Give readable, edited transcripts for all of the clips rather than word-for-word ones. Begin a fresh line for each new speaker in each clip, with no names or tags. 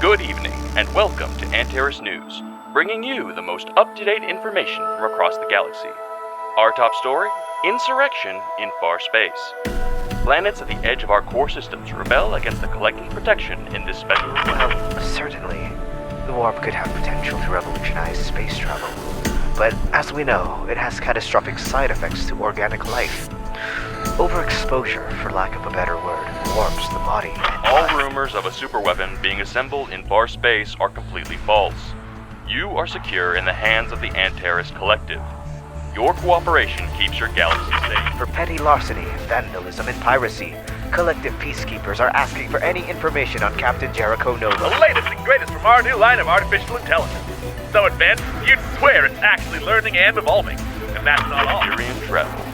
Good evening, and welcome to Antares News, bringing you the most up-to-date information from across the galaxy. Our top story, insurrection in far space. Planets at the edge of our core systems rebel against the collective protection in this special...
Well, certainly, the warp could have potential to revolutionize space travel. But as we know, it has catastrophic side effects to organic life. Overexposure, for lack of a better word, warps the body.
All rumors of a superweapon being assembled in far space are completely false. You are secure in the hands of the Antares Collective. Your cooperation keeps your galaxy safe.
For petty larceny, vandalism, and piracy, collective peacekeepers are asking for any information on Captain Jericho Nova.
The latest and greatest from our new line of artificial intelligence. So advanced, you'd swear it's actually learning and evolving. And that's not all.
Empyrean travel.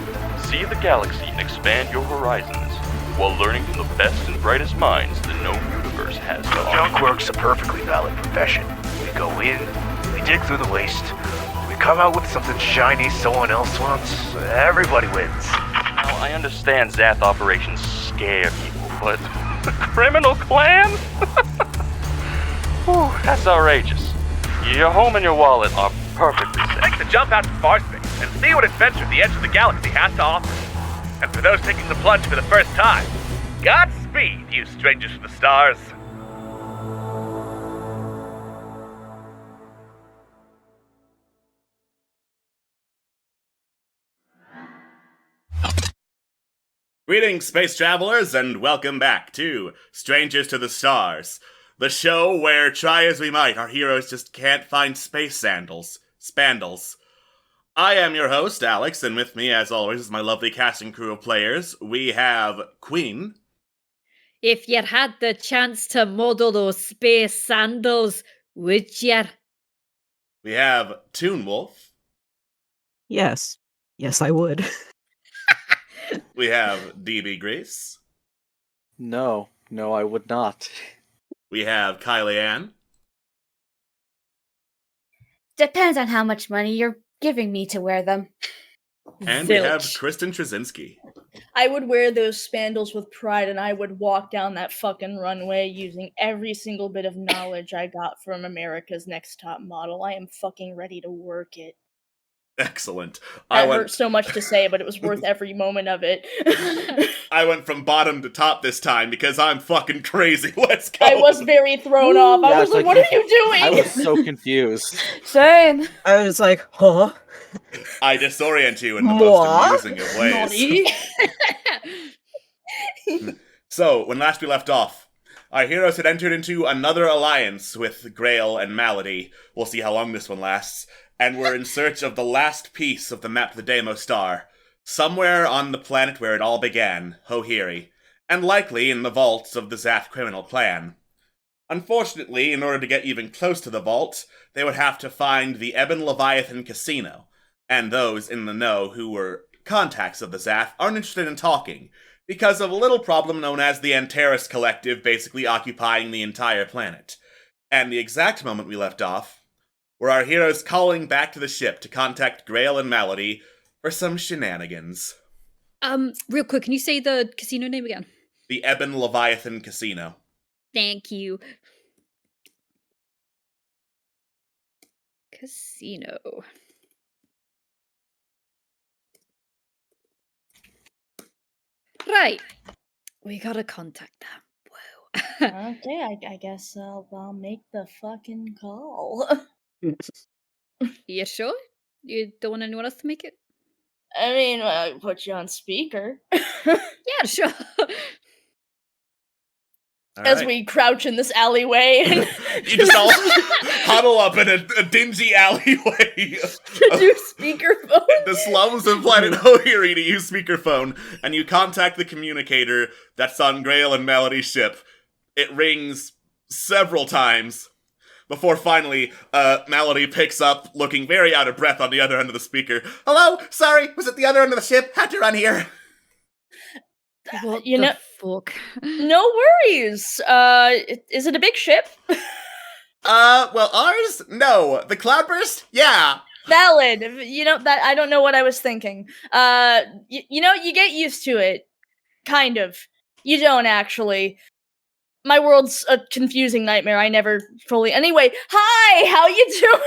See the galaxy and expand your horizons, while learning from the best and brightest minds the known universe has to offer.
Junk work's a perfectly valid profession. We go in, we dig through the waste, we come out with something shiny someone else wants. Everybody wins.
Now, I understand Zath operations scare people, but the criminal clan? Whew, that's outrageous. Your home and your wallet are perfectly safe.
Make the jump out to far space and see what adventure the edge of the galaxy has to offer. And for those taking the plunge for the first time, Godspeed, you strangers to the stars.
Greetings, space travelers, and welcome back to Strangers to the Stars, the show where, try as we might, our heroes just can't find space spandals. I am your host, Alex, and with me, as always, is my lovely cast and crew of players. We have Queen.
If you had the chance to model those space sandals, would you?
We have Toonwolf.
Yes, I would.
We have DB Grace.
No, I would not.
We have Kylie Ann.
Depends on how much money you're giving me to wear them.
And we have Kristen Trawczynski.
I would wear those spandals with pride, and I would walk down that fucking runway using every single bit of knowledge I got from America's Next Top Model. I am fucking ready to work it.
Excellent.
That hurt so much to say, but it was worth every moment of it.
I went from bottom to top this time because I'm fucking crazy. Let's go.
I was very thrown off. I was like, what are you doing?
I was so confused.
Same.
I was like, huh?
I disorient you in the most amusing of ways. So, when last we left off, our heroes had entered into another alliance with Grail and Malady. We'll see how long this one lasts. And we're in search of the last piece of the map of the Deimos Star, somewhere on the planet where it all began, Hohiri, and likely in the vaults of the Zath criminal clan. Unfortunately, in order to get even close to the vault, they would have to find the Ebon Leviathan Casino, and those in the know who were contacts of the Zath aren't interested in talking, because of a little problem known as the Antares Collective basically occupying the entire planet. And the exact moment we left off were our heroes calling back to the ship to contact Grail and Malady for some shenanigans.
Real quick, can you say the casino name again?
The Ebon Leviathan Casino.
Thank you. Casino. Right. We gotta contact them. Whoa.
Okay, I guess I'll make the fucking call.
You sure? You don't want anyone else to make it?
I mean, I'll put you on speaker.
Yeah, sure.
As we crouch in this alleyway. And
you just all huddle up in a dingy alleyway.
To do speakerphone.
The slums of planet Hohiri to use speakerphone, and you contact the communicator that's on Grail and Malady's ship. It rings several times before finally, Malady picks up, looking very out of breath on the other end of the speaker. Hello? Sorry, was it the other end of the ship? Had to run here.
What the fuck?
No worries. Is it a big ship?
Well, ours? No. The Cloudburst? Yeah.
Valid. That I don't know what I was thinking. You get used to it. Kind of. You don't actually. my world's a confusing nightmare. I never fully. Anyway, hi, how you doing?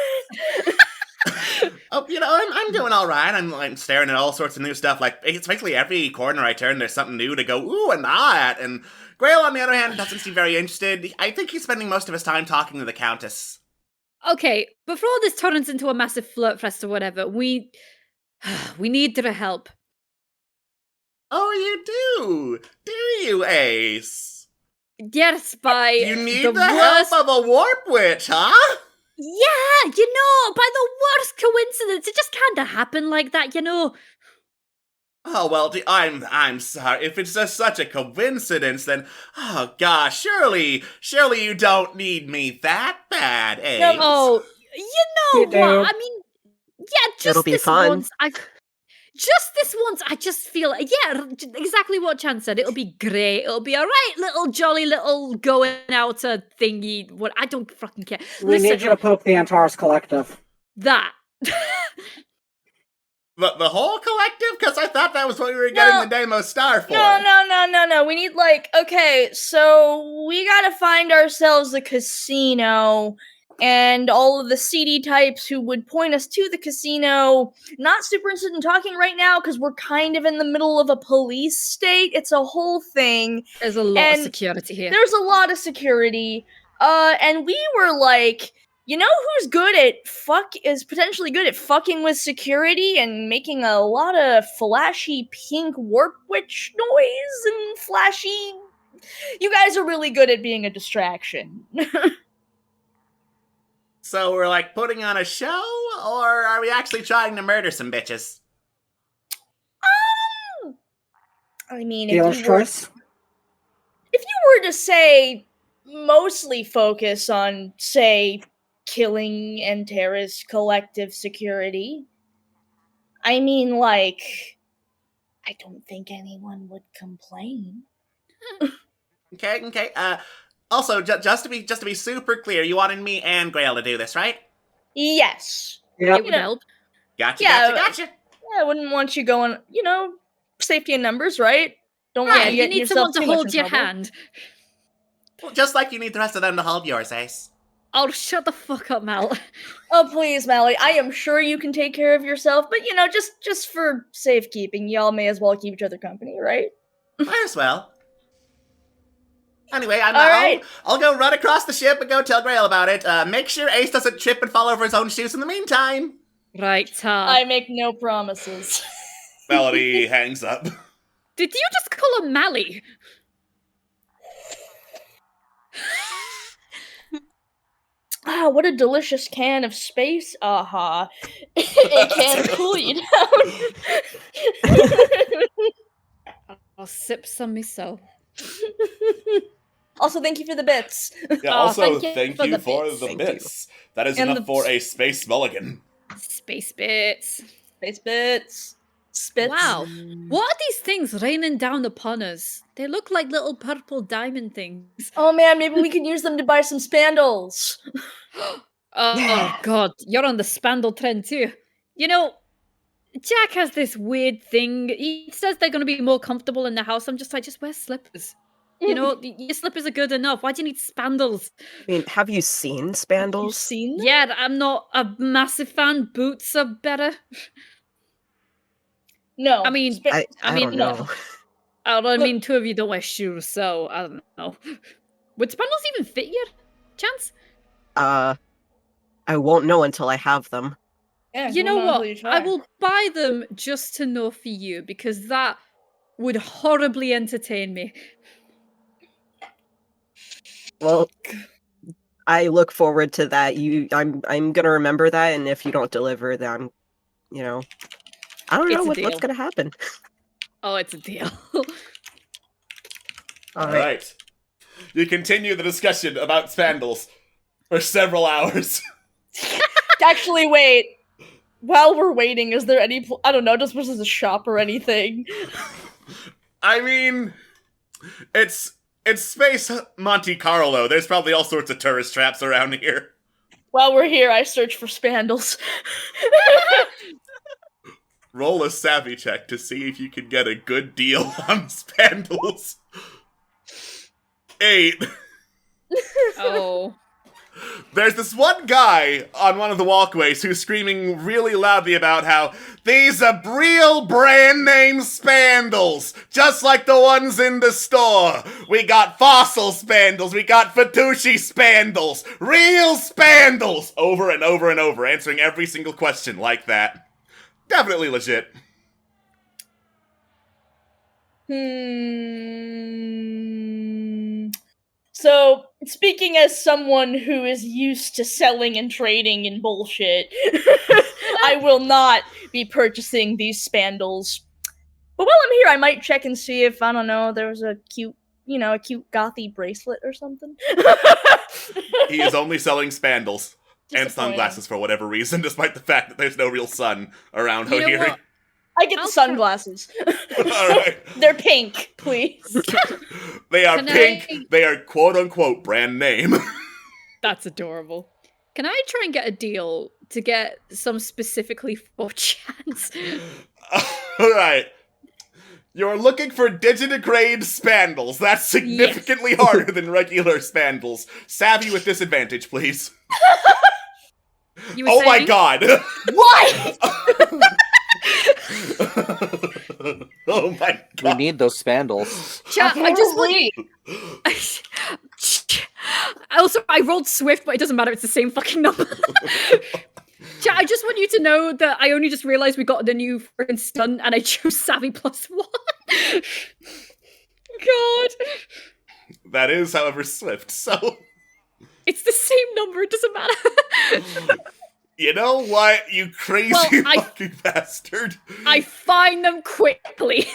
Oh, I'm doing all right. I'm like staring at all sorts of new stuff. Like, it's basically every corner I turn, there's something new to go ooh and ah at. And Grail, on the other hand, doesn't seem very interested. I think he's spending most of his time talking to the Countess.
Okay, before this turns into a massive flirt fest or whatever, we need their help.
Oh, you do? Do you, Ace?
Yes, by
You need the
worst...
help of a warp witch, huh?
Yeah, by the worst coincidence. It just kinda happened like that,
Oh, well, I'm sorry. If it's just such a coincidence, then, oh gosh, surely you don't need me that bad, Ace.
Oh,
You
what?
do.
I mean, yeah, just
It'll be
this
fun.
once. I just feel, exactly what Chan said. It'll be great. It'll be a right little jolly little going out a thingy. What I don't fucking care.
We need you to poke the Antares Collective.
That.
The whole collective? Because I thought that was what we were getting the Deimos Star for.
No. We need, okay, so we gotta find ourselves a casino, and all of the seedy types who would point us to the casino. Not super interested in talking right now, because we're kind of in the middle of a police state. It's a whole thing.
There's a lot of security here.
There's a lot of security. And we were like, who's potentially good at fucking with security and making a lot of flashy pink warp witch noise and flashy... You guys are really good at being a distraction.
So we're like putting on a show, or are we actually trying to murder some bitches?
I mean,
Dealer's choice?
If you were to say mostly focus on, say, killing Antares collective security, I mean, I don't think anyone would complain.
Okay. Also, just to be super clear, you wanted me and Grail to do this, right?
Yes.
Yep.
It would help.
Gotcha.
Yeah, I wouldn't want you going, safety in numbers, right? Don't want
Yeah,
you
you
getting
need
yourself
someone to
too much
hold
in
your
trouble.
hand.
Well, just like you need the rest of them to hold yours, Ace.
Oh, shut the fuck up, Mal.
Oh, please, Mallory. I am sure you can take care of yourself, but just for safekeeping, y'all may as well keep each other company, right?
Might as well. Anyway,
right.
I'll go run across the ship and go tell Grail about it. Make sure Ace doesn't trip and fall over his own shoes in the meantime.
Right,
I make no promises.
Melody hangs up.
Did you just call him Mally?
Ah, what a delicious can of space. Aha. It can cool you down.
I'll sip some myself.
Also, thank you for the bits.
Yeah,
Oh,
also,
thank you
thank you
for
for
the
the
Thank you.
bits. That is
And
enough for a space mulligan.
Space bits.
Space bits. Spits.
Wow. What are these things raining down upon us? They look like little purple diamond things.
Oh man, maybe we can use them to buy some spandals.
Oh, God. You're on the spandal trend, too. Jack has this weird thing. He says they're going to be more comfortable in the house. I'm just like, just wear slippers. Your slippers are good enough. Why do you need spandals?
I mean, have you seen
You've
spandals?
seen them?
Yeah, I'm not a massive fan. Boots are better.
No.
I mean,
I don't know.
I mean, two of you don't wear shoes, so I don't know. Would spandals even fit you? Chance?
I won't know until I have them.
Yeah,
You know
we'll know
what?
until you
I
try.
will buy them just to know for you, because that would horribly entertain me.
Well, I look forward to that. I'm gonna remember that, and if you don't deliver, then I don't
It's
know
a
what's
deal.
gonna happen.
Oh, it's a deal.
All
Alright. You continue the discussion about spandals for several hours.
Actually, wait. While we're waiting, is there any... I don't know, just versus a shop or anything?
I mean, it's space Monte Carlo. There's probably all sorts of tourist traps around here.
While we're here, I search for spandals.
Roll a savvy check to see if you can get a good deal on spandals. 8.
Oh.
There's this one guy on one of the walkways who's screaming really loudly about how these are real brand name spandals, just like the ones in the store. We got fossil spandals, we got Fatushi spandals, real spandals, over and over and over, answering every single question like that. Definitely legit.
So, speaking as someone who is used to selling and trading in bullshit, I will not be purchasing these spandals. But while I'm here, I might check and see if, I don't know, there was a cute gothy bracelet or something.
He is only selling spandals and
Disappointing.
sunglasses for whatever reason, despite the fact that there's no real sun around
You know
here.
what?
I get the sunglasses.
Alright.
They're pink, please.
They are
Can
pink,
I-
they are quote-unquote brand name.
That's adorable. Can I try and get a deal to get some specifically for Chance?
Alright. You're looking for digitigrade spandals. That's significantly harder than regular spandals. Savvy with disadvantage, please.
You were
Oh my
saying?
god!
What?
Oh my
We
god.
need those spandals.
Chat, I just want
Apparently.
Also, I rolled Swift, but it doesn't matter. It's the same fucking number. Chat, I just want you to know that I only just realized we got the new freaking stunt, and I chose Savvy +1. God,
That is, however, Swift, so...
it's the same number. It doesn't matter.
You know what, you crazy
Well,
fucking bastard?
I find them quickly.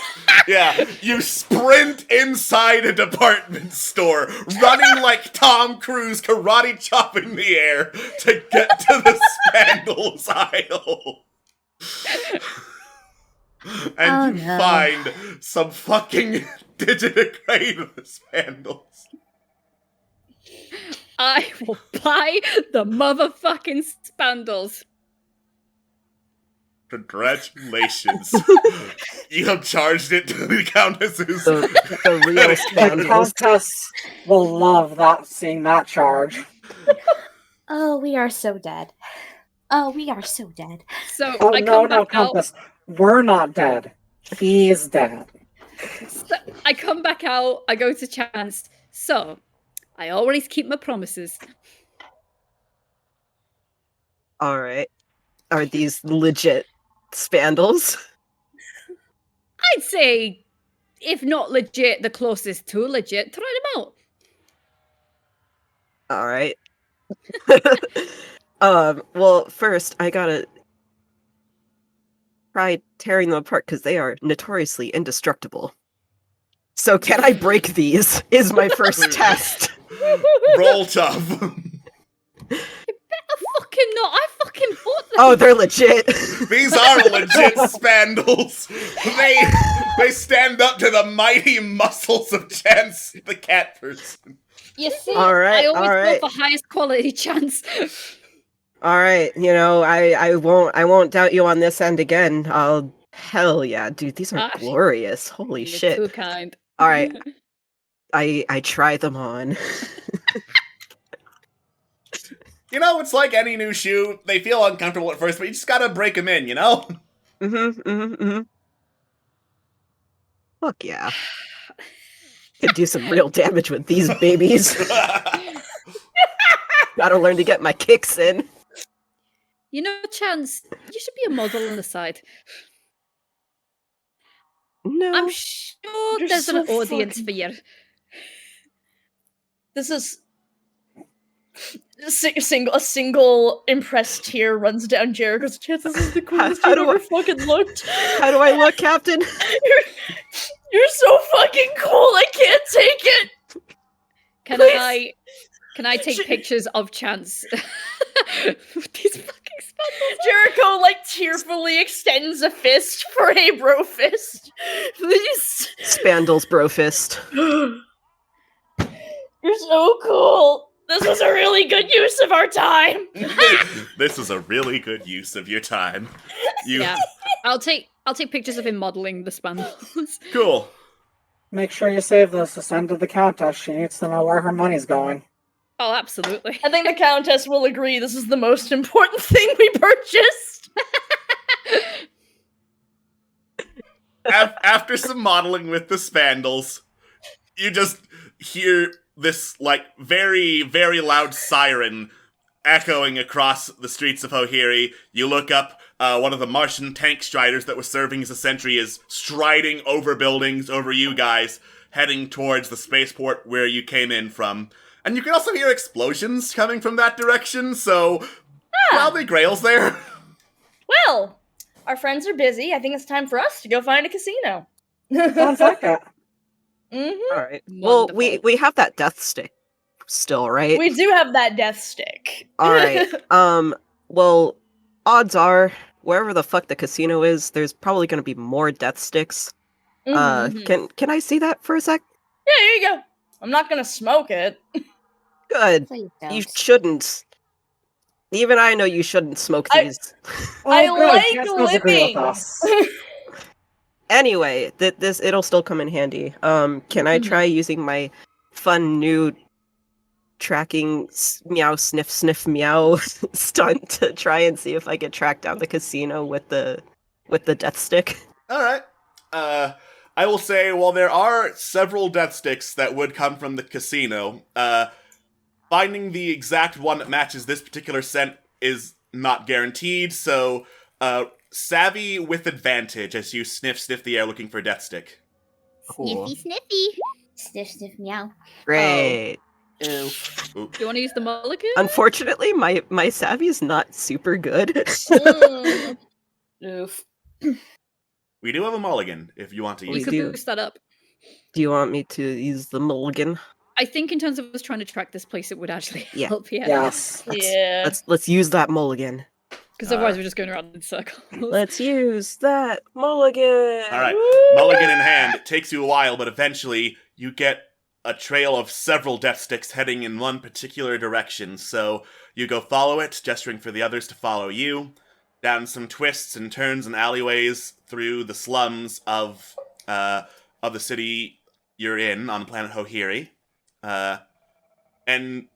Yeah, you sprint inside a department store, running like Tom Cruise karate chopping the air to get to the spandals aisle. And you
no.
find some fucking digitigrade spandals.
I will buy the motherfucking spandals.
Congratulations. You have charged it to the Countess's.
The real
The
spandals.
Countess will love seeing that charge.
Oh, we are so dead. Oh, we are so dead.
So
Oh,
I
no,
come back out.
Compass. We're not dead. He's dead.
So I come back out. I go to Chance. So I always keep my promises.
All right. Are these legit spandals?
I'd say, if not legit, the closest to legit. Try them out.
All right. Well, first I gotta try tearing them apart because they are notoriously indestructible. So can I break these? Is my first test.
Roll tough.
Fucking not. I fucking bought them.
Oh, they're legit.
These are legit spandals. They stand up to the mighty muscles of Chance, the cat person.
You see,
All right,
I always
all right.
go for highest quality Chance.
All right, I won't doubt you on this end again. Hell yeah, dude, these are
Ah,
glorious. Holy
You're
shit.
too kind.
All right, I try them on.
You know, it's like any new shoe. They feel uncomfortable at first, but you just gotta break them in, you know?
Fuck yeah. Could do some real damage with these babies. Gotta learn to get my kicks in.
You know, Chance, you should be a model on the side.
No.
I'm sure
You're
there's an
so
audience
fucking-
for you.
This is a single impressed tear runs down Jericho's chest. This is the coolest
How
you've
do
ever
I-
fucking looked.
How do I look, Captain?
You're so fucking cool. I can't take it.
Can
Please.
I take pictures of Chance? With these fucking spandals.
Jericho tearfully extends a fist for a bro fist. Please.
Spandals brofist.
You're so cool. This was a really good use of our time.
This is a really good use of your time.
Yeah, I'll take pictures of him modeling the spandals.
Cool.
Make sure you save this to send to the Countess. She needs to know where her money's going.
Oh, absolutely.
I think the Countess will agree this is the most important thing we purchased.
After some modeling with the spandals, you just hear this, like, very, very loud siren echoing across the streets of Hohiri. You look up, one of the Martian tank striders that was serving as a sentry is striding over buildings over you guys, heading towards the spaceport where you came in from. And you can also hear explosions coming from that direction, so probably Grail's there.
Well, our friends are busy. I think it's time for us to go find a casino.
Sounds like it.
Mm-hmm.
All right. Well,
Wonderful.
we have that death stick still, right?
We do have that death stick.
All right. Well, odds are wherever the fuck the casino is, there's probably going to be more death sticks.
Mhm.
Can I see that for a sec?
Yeah, here you go. I'm not gonna smoke it.
Good.
Please
You
don't.
shouldn't. Even I know you shouldn't smoke these.
I
Oh, good.
like
Jess does agree with
living.
us.
Anyway, this it'll still come in handy. Can I try using my fun new tracking meow sniff sniff meow stunt to try and see if I can track down the casino with the death stick?
Alright. I will say, while there are several death sticks that would come from the casino, finding the exact one that matches this particular scent is not guaranteed, so, savvy with advantage as you sniff the air looking for a death stick.
Cool.
Sniffy, sniffy. Sniff, sniff, meow.
Great.
Do you want to use the mulligan?
Unfortunately, my savvy is not super good.
Mm. Oof.
We do have a mulligan, if you want to
You
use
We
could
it.
do.
boost that up.
Do you want me to use the mulligan?
I think in terms of us trying to track this place, it would actually
Yeah.
help, yeah.
Yes.
Yeah.
Let's use that mulligan.
Because otherwise we're just going around in circles.
Let's use that mulligan.
Alright, mulligan in hand. It takes you a while, but eventually you get a trail of several death sticks heading in one particular direction, so you go follow it, gesturing for the others to follow you, down some twists and turns and alleyways through the slums of the city you're in on planet Hohiri. And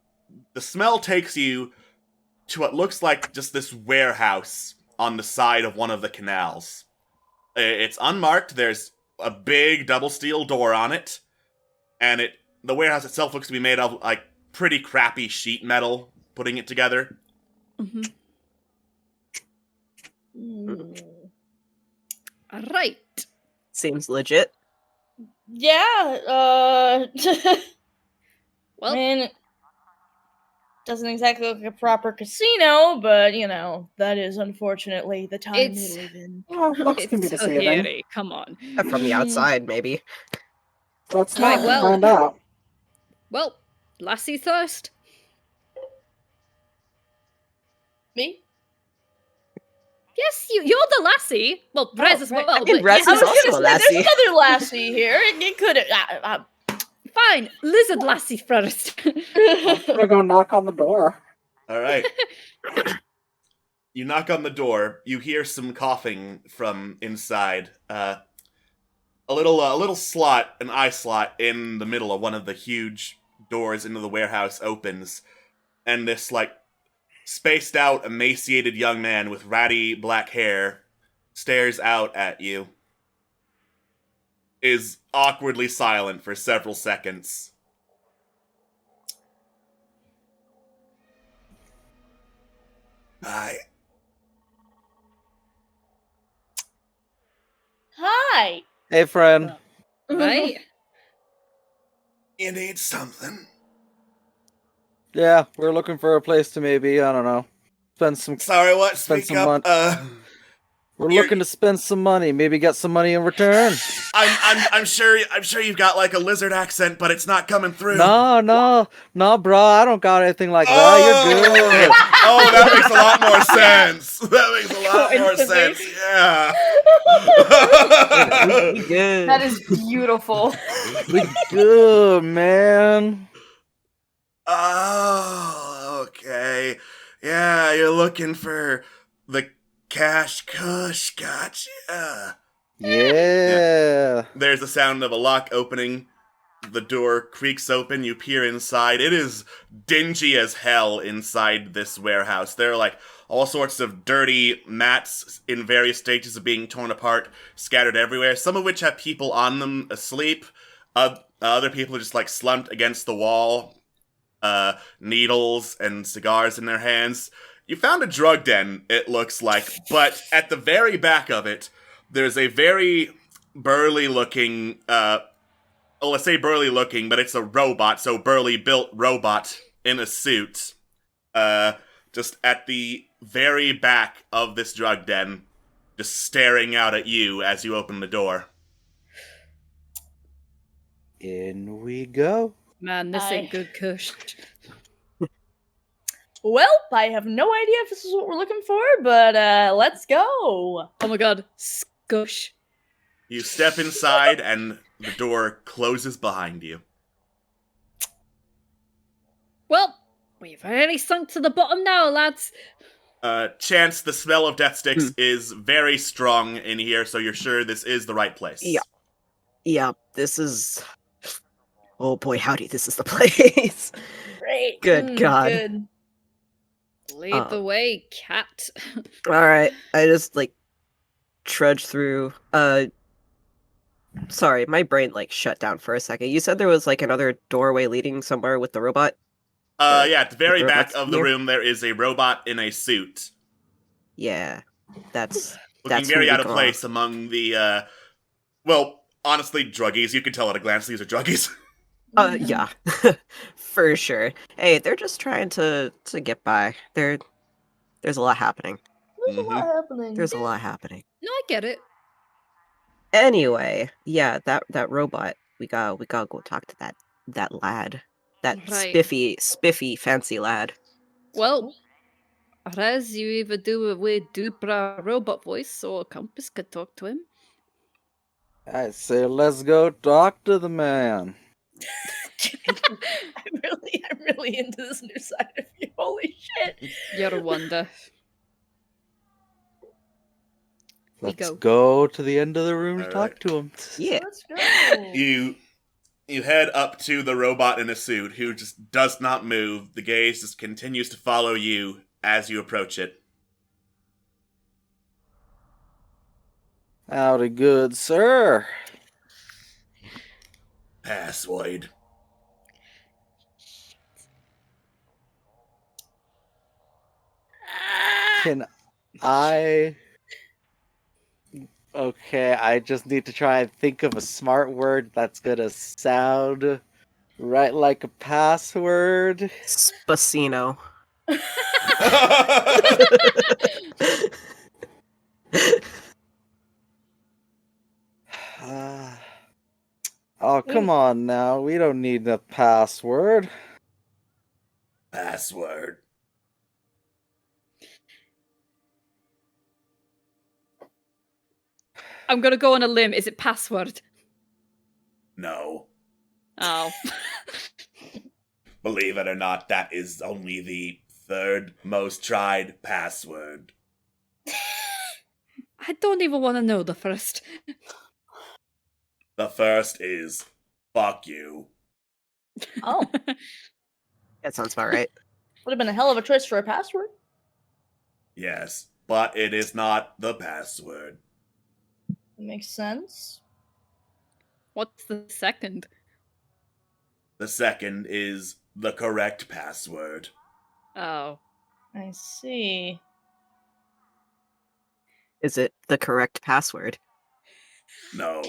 the smell takes you to what looks like just this warehouse on the side of one of the canals. It's unmarked, there's a big double steel door on it, and the warehouse itself looks to be made of, like, pretty crappy sheet metal, putting it together.
Mm-hmm.
Mm.
Right.
Seems legit.
Yeah,
Well,
I mean, it doesn't exactly look like a proper casino, but, you know, that is unfortunately the time
It's-
we live in.
Well, looks can be
it's
deceiving.
Hohiri, come on.
From the outside, maybe.
Let's
Right,
not
well-
find out.
Well, lassie thirst.
Me?
Yes, you're the lassie. Well, Rez as
right.
well.
I mean,
but
Rez
yeah,
is
I was
also
gonna
a
say,
lassie.
there's another lassie here. It could have.
fine. Lizard lassie first.
I'm gonna go knock on the door.
Alright. You knock on the door, you hear some coughing from inside. A little slot, an eye slot in the middle of one of the huge doors into the warehouse opens, and this, like, spaced out, emaciated young man with ratty black hair stares out at you. Is awkwardly silent for several seconds. Hi.
Hi.
Hey, friend.
right?
You need something?
Yeah, we're looking for a place to maybe, I don't know, spend some.
Sorry, what?
Spend
Speak
some
up.
We're
You're-
looking to spend some money, maybe get some money in return.
I'm sure you've got like a lizard accent, but it's not coming through.
No, bro, I don't got anything like that. You're good.
Oh, that makes a lot more sense. That makes a lot more
Instantly.
sense. Yeah.
We good.
That is beautiful.
We good, man.
Oh, okay. Yeah, you're looking for the cash cush. Gotcha.
Yeah.
There's the sound of a lock opening, the door creaks open, you peer inside. It is dingy as hell inside this warehouse. There are like all sorts of dirty mats in various stages of being torn apart, scattered everywhere, some of which have people on them asleep. Other people are just like slumped against the wall, needles and cigars in their hands. You found a drug den, it looks like, but at the very back of it, there's a very burly-looking, let's say burly-looking, but it's a robot, so burly-built robot in a suit, just at the very back of this drug den, just staring out at you as you open the door.
In we go.
Man, this ain't good, Kush.
Well, I have no idea if this is what we're looking for, but let's go.
Oh my god, Skush.
You step inside, and the door closes behind you.
Well, we've already sunk to the bottom now, lads.
Chance, the smell of death sticks is very strong in here, so you're sure this is the right place.
Yeah, this is... Oh boy, howdy, this is the place.
Great.
Good God.
Good.
Lead the way, cat.
Alright, I just, like, trudge through. Sorry, my brain, like, shut down for a second. You said there was, like, another doorway leading somewhere with the robot?
Yeah, at the very
the
back
robot's
of the
here?
room, there is a robot in a suit.
Yeah, that's
Looking
who
very
we
out of
got.
place among the, well, honestly, druggies. You can tell at a glance these are druggies.
Yeah, for sure. Hey, they're just trying to get by. There's a lot happening.
There's a lot happening.
There's a lot happening.
No, I get it.
Anyway, yeah, that robot. We gotta go talk to that lad. That
Right.
spiffy, fancy lad.
Well, Rez, you either do a weird Dupra robot voice, or Compass could talk to him.
I say, let's go talk to the man.
I'm really into this new side of you. Holy shit.
You're a wonder.
Let's
go.
go to the end of the room to
All
talk
right.
to him.
Yeah.
Let's go.
You head up to the robot in a suit, who just does not move. The gaze just continues to follow you as you approach it.
Howdy, good sir.
Password.
Can I... Okay, I just need to try and think of a smart word that's gonna sound right like a password.
Spacino.
Oh, come on now. We don't need a password.
Password.
I'm gonna go on a limb. Is it password?
No.
Oh.
Believe it or not, that is only the third most tried password.
I don't even want to know the first.
The first is fuck you.
Oh,
That sounds about right.
would have been a hell of a choice for a password.
Yes, but it is not the password.
Makes sense.
What's the second?
The second is the correct password.
Oh.
I see.
Is it the correct password?
No.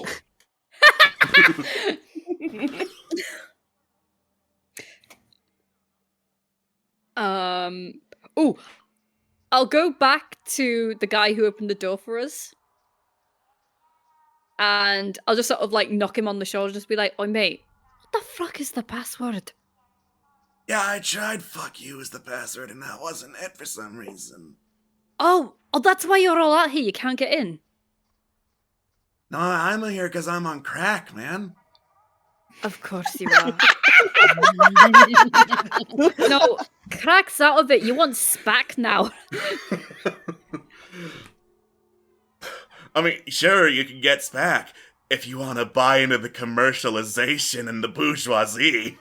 Oh, I'll go back to the guy who opened the door for us. And I'll just sort of like knock him on the shoulder, just be like, "Oi, mate, what the fuck is the password?"
Yeah, I tried fuck you as the password, and that wasn't it for some reason.
Oh, that's why you're all out here. You can't get in.
No, I'm here because I'm on crack, man.
Of course you are. No, crack's out of it. You want SPAC now.
I mean, sure, you can get SPAC. if you want to buy into the commercialization and the bourgeoisie.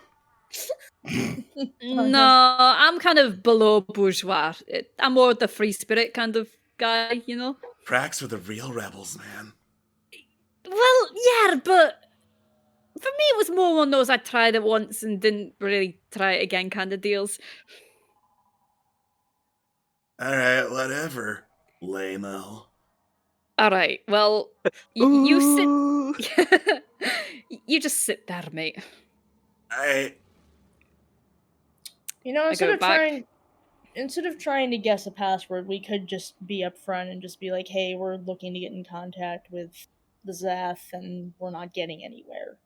No, I'm kind of below bourgeois. I'm more the free spirit kind of guy, you know?
Cracks were the real rebels, man.
Well, yeah, but for me it was more one of those I tried it once and didn't really try it again kind of deals.
Alright, whatever, lame-o.
Alright, well, you sit... You just sit there, mate.
You know,
I go back.
instead of trying to guess a password, we could just be upfront and just be like, "Hey, we're looking to get in contact with the Zath, and we're not getting anywhere."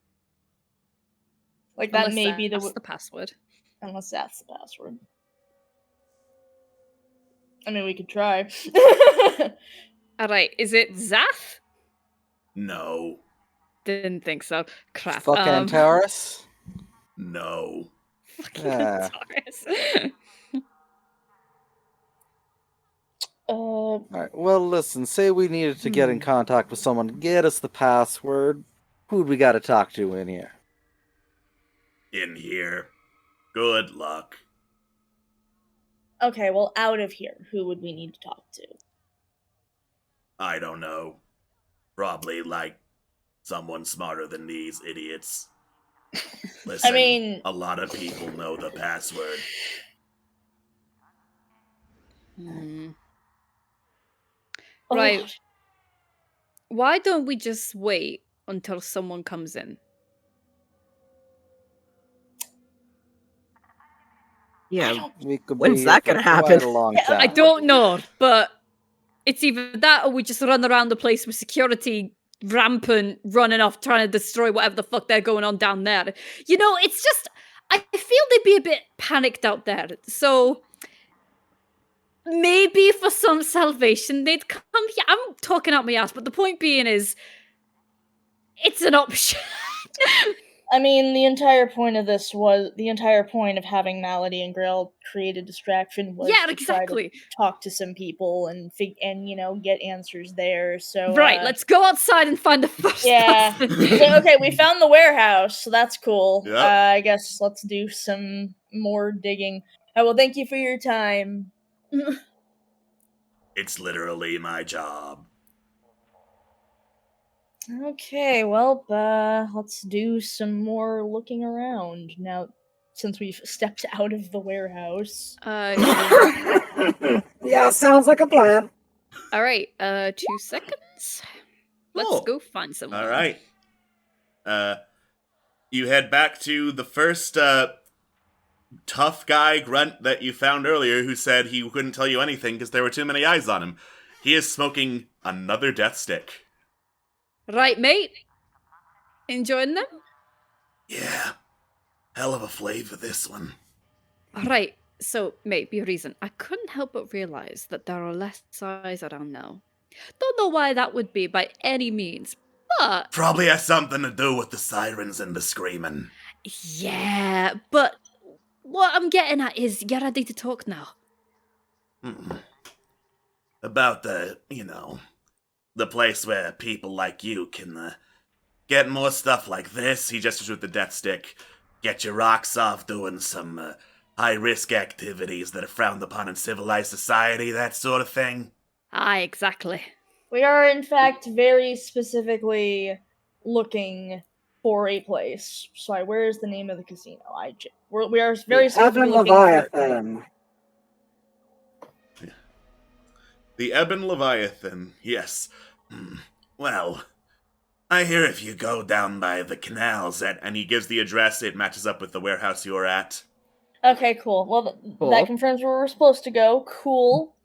Like that
Unless
may be
that's the password.
unless that's the password. I mean, we could try.
Alright, is it Zath?
No.
Didn't think so. Crap.
Fuck Antares?
No.
Fucking
Yeah.
Antares.
Alright, well, listen, say we needed to get in contact with someone to get us the password. Who'd we gotta talk to in here?
In here. Good luck.
Okay, well, out of here, who would we need to talk to?
I don't know. Probably, like, someone smarter than these idiots. Listen,
mean-
a lot of people know the password.
Right.
Oh,
Why don't we just wait until someone comes in?
Yeah.
We could
When's
be
that
here
gonna
for
happen?
quite a long
Yeah,
time.
I don't know, but it's either that or we just run around the place with security rampant, running off, trying to destroy whatever the fuck they're going on down there. You know, it's just, I feel they'd be a bit panicked out there. So maybe for some salvation they'd come here. I'm talking out my ass, but the point being is, it's an option.
I mean, the entire point of having Malady and Grail create a distraction was
Yeah,
to try
exactly.
to talk to some people and get answers there. So
Right, let's go outside and find the first
yeah.
person.
So, okay, we found the warehouse, so that's cool.
Yep.
I guess let's do some more digging. Well, thank you for your time.
It's literally my job.
Okay, well, let's do some more looking around now, since we've stepped out of the warehouse.
Yeah, sounds like a plan.
All right, 2 seconds. Let's
Cool.
go find someone.
All right. You head back to the first tough guy grunt that you found earlier who said he couldn't tell you anything because there were too many eyes on him. He is smoking another death stick.
Right, mate? Enjoying them?
Yeah. Hell of a flavor, this one.
All right, so, mate, be a reason. I couldn't help but realize that there are less eyes around now. Don't know why that would be by any means, but...
Probably has something to do with the sirens and the screaming.
Yeah, but what I'm getting at is you're ready to talk now.
About the place where people like you can get more stuff like this. He gestures with the death stick. Get your rocks off doing some high-risk activities that are frowned upon in civilized society, that sort of thing.
Aye, exactly.
We are, in fact, very specifically looking for a place. Sorry, where is the name of the casino? We are very specifically looking
Leviathan.
The Ebon Leviathan, yes. Well, I hear if you go down by the canals, and he gives the address, it matches up with the warehouse you're at.
Okay, cool. Well,
Cool.
that confirms where we're supposed to go. Cool.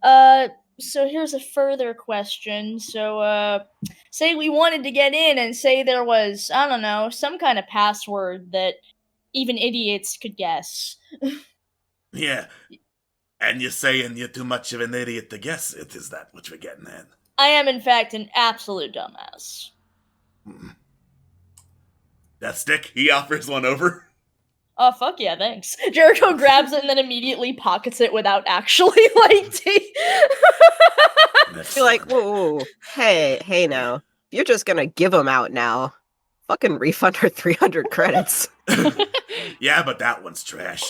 So here's a further question. So, say we wanted to get in and say there was, I don't know, some kind of password that even idiots could guess.
Yeah. And you're saying you're too much of an idiot to guess it, is that what you're getting at?
I am, in fact, an absolute dumbass.
That stick? He offers one over.
Oh, fuck yeah, thanks. Jericho grabs it and then immediately pockets it without actually lighting.
You're like, whoa, hey now. you're just gonna give them out now, fucking refund her 300 credits.
Yeah, but that one's trash.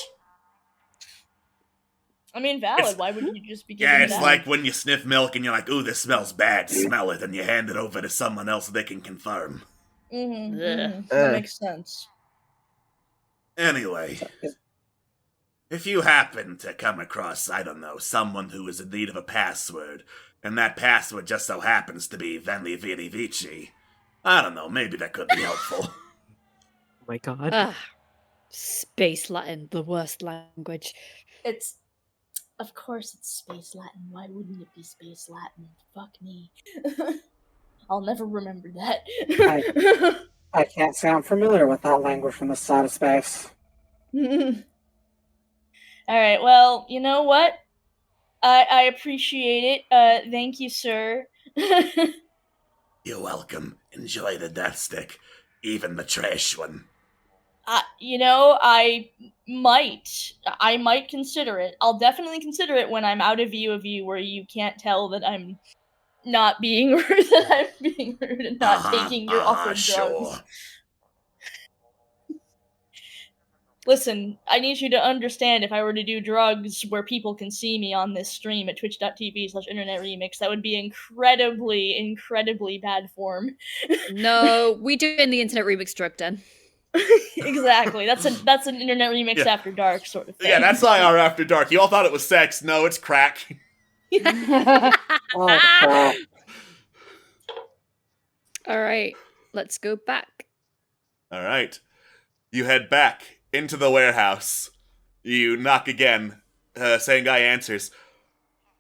I mean, valid.
It's-
Why wouldn't you just be giving
Yeah,
it
it's
out?
like when you sniff milk and you're like, ooh, this smells bad, smell it, and you hand it over to someone else they can confirm.
That makes sense.
Anyway, if you happen to come across, I don't know, someone who is in need of a password, and that password just so happens to be Venli Vidi Vici, I don't know, maybe that could be helpful.
Oh my god.
Ah, Space Latin, the worst language.
Of course it's Space Latin. Why wouldn't it be Space Latin? Fuck me.
I'll never remember that.
I can't say I'm familiar with that language from this side of space.
Alright, well, you know what? I appreciate it. Thank you, sir.
You're welcome. Enjoy the death stick. Even the trash one.
You know, I might consider it. I'll definitely consider it when I'm out of view where you can't tell that I'm not being rude, and not taking your offered drugs.
Sure.
Listen, I need you to understand, if I were to do drugs where people can see me on this stream at twitch.tv/internetremix, that would be incredibly, incredibly bad form.
No, we do it in the Internet Remix drug den.
Exactly. That's an Internet Remix after dark sort of thing.
Yeah, that's IR After Dark. You all thought it was sex. No, it's crack.
Oh, crap.
All right, let's go back.
All right. You head back into the warehouse. You knock again. Saying guy answers.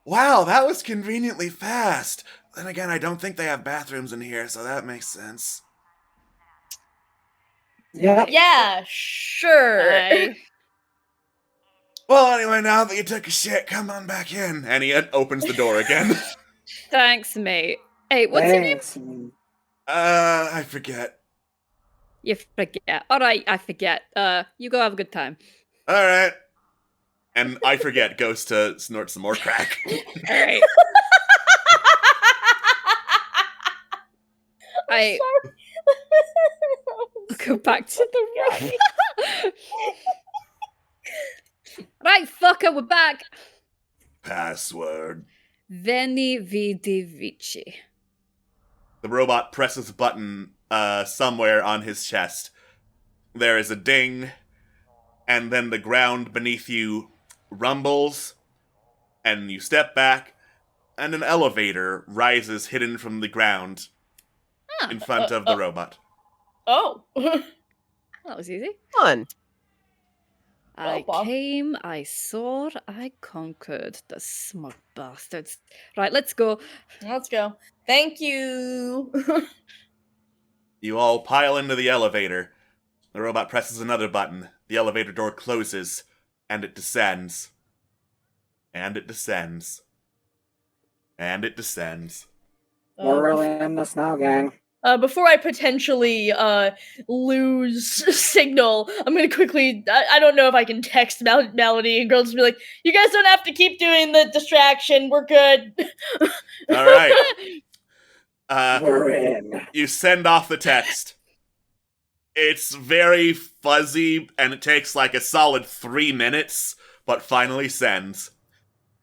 Wow, that was conveniently fast. Then again, I don't think they have bathrooms in here, so that makes sense.
Yeah, sure.
Well, anyway, now that you took a shit, come on back in. And he opens the door again.
Thanks, mate. Hey, what's your name?
Thanks.
I forget.
You forget. All right, I forget. You go have a good time.
All right. And I forget goes to snort some more crack.
All right. I'll go back to the room. Right, fucker, we're back.
Password.
Veni vidi vici.
The robot presses a button somewhere on his chest. There is a ding, and then the ground beneath you rumbles, and you step back, and an elevator rises hidden from the ground in front of the robot.
Oh.
That was easy.
Fun.
I
Well, Bob.
came, I saw, I conquered the smug bastards. Right, let's go.
Let's go. Thank you.
You all pile into the elevator. The robot presses another button. The elevator door closes, and it descends. And it descends. And it descends.
We're really in this now, gang.
Before I potentially lose signal, I'm gonna quickly. I don't know if I can text Melody and girls be like, "You guys don't have to keep doing the distraction. We're good."
All right.
We're in.
You send off the text. It's very fuzzy, and it takes like a solid 3 minutes, but finally sends.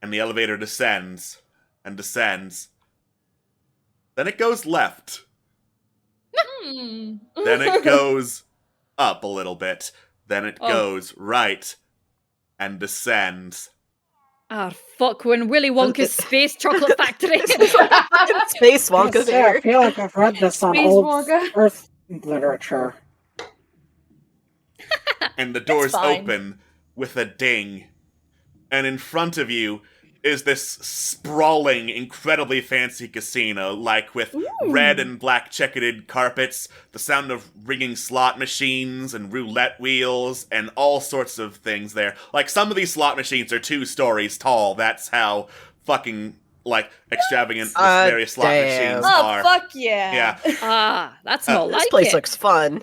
And the elevator descends, and descends. Then it goes left.
Hmm.
Then it goes up a little bit. Then it
Oh.
goes right, and descends.
Ah, fuck, when Willy Wonka's Space Chocolate Factory.
Space Wonka
I
there.
feel like I've read this on
Space
old
Wonka.
Earth literature.
And the doors
fine.
open with a ding. And in front of you is this sprawling, incredibly fancy casino, like with red and black checkered carpets, the sound of ringing slot machines and roulette wheels, and all sorts of things there. Like, some of these slot machines are 2 stories tall. That's how fucking, like, extravagant the various slot
damn.
machines
Oh,
are.
fuck yeah.
Yeah.
Ah, that's not
This
like
place
it.
looks fun.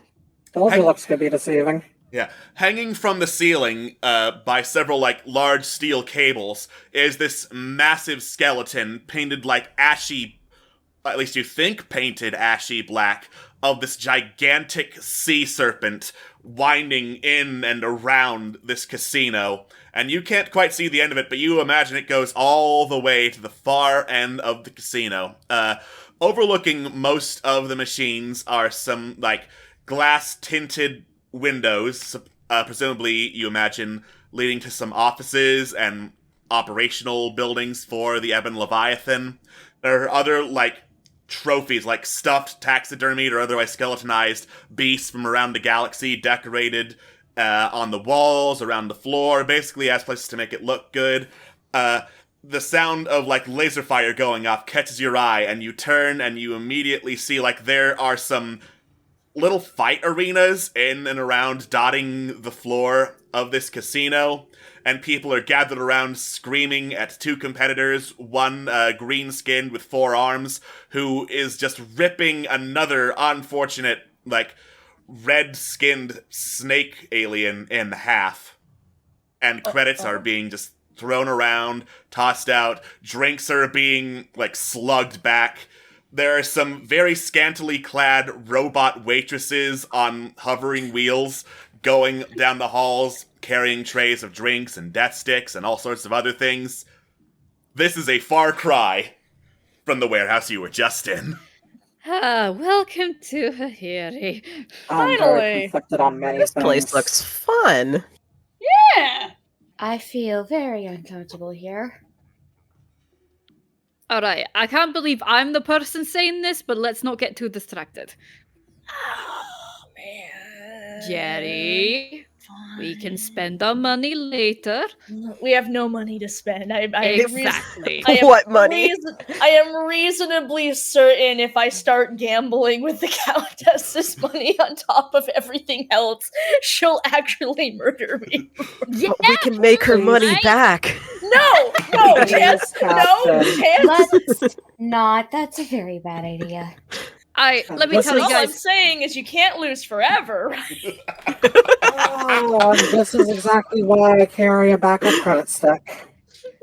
Told you looks could be deceiving.
Yeah. Hanging from the ceiling, by several, like, large steel cables, is this massive skeleton painted, like, ashy at least you think, painted ashy black, of this gigantic sea serpent winding in and around this casino. And you can't quite see the end of it, but you imagine it goes all the way to the far end of the casino. Overlooking most of the machines are some, like, glass-tinted windows, presumably, you imagine, leading to some offices and operational buildings for the Ebon Leviathan. There are other, like, trophies, like stuffed, taxidermied, or otherwise skeletonized beasts from around the galaxy decorated on the walls, around the floor, basically as places to make it look good. The sound of, like, laser fire going off catches your eye, and you turn and you immediately see, like, there are some little fight arenas in and around dotting the floor of this casino, and people are gathered around screaming at two competitors, one green-skinned with 4 arms, who is just ripping another unfortunate, like, red-skinned snake alien in half. And credits are being just thrown around, tossed out, drinks are being, like, slugged back. There are some very scantily clad robot waitresses on hovering wheels going down the halls, carrying trays of drinks and death sticks and all sorts of other things. This is a far cry from the warehouse you were just in.
Welcome to Hahiri.
I'm very
Finally.
conflicted on many
This
things.
place looks fun.
Yeah.
I feel very uncomfortable here.
Alright, I can't believe I'm the person saying this, but let's not get too distracted.
Oh man.
Jerry, we can
Fine.
spend our money later.
We have no money to spend.
Exactly.
I am
What money?
I am reasonably certain if I start gambling with the Countess's money on top of everything else, she'll actually murder me.
Yeah,
But we can make her money
right?
back.
No, Chance, no, Chance.
Let's not. That's a very bad idea.
Let me
This
tell you
All I'm
guys.
saying is you can't lose forever, right?
Oh, and this is exactly why I carry a backup credit stick.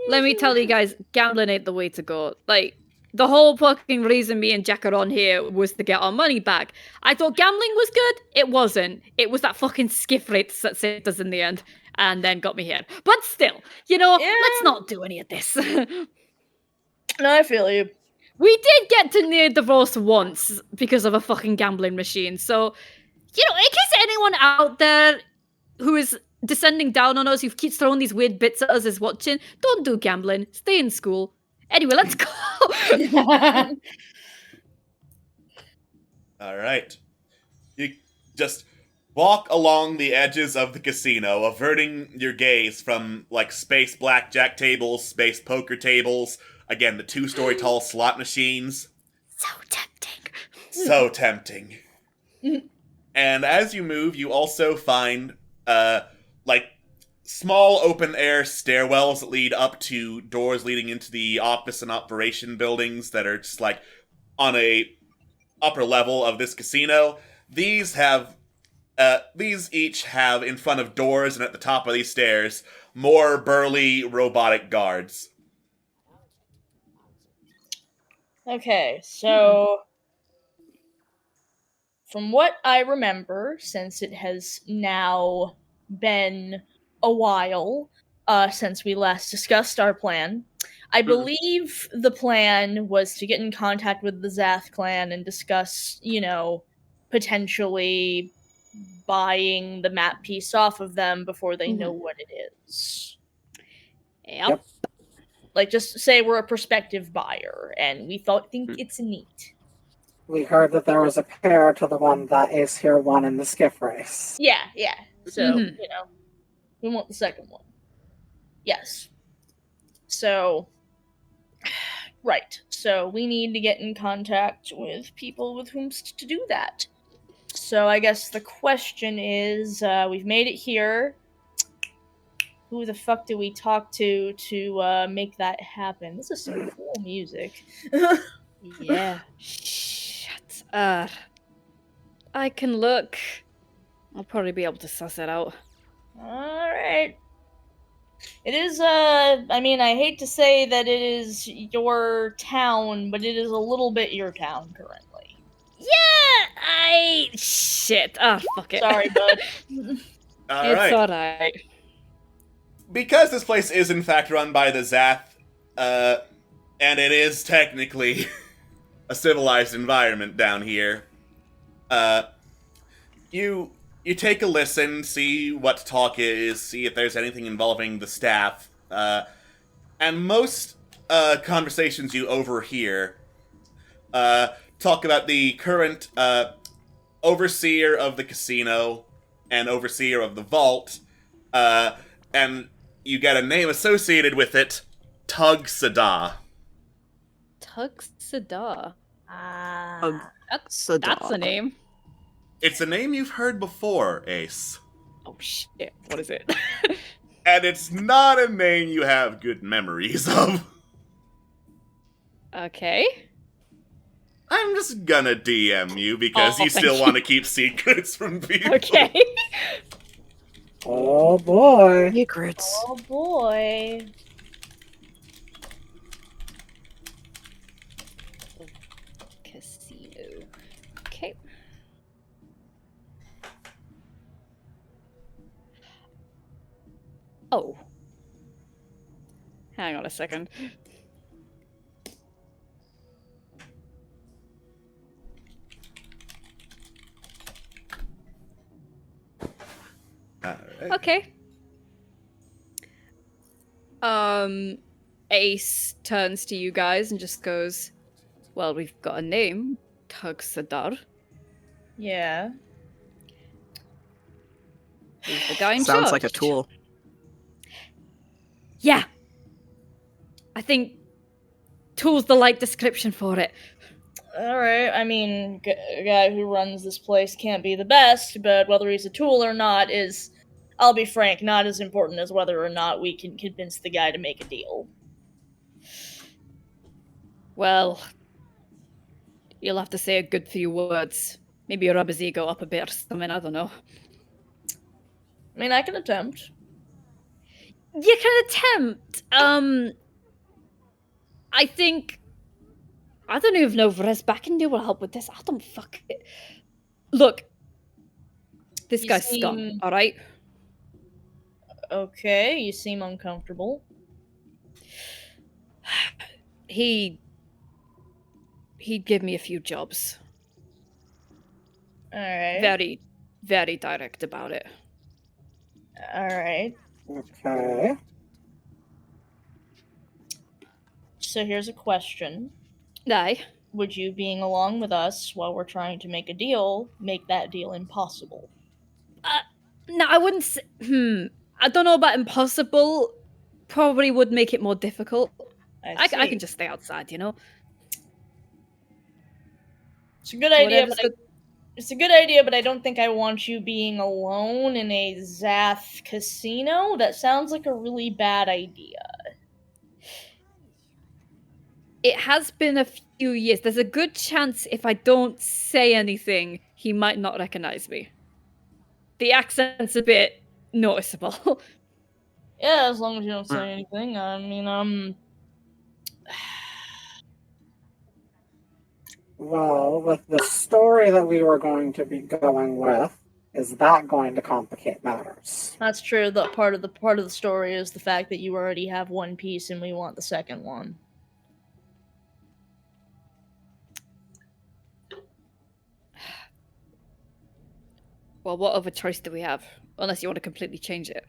Let me tell you guys, gambling ain't the way to go. Like, the whole fucking reason me and Jack are on here was to get our money back. I thought gambling was good. It wasn't. It was that fucking skiff rate that saved us in the end, and then got me here. But still, let's not do any of this.
No, I feel you.
We did get to near divorce once because of a fucking gambling machine. So, in case anyone out there who is descending down on us, who keeps throwing these weird bits at us is watching, don't do gambling. Stay in school. Anyway, let's go.
Alright. You just walk along the edges of the casino, averting your gaze from, like, space blackjack tables, space poker tables, again, the 2-story tall slot machines.
So tempting.
So tempting. And as you move, you also find, like, small open-air stairwells that lead up to doors leading into the office and operation buildings that are just, like, on a upper level of this casino. These each have, in front of doors and at the top of these stairs, more burly robotic guards.
Okay, so from what I remember, since it has now been a while since we last discussed our plan, I believe the plan was to get in contact with the Zath clan and discuss, potentially buying the map piece off of them before they know what it is.
Yep.
Like, just say we're a prospective buyer, and we think it's neat.
We heard that there was a pair to the one that Ace here won in the skiff race.
Yeah. So, we want the second one. Yes. So, right. So, we need to get in contact with people with whom to do that. So, I guess the question is, we've made it here. Who the fuck do we talk to make that happen? This is some cool music.
Yeah. Shut up. I can look. I'll probably be able to suss it out.
Alright. It is, I mean, I hate to say that it is your town, but it is a little bit your town currently.
Yeah, shit. Ah, fuck it.
Sorry, bud.
It's alright.
Because this place is in fact run by the Zath, and it is technically a civilized environment down here, you take a listen, see what talk is, see if there's anything involving the staff, and most conversations you overhear talk about the current overseer of the casino and overseer of the vault, and you get a name associated with it, Tug Sadar.
Tug Sadar. That's a name.
It's a name you've heard before, Ace.
Oh shit, what is it?
And it's not a name you have good memories of.
Okay.
I'm just gonna DM you because you
thank
still
you.
want to keep secrets from people.
Okay.
Oh boy.
Secrets.
Oh boy.
Casino. Okay. Oh. Hang on a second.
Alright.
Okay. Ace turns to you guys and just goes, well, we've got a name, Tug Sadar.
Yeah.
He's the guy in
Sounds
charge.
like a tool.
Yeah. I think tool's the right description for it.
Alright, I mean, a guy who runs this place can't be the best, but whether he's a tool or not is, I'll be frank, not as important as whether or not we can convince the guy to make a deal.
Well, you'll have to say a good few words. Maybe rub his ego up a bit or something, I don't know.
I mean, I can attempt.
You can attempt. I think... I don't even know if Resbackendu will help with this. I don't fuck it. Look. This
You
guy's
seem-
scum, alright?
Okay, you seem uncomfortable.
He'd give me a few jobs.
Alright.
Very, very direct about it.
Alright.
Okay.
So here's a question.
Aye.
Would you being along with us while we're trying to make a deal make that deal impossible?
No, I wouldn't say... I don't know about impossible. Probably would make it more difficult. I
see.
can just stay outside, you know?
It's a good idea,
Whatever's
but it's a good idea, but I don't think I want you being alone in a Zath casino. That sounds like a really bad idea.
It has been a few years. There's a good chance if I don't say anything, he might not recognize me. The accent's a bit noticeable.
Yeah, as long as you don't say anything. I mean,
Well, with the story that we were going to be going with, is that going to complicate matters?
that's true. The part of the story is the fact that you already have one piece and we want the second one.
Well, what other choice do we have? Unless you want to completely change it.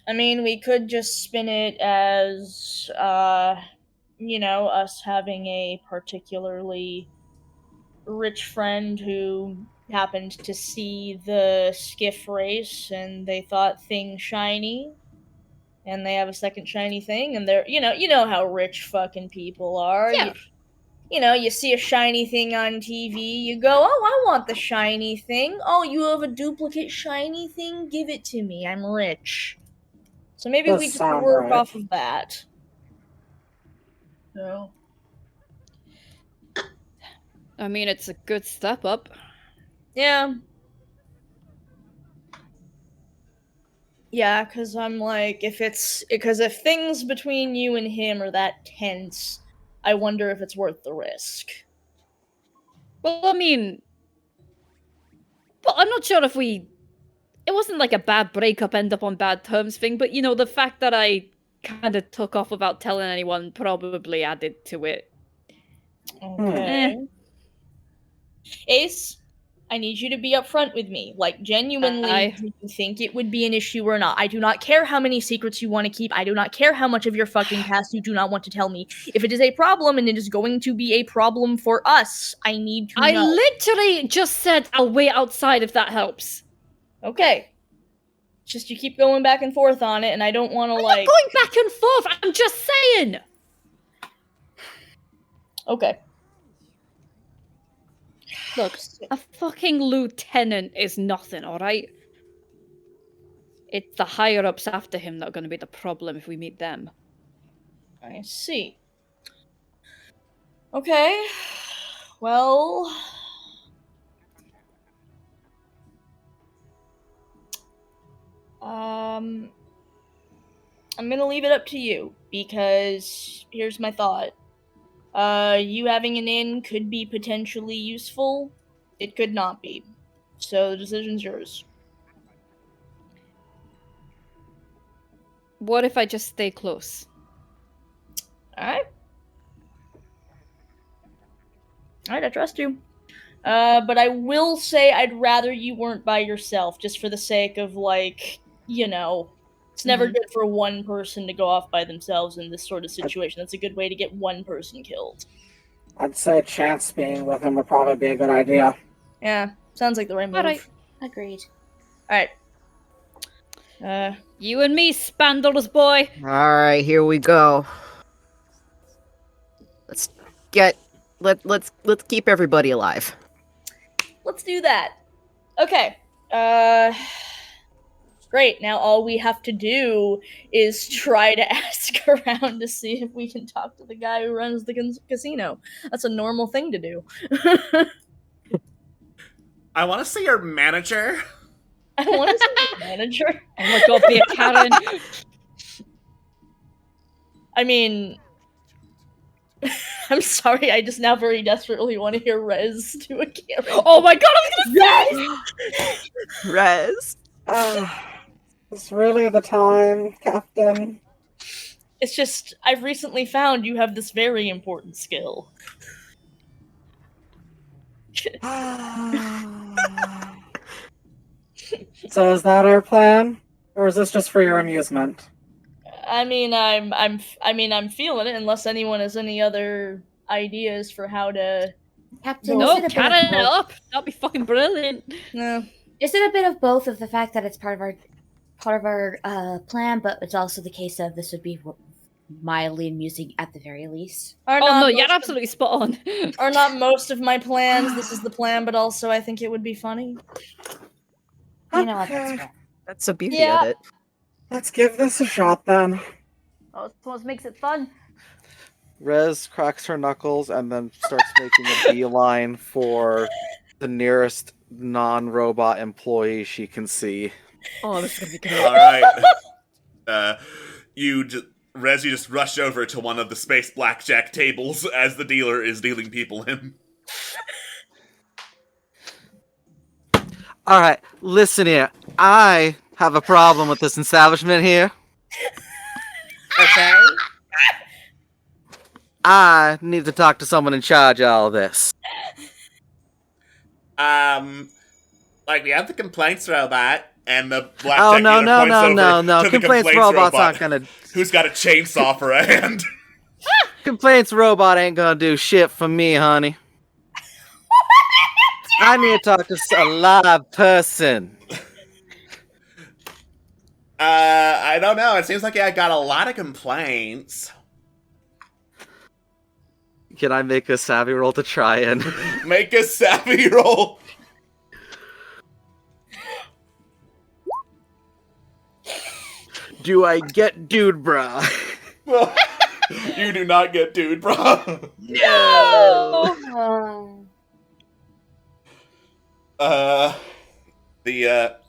I mean, we could just spin it as, us having a particularly rich friend who happened to see the skiff race and they thought thing shiny. And they have a second shiny thing, and they're, you know how rich fucking people are.
Yeah.
You see a shiny thing on TV, you go, oh, I want the shiny thing. Oh, you have a duplicate shiny thing? Give it to me, I'm rich. So maybe
Does
we just
sound
work
right.
off of that. So,
I mean, it's a good step up.
yeah. Yeah, because I'm like, if things between you and him are that tense, I wonder if it's worth the risk.
Well, I mean, but I'm not sure if it wasn't like a bad breakup, end up on bad terms thing, but you know, the fact that I kind of took off without telling anyone probably added to it.
Okay. Ace, I need you to be upfront with me. Like, genuinely, do you think it would be an issue or not? I do not care how many secrets you want to keep. I do not care how much of your fucking past you do not want to tell me. If it is a problem and it is going to be a problem for us, I need to know.
I literally just said I'll wait outside if that helps.
Okay. Just you keep going back and forth on it, and I don't want to,
I'm
like...
not going back and forth, I'm just saying!
Okay.
Look, a fucking lieutenant is nothing, alright? It's the higher-ups after him that are going to be the problem if we meet them.
I see. Okay. Well... I'm gonna leave it up to you, because here's my thought. You having an inn could be potentially useful. It could not be. So the decision's yours.
What if I just stay close?
Alright. Alright, I trust you. But I will say I'd rather you weren't by yourself, just for the sake of, like, you know, it's never good for one person to go off by themselves in this sort of situation. That's a good way to get one person killed.
I'd say Chance being with him would probably be a good idea.
Yeah, sounds like the right move.
Alright.
Agreed.
Alright.
You and me, Spandles boy!
Alright, here we go. Let's keep everybody alive.
Let's do that. Okay. Great. Now all we have to do is try to ask around to see if we can talk to the guy who runs the casino. That's a normal thing to do.
I want to see your manager.
I want to see the manager.
Oh my god, be a Karen!
I mean... I'm sorry, I just now very desperately want to hear Rez do a cameo.
Oh my god, I was gonna say!
Rez!
It's really the time, Captain.
It's just, I've recently found you have this very important skill.
So is that our plan? Or is this just for your amusement?
I mean, I'm feeling it. Unless anyone has any other ideas for how to.
Captain,
No,
is it a bit
Karen
of
it
both?
up! That'd be fucking brilliant!
No.
Is it a bit of both of the fact that it's part of our plan, but it's also the case of this would be mildly amusing at the very least?
Oh no, you're absolutely spot on.
Are not most of my plans. This is the plan, but also I think it would be funny.
You know what? That's fair.
That's the beauty of it.
Let's give this a shot then.
Oh, it's what makes it fun.
Rez cracks her knuckles and then starts making a beeline for the nearest non-robot employee she can see.
Oh, this is gonna be good.
All right. You just rush over to one of the space blackjack tables as the dealer is dealing people in.
Alright, listen here. I have a problem with this establishment here.
Okay.
I need to talk to someone in charge of all this.
Like we have the complaints robot and the blackjack
Oh, no,
dealer
no,
points
no,
over
no, no.
to the
Complaints robots
robot,
aren't gonna...
who's got a chainsaw for a hand.
Complaints robot ain't gonna do shit for me, honey. I need to talk to a live person.
I don't know. It seems like I got a lot of complaints.
Can I make a savvy roll to try and...
Make a savvy roll.
Do I get dude bra?
You do not get dude, bro.
No!
The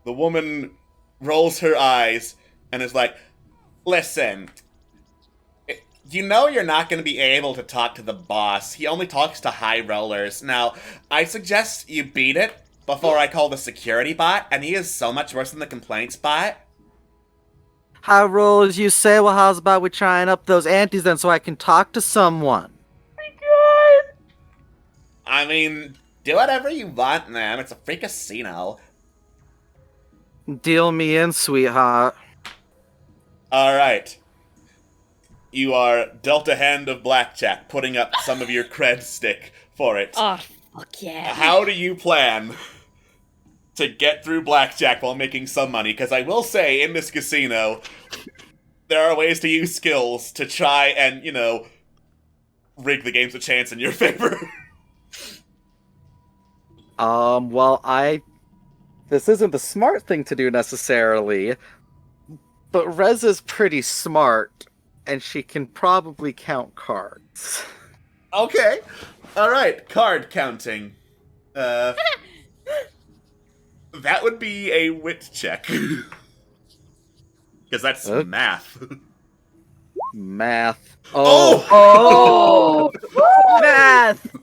The woman rolls her eyes and is like, listen, you know you're not going to be able to talk to the boss. He only talks to high rollers. Now, I suggest you beat it before I call the security bot, and he is so much worse than the complaints bot.
High rollers, you say? Well, how's about we trying up those antes then so I can talk to someone?
I mean, do whatever you want, man. It's a free casino.
Deal me in, sweetheart.
Alright. You are dealt a hand of blackjack, putting up some of your cred stick for it.
Oh, fuck yeah.
How do you plan to get through blackjack while making some money? Because I will say, in this casino, there are ways to use skills to try and, rig the game's a chance in your favor.
This isn't the smart thing to do necessarily, but Rez is pretty smart, and she can probably count cards.
Okay. Alright, card counting. That would be a wit check. Because that's math.
Math.
Oh! Math!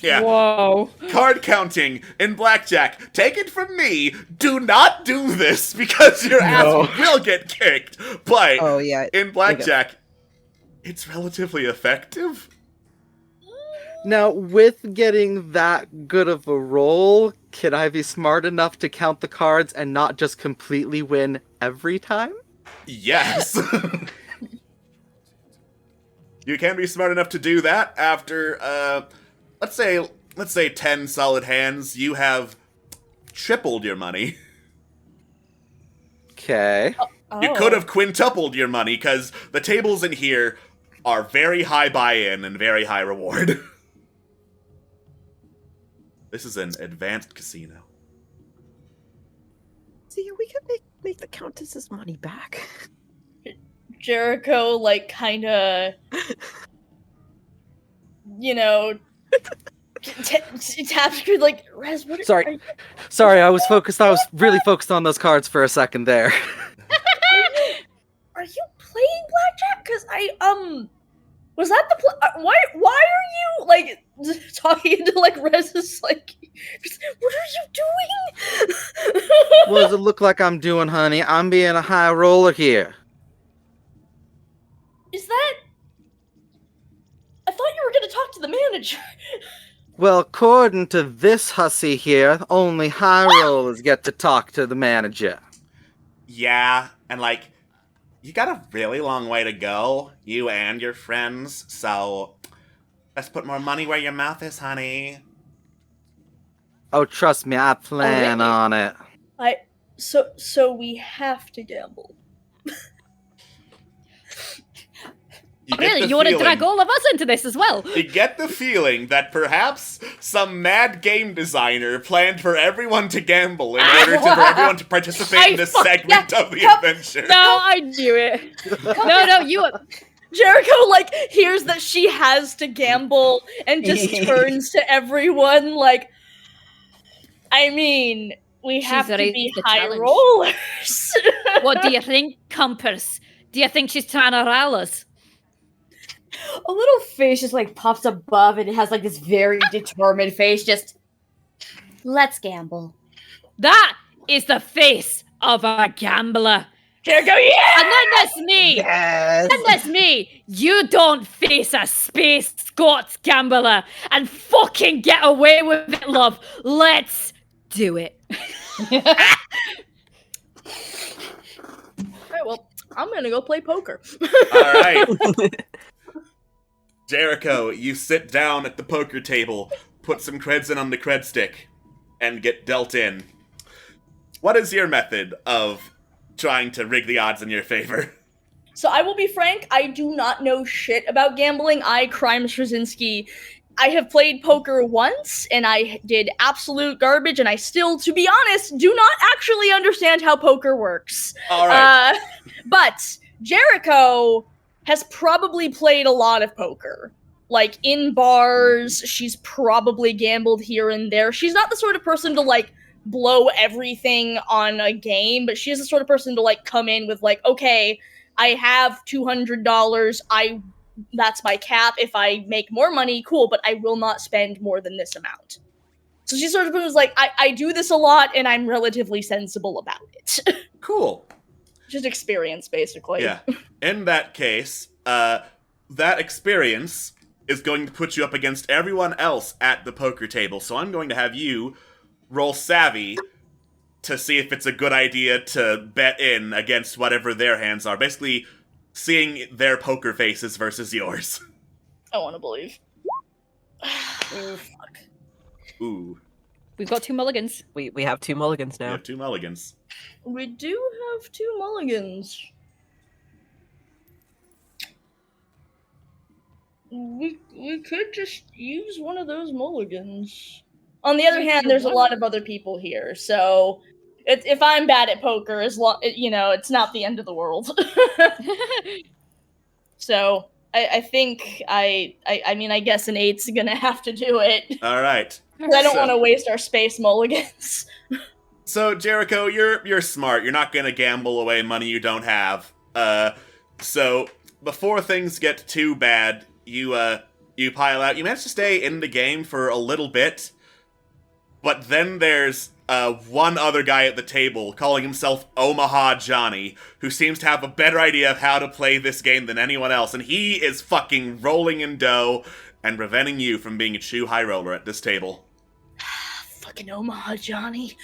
Yeah.
Whoa.
Card counting in blackjack. Take it from me. Do not do this because your ass will get kicked. But in blackjack, it's relatively effective.
Now, with getting that good of a roll, can I be smart enough to count the cards and not just completely win every time?
Yes. You can be smart enough to do that after, let's say 10 solid hands. You have tripled your money.
Okay.
You could have quintupled your money, because the tables in here are very high buy-in and very high reward. This is an advanced casino.
See, we could make the Countess's money back.
Jericho, kinda, taps her, Rez, what
Sorry. Sorry, I was really focused on those cards for a second there.
Are you playing blackjack? Because was that the why are you, talking to, Rez's, what are you doing?
What does it look like I'm doing, honey? I'm being a high roller here.
Is that... I thought you were gonna talk to the manager.
Well, according to this hussy here, only high rollers get to talk to the manager.
Yeah, and you got a really long way to go, you and your friends, so let's put more money where your mouth is, honey.
Oh, trust me, I plan on it.
So we have to gamble.
Really? You want to drag all of us into this as well?
You get the feeling that perhaps some mad game designer planned for everyone to gamble in order for everyone to participate in this segment of the adventure.
No, I knew it. No, you...
Jericho, hears that she has to gamble and just turns to everyone I mean, we have to be high rollers.
What do you think, Compass? Do you think she's trying to rile us?
A little face just pops above and it has this very determined face, just let's gamble.
That is the face of a gambler.
Jericho, yeah!
And then there's me.
Yes.
And there's me. You don't face a space Scots gambler and fucking get away with it, love. Let's do it.
Alright, well, I'm gonna go play poker.
Alright. Jericho, you sit down at the poker table, put some creds in on the cred stick, and get dealt in. What is your method of trying to rig the odds in your favor?
So I will be frank, I do not know shit about gambling. Kristen Trawczynski, I have played poker once, and I did absolute garbage, and I still, to be honest, do not actually understand how poker works.
Alright.
But Jericho has probably played a lot of poker. In bars, she's probably gambled here and there. She's not the sort of person to, blow everything on a game, but she's the sort of person to like come in with like, okay, I have $200. That's my cap. If I make more money, cool, but I will not spend more than this amount. So she's sort of who's like, I do this a lot, and I'm relatively sensible about it.
Cool.
Just experience, basically.
Yeah. In that case, that experience is going to put you up against everyone else at the poker table. So I'm going to have you roll Savvy to see if it's a good idea to bet in against whatever their hands are. Basically, seeing their poker faces versus yours.
I want to believe. Ooh, fuck.
Ooh.
We've got 2 mulligans.
We have 2 mulligans
We
now.
have 2 mulligans.
We do have 2 mulligans. We could just use one of those mulligans. On the other hand, there's a lot of other people here, so if I'm bad at poker, it's not the end of the world. So I think I guess an 8's gonna have to do it.
All right.
I don't want to waste our space mulligans.
So Jericho, you're smart. You're not gonna gamble away money you don't have. So before things get too bad, you pile out. You manage to stay in the game for a little bit, but then there's one other guy at the table calling himself Omaha Johnny, who seems to have a better idea of how to play this game than anyone else, and he is fucking rolling in dough and preventing you from being a true high roller at this table.
Fucking Omaha Johnny.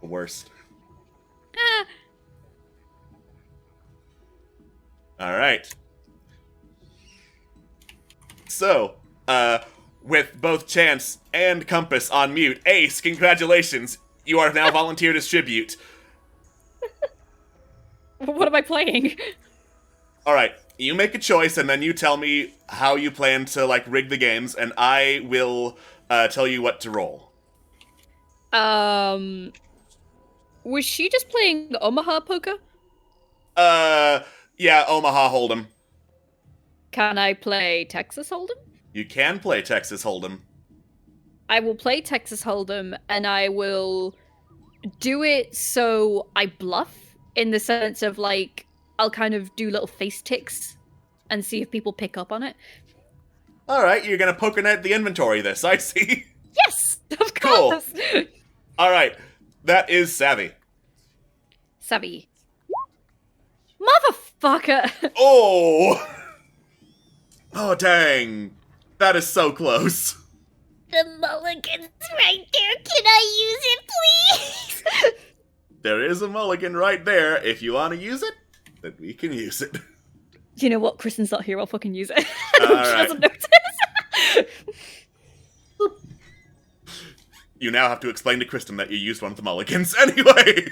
The worst. Alright. So, with both Chance and Compass on mute, Ace, congratulations! You are now volunteered as tribute.
What am I playing?
Alright, you make a choice and then you tell me how you plan to, rig the games, and I will tell you what to roll.
Was she just playing Omaha Poker?
Yeah, Omaha Hold'em.
Can I play Texas Hold'em?
You can play Texas Hold'em.
I will play Texas Hold'em, and I will do it so I bluff, in the sense of, I'll kind of do little face ticks and see if people pick up on it.
Alright, you're gonna poker net the inventory this, I see.
Yes! Of course!
Cool. Alright, that is Savvy.
Savvy. Motherfucker!
Oh! Oh, dang. That is so close.
The mulligan's right there. Can I use it, please?
There is a mulligan right there. If you want to use it, then we can use it.
You know what? Kristen's not here. I'll fucking use it. She
Alright.
doesn't notice.
You now have to explain to Kristen that you used one of the mulligans anyway.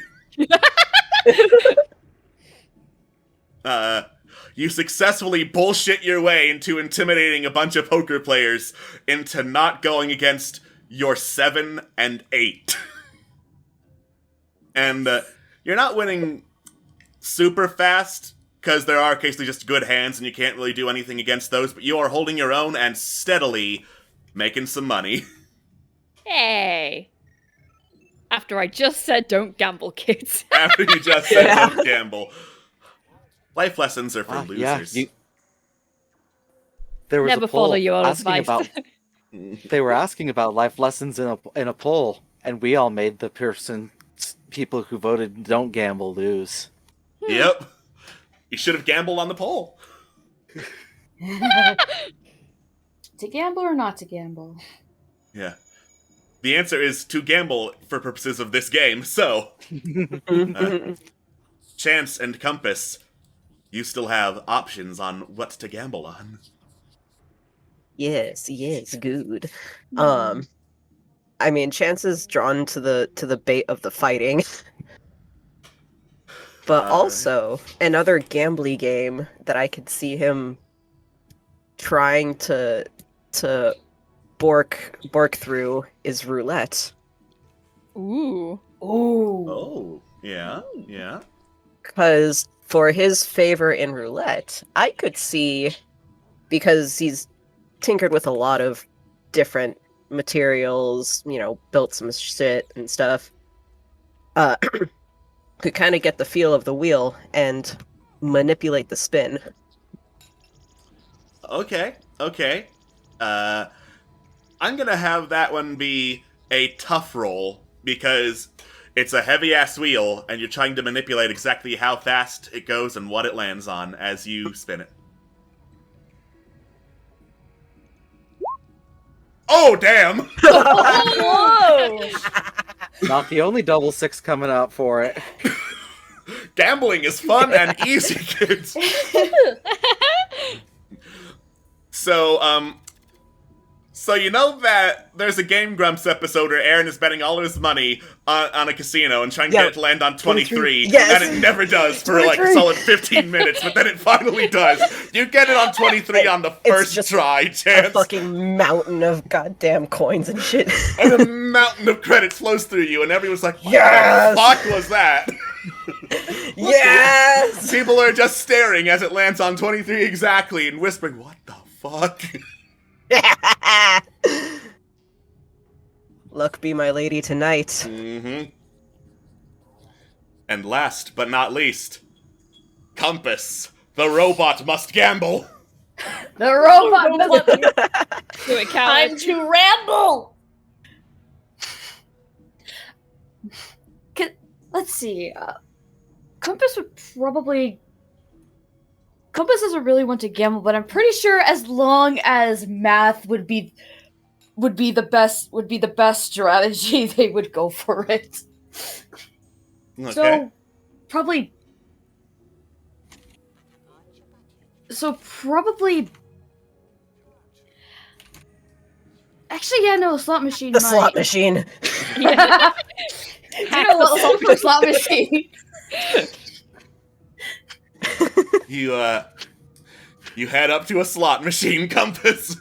You successfully bullshit your way into intimidating a bunch of poker players into not going against your 7 and 8. And you're not winning super fast, because there are occasionally just good hands and you can't really do anything against those, but you are holding your own and steadily making some money.
Hey. After I just said don't gamble, kids.
After you just said don't gamble. Life lessons are for losers.
Yeah, there was
Never
a poll
follow your own
asking
advice.
They were asking about life lessons in a poll, and we all made the people who voted don't gamble lose.
Yep. You should have gambled on the poll.
To gamble or not to gamble?
Yeah. The answer is to gamble for purposes of this game, so... Chance and Compass, you still have options on what to gamble on.
Yes, good. Chance is drawn to the bait of the fighting. But also, another gambly game that I could see him trying to bork through is roulette.
Ooh.
Oh, yeah.
Because for his favor in roulette, I could see, because he's tinkered with a lot of different materials, built some shit and stuff, could kind of get the feel of the wheel and manipulate the spin.
Okay. I'm gonna have that one be a tough roll, because it's a heavy-ass wheel, and you're trying to manipulate exactly how fast it goes and what it lands on as you spin it. Oh, damn!
Whoa!
Not the only double six coming out for it.
Gambling is fun and easy, kids. So you know that there's a Game Grumps episode where Aaron is betting all his money on a casino and trying to get it to land on 23,
Yes.
and it never does for like a solid 15 minutes, but then it finally does. You get it on 23 on the first
just
try,
A
Chance,
fucking mountain of goddamn coins and shit.
and a mountain of credits flows through you, and everyone's like, what
Yes!
the fuck was that?
Yes!
People are just staring as it lands on 23 exactly and whispering, what the fuck?
Luck be my lady tonight.
Mm-hmm. And last but not least, Compass. The robot must gamble.
The robot must
Do it,
time
coward.
to ramble.
Let's see. Compass doesn't really want to gamble, but I'm pretty sure as long as math would be the best strategy, they would go for it.
Okay.
So probably actually, yeah, no, slot machine.
The slot machine.
Yeah. You know what? Slot machine.
You head up to a slot machine, Compass.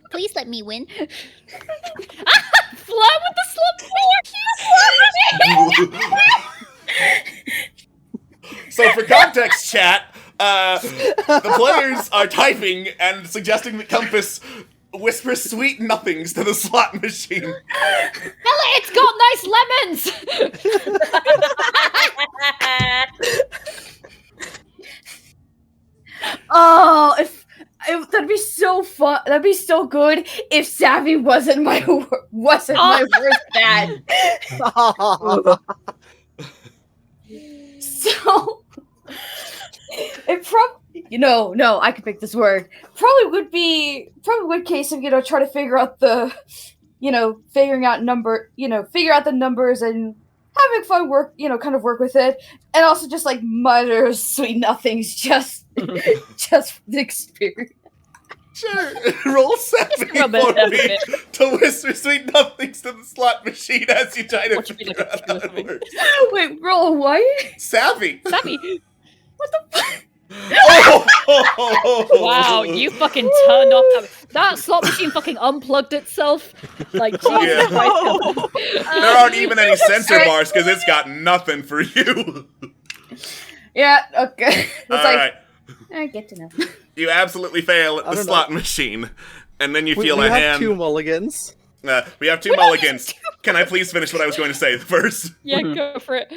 Please let me win.
Fly with the
So for context, chat, the players are typing and suggesting that Compass whispers sweet nothings to the slot machine.
Ella, it's got nice lemons!
Oh, that'd be so fun. That'd be so good if Savvy wasn't my worst bad. So it no, I could pick this word. Probably would case of try to figure out the figure out the numbers and having fun work work with it, and also just like mutter sweet nothings just for the experience.
Sure, roll Savvy for me to whisper sweet nothings to the slot machine as you try to figure out how it works.
Wait, roll what?
Savvy.
Savvy.
What the fuck?
Oh!
Wow, you fucking turned off that slot machine fucking unplugged itself. Like, Jesus
Yeah.
Christ.
There aren't even any sensor bars because it's got nothing for you.
Yeah, okay. It's
Alright.
I get to know.
You absolutely fail at
I
the
don't
slot machine. And then you
We
feel
have
a hand.
two mulligans.
We have two mulligans. Can I please finish what I was going to say first?
Yeah, go for it.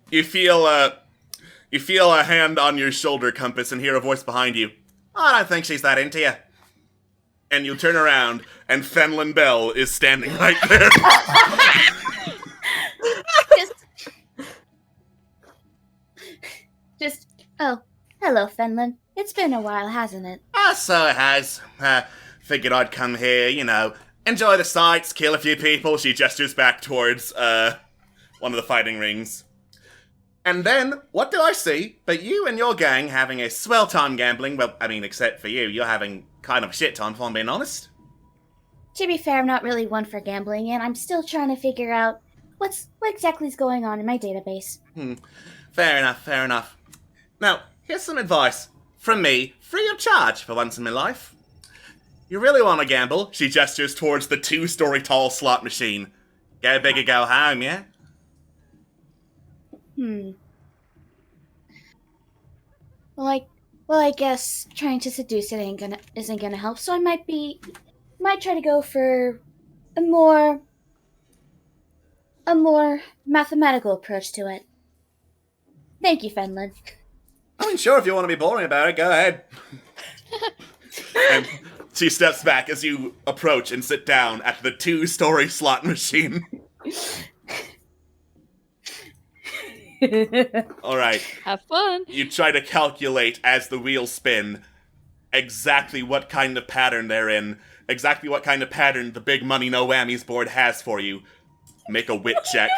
You feel a hand on your shoulder, Compass, and hear a voice behind you. I don't think she's that into you. And you turn around, and Fenlon Bell is standing right there.
Oh, hello, Fenlon. It's been a while, hasn't it?
So it has. Figured I'd come here, enjoy the sights, kill a few people. She gestures back towards, one of the fighting rings. And then, what do I see but you and your gang having a swell time gambling? Well, I mean, except for you. You're having kind of a shit time, if I'm being honest.
To be fair, I'm not really one for gambling, and I'm still trying to figure out what exactly is going on in my database.
Fair enough. Now, here's some advice. From me, free of charge for once in my life. You really want to gamble? She gestures towards the 2-story tall slot machine. Go big or go home, yeah?
Well, Well, I guess trying to seduce it isn't gonna help, so I might try to go for a more mathematical approach to it. Thank you, Fenlin.
I mean, sure, if you want to be boring about it, go ahead. And she steps back as you approach and sit down at the 2-story slot machine. Alright.
Have fun.
You try to calculate as the wheels spin exactly what kind of pattern they're in, exactly what kind of pattern the big money no whammies board has for you. Make a wit check.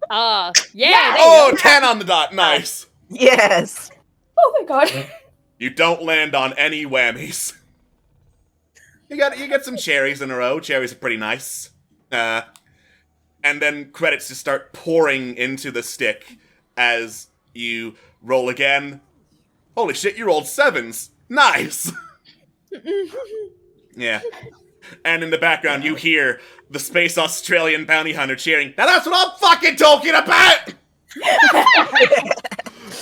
Yeah.
Oh, 10 on the dot. Nice.
Yes.
Oh my god.
You don't land on any whammies. You get some cherries in a row. Cherries are pretty nice. And then credits just start pouring into the stick as you roll again. Holy shit, you rolled 7s. Nice! Yeah. And in the background, you hear the Space Australian bounty hunter cheering, "Now that's what I'm fucking talking about!"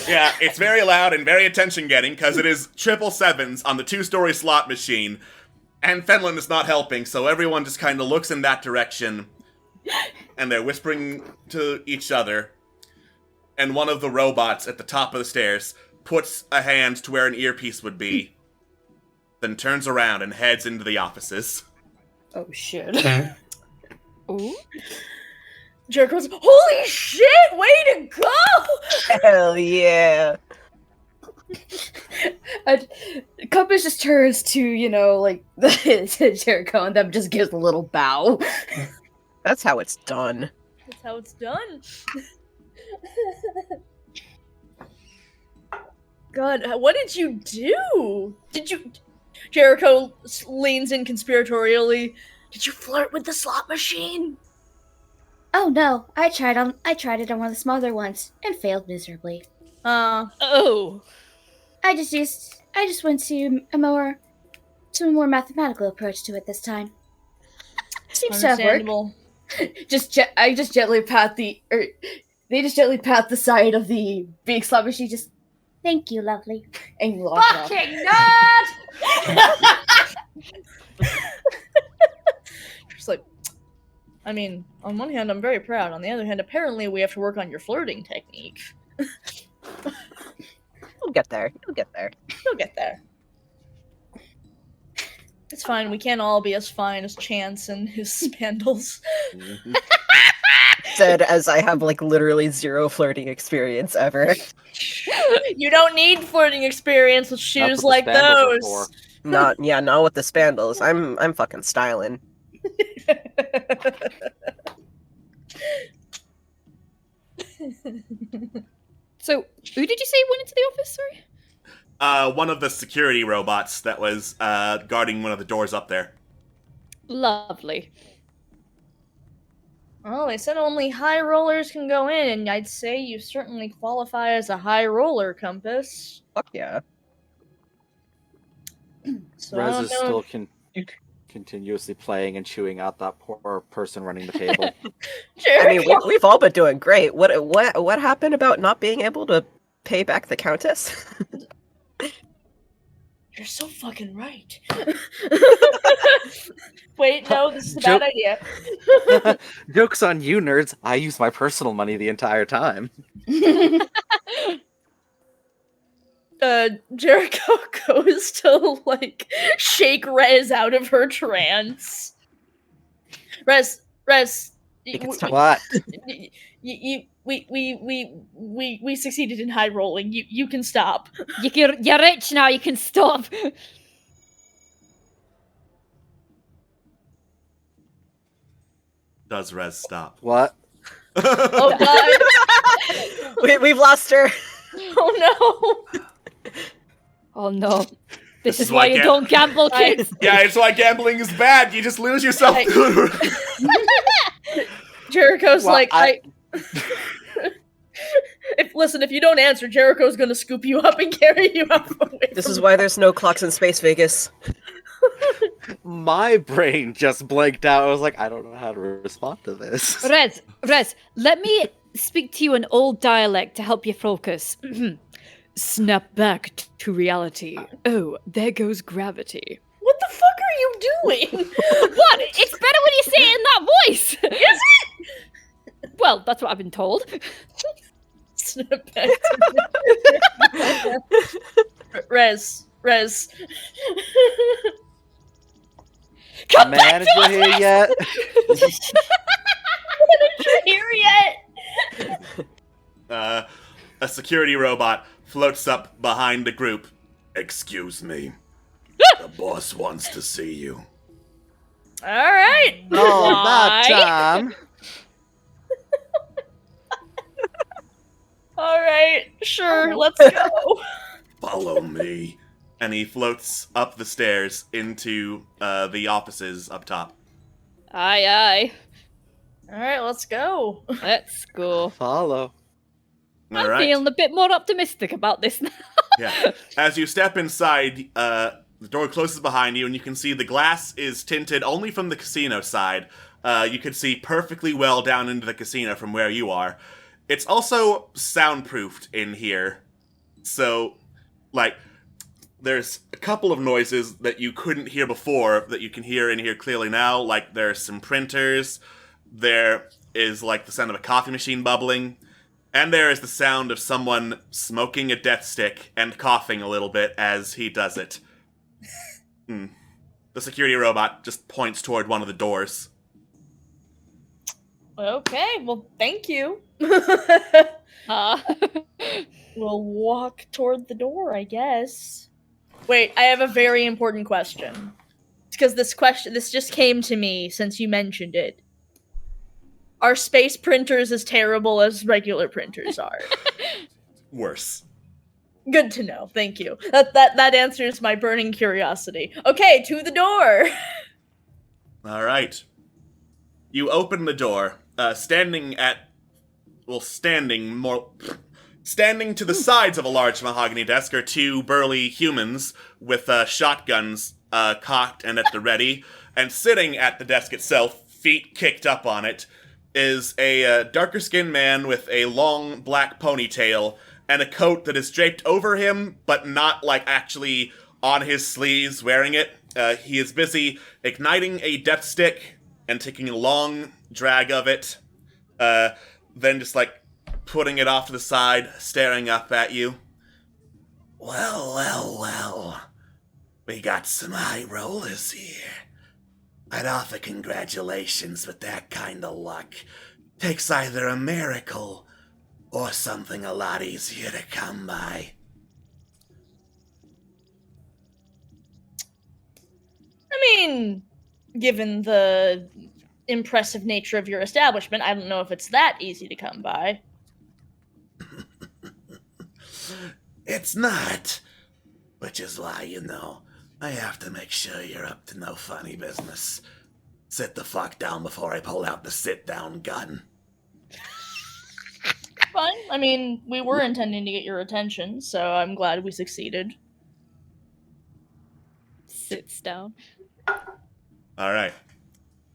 Yeah, it's very loud and very attention-getting, because it is 777s on the 2-story slot machine. And Fenlin is not helping, so everyone just kind of looks in that direction. And they're whispering to each other. And one of the robots at the top of the stairs puts a hand to where an earpiece would be. Then turns around and heads into the offices.
Oh shit.
Ooh.
Jericho's, holy shit, way to go!
Hell yeah.
And Compass just turns to, to Jericho and them just gives a little bow.
That's how it's done.
That's how it's done. God, what did you do? Jericho leans in conspiratorially. Did you flirt with the slot machine?
Oh no, I tried it on one of the smaller ones and failed miserably.
Oh.
I just went to a more mathematical approach to it this time. Seems to have worked.
Understandable.
I just gently pat they just gently pat the side of the big slot machine. Just thank you, lovely. And you walk off.
Fucking nerd! Just like, I mean, on one hand, I'm very proud. On the other hand, apparently, we have to work on your flirting technique.
You'll get there. You'll get there.
You'll get there. It's fine. We can't all be as fine as Chance and his spandals.
Said as I have literally 0 flirting experience ever.
You don't need flirting experience with shoes like those.
Not with the spandals. I'm fucking styling.
So, who did you say went into the office, sorry?
One of the security robots that was guarding one of the doors up there.
Lovely.
Well, they said only high rollers can go in, and I'd say you certainly qualify as a high roller, Compass.
Fuck yeah.
So
Rez is still continuously playing and chewing out that poor person running the table.
I mean, we've all been doing great. What happened about not being able to pay back the Countess?
You're so fucking right. Wait, no, this is a bad idea.
Joke's on you, nerds. I use my personal money the entire time.
Jericho goes to, shake Rez out of her trance. Rez,
What?
We succeeded in high rolling. You can stop.
You're rich now, you can stop.
Does Rez stop?
What?
Oh god.
We've lost her.
Oh no.
Oh no. This is why you don't gamble, kids.
Yeah, it's why gambling is bad. You just lose yourself.
Jericho's if you don't answer, Jericho's gonna scoop you up and carry you up away.
This is why there's no clocks in Space Vegas.
My brain just blanked out. I was like, I don't know how to respond to this.
Rez, let me speak to you in old dialect to help you focus. Snap back to reality. Oh, there goes gravity.
What the fuck are you doing?
What? It's better when you say it in that voice!
Is it?
Well, that's what I've been told.
Snap back to Rez.
Come back
Manager
to
here yet?
Manager here yet?
A security robot floats up behind the group. Excuse me. The boss wants to see you.
All right.
Oh, that
Why?
time.
All right. Sure. Let's go.
Follow me. And he floats up the stairs into the offices up top.
Aye, aye.
All right. Let's go.
Let's go.
Follow.
All
I'm
right.
feeling a bit more optimistic about this now.
Yeah. As you step inside, the door closes behind you, and you can see the glass is tinted only from the casino side. You can see perfectly well down into the casino from where you are. It's also soundproofed in here. So, like, there's a couple of noises that you couldn't hear before that you can hear in here clearly now. Like, there's some printers. There is, like, the sound of a coffee machine bubbling. And there is the sound of someone smoking a death stick and coughing a little bit as he does it. The security robot just points toward one of the doors.
Okay. Well, thank you.
Uh,
We'll walk toward the door, I guess. Wait, I have a very important question. Because this just came to me since you mentioned it. Are space printers as terrible as regular printers are?
Worse.
Good to know. Thank you. That answers my burning curiosity. Okay, to the door.
All right. You open the door, standing to the sides of a large mahogany desk are two burly humans with shotguns cocked and at the ready, and sitting at the desk itself, feet kicked up on it, is a darker-skinned man with a long black ponytail and a coat that is draped over him, but not, like, actually on his sleeves wearing it. He is busy igniting a death stick and taking a long drag of it, then just, like, putting it off to the side, staring up at you. Well. We got some high rollers here. I'd offer congratulations, but that kind of luck takes either a miracle or something a lot easier to come by.
I mean, given the impressive nature of your establishment, I don't know if it's that easy to come by.
It's not. Which is why, I have to make sure you're up to no funny business. Sit the fuck down before I pull out the sit-down gun.
Fine. I mean, we were intending to get your attention, so I'm glad we succeeded.
sits down.
All right.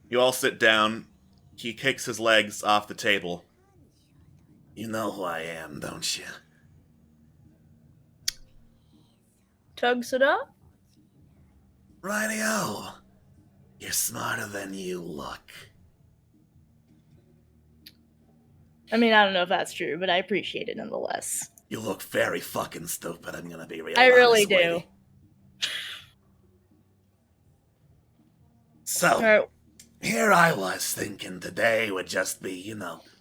You all sit down. He kicks his legs off the table. You know who I am, don't you?
Tugs it up?
Rightio. You're smarter than you look.
I mean, I don't know if that's true, but I appreciate it nonetheless.
You look very fucking stupid, I'm gonna be real
I really
honest with
do.
you. So,
Alright.
here I was thinking today would just be,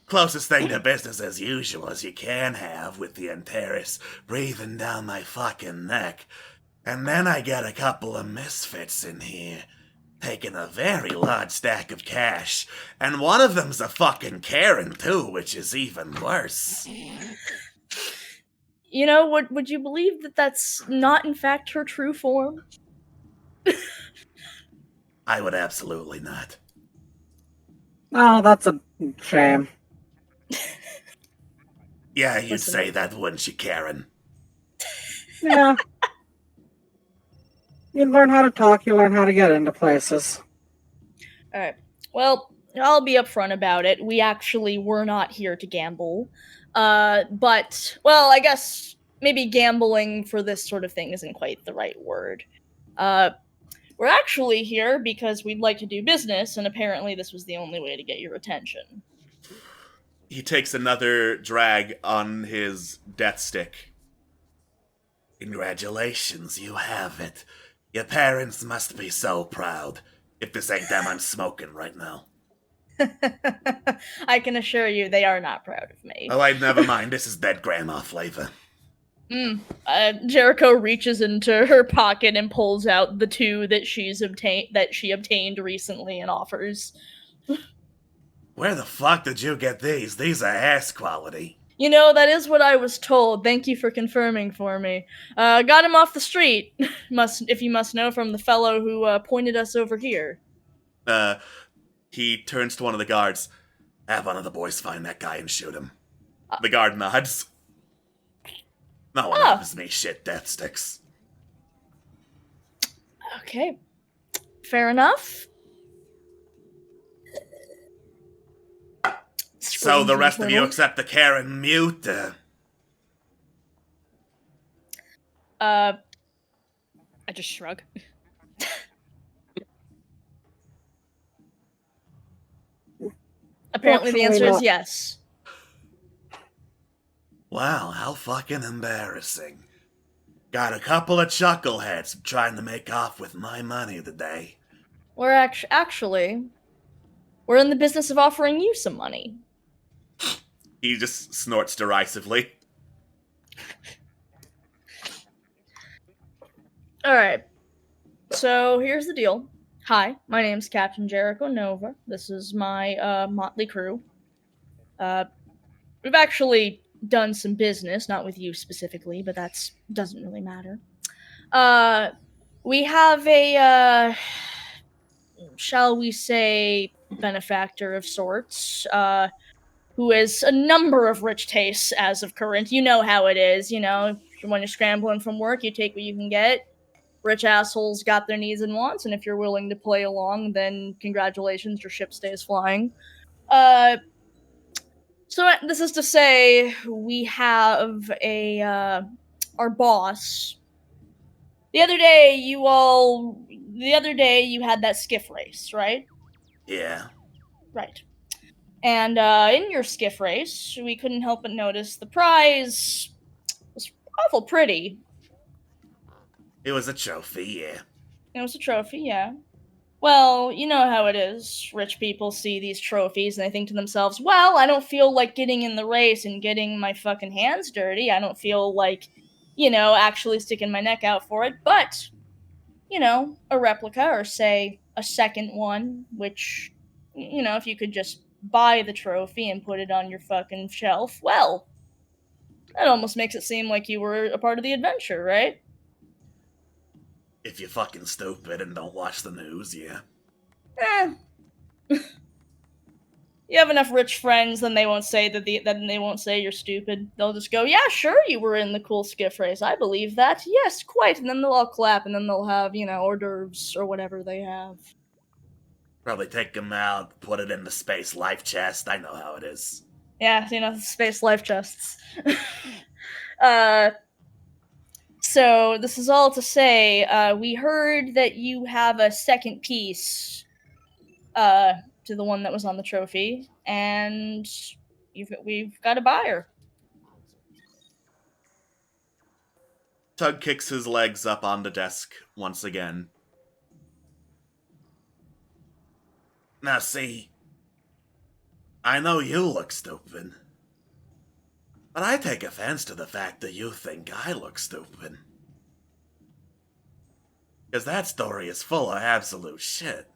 closest thing to business as usual as you can have with the Antares breathing down my fucking neck. And then I get a couple of misfits in here, taking a very large stack of cash. And one of them's a fucking Karen, too, which is even worse.
You know, would you believe that that's not in fact her true form?
I would absolutely not.
Oh, that's a shame.
Yeah, you'd
Listen.
say that, wouldn't you, Karen?
Yeah. You learn how to talk, you learn how to get into places.
Alright. Well, I'll be upfront about it. We actually were not here to gamble. But, well, I guess maybe gambling for this sort of thing isn't quite the right word. We're actually here because we'd like to do business, and apparently this was the only way to get your attention.
He takes another drag on his death stick. Congratulations, you have it. Your parents must be so proud. If this ain't them, I'm smoking right now.
I can assure you they are not proud of me.
Oh, never mind. This is dead grandma flavor.
Jericho reaches into her pocket and pulls out the 2 that she obtained recently and offers.
Where the fuck did you get these? These are ass quality.
You know, that is what I was told. Thank you for confirming for me. Got him off the street. If you must know, from the fellow who pointed us over here.
He turns to one of the guards. Have one of the boys find that guy and shoot him. The guard nods. No one offers me shit death sticks.
Okay. Fair enough.
So the rest of you accept the Karen mute?
I just shrug.
Apparently the answer is yes.
Wow, how fucking embarrassing. Got a couple of chuckleheads trying to make off with my money today.
We're actually, we're in the business of offering you some money.
He just snorts derisively.
Alright. So, here's the deal. Hi, my name's Captain Jericho Nova. This is my, motley crew. We've actually done some business, not with you specifically, but that doesn't really matter. We have a, shall we say, benefactor of sorts, who has a number of rich tastes as of current. You know how it is, you know, when you're scrambling from work, you take what you can get. Rich assholes got their needs and wants, and if you're willing to play along, then congratulations, your ship stays flying. So this is to say, we have our boss. The other day you had that skiff race, right?
Yeah.
Right. And in your skiff race, we couldn't help but notice the prize was awful pretty.
It was a trophy, yeah.
It was a trophy, yeah. Well, you know how it is. Rich people see these trophies and they think to themselves, well, I don't feel like getting in the race and getting my fucking hands dirty. I don't feel like, you know, actually sticking my neck out for it. But, you know, a replica or, say, a second one, which, you know, if you could just buy the trophy and put it on your fucking shelf, well, that almost makes it seem like you were a part of the adventure, right?
If you're fucking stupid and don't watch the news, yeah.
You have enough rich friends, then they won't say then they won't say you're stupid. They'll just go, yeah, sure, you were in the cool skiff race. I believe that. Yes, quite. And then they'll all clap, and then they'll have, you know, hors d'oeuvres or whatever they have.
Probably take them out, put it in the space life chest. I know how it is.
Yeah, you know, space life chests. So, this is all to say, we heard that you have a second piece, to the one that was on the trophy, and we've got a buyer.
Tug kicks his legs up on the desk once again. Now see, I know you look stupid, but I take offense to the fact that you think I look stupid. Because that story is full of absolute shit.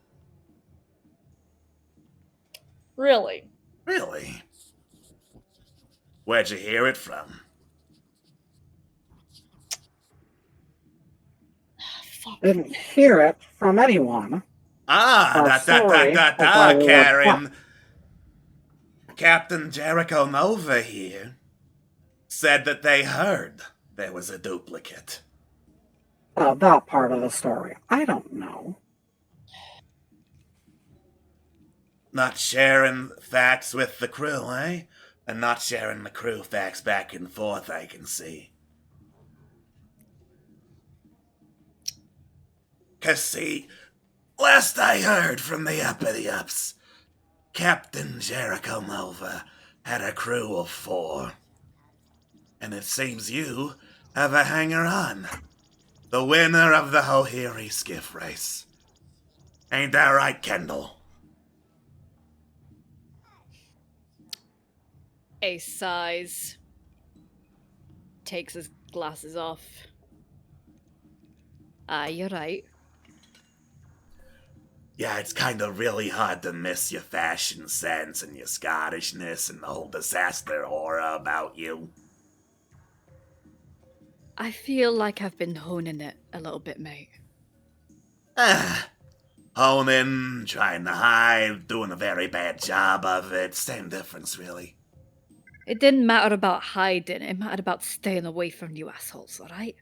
Really?
Really? Where'd you hear it from?
Didn't hear it from anyone.
Karen. Captain Jericho Nova here said that they heard there was a duplicate.
That part of the story. I don't know.
Not sharing facts with the crew, eh? And not sharing the crew facts back and forth, I can see. 'Cause see, last I heard from the uppity-ups, Captain Jericho Nova had a crew of 4. And it seems you have a hanger-on. The winner of the Hohiri skiff race. Ain't that right, Kendall?
Ace sighs. Takes his glasses off. You're right.
Yeah, it's kinda really hard to miss your fashion sense and your Scottishness and the whole disaster aura about you.
I feel like I've been honing it a little bit, mate.
Honing, trying to hide, doing a very bad job of it. Same difference, really.
It didn't matter about hiding, it mattered about staying away from you assholes, alright?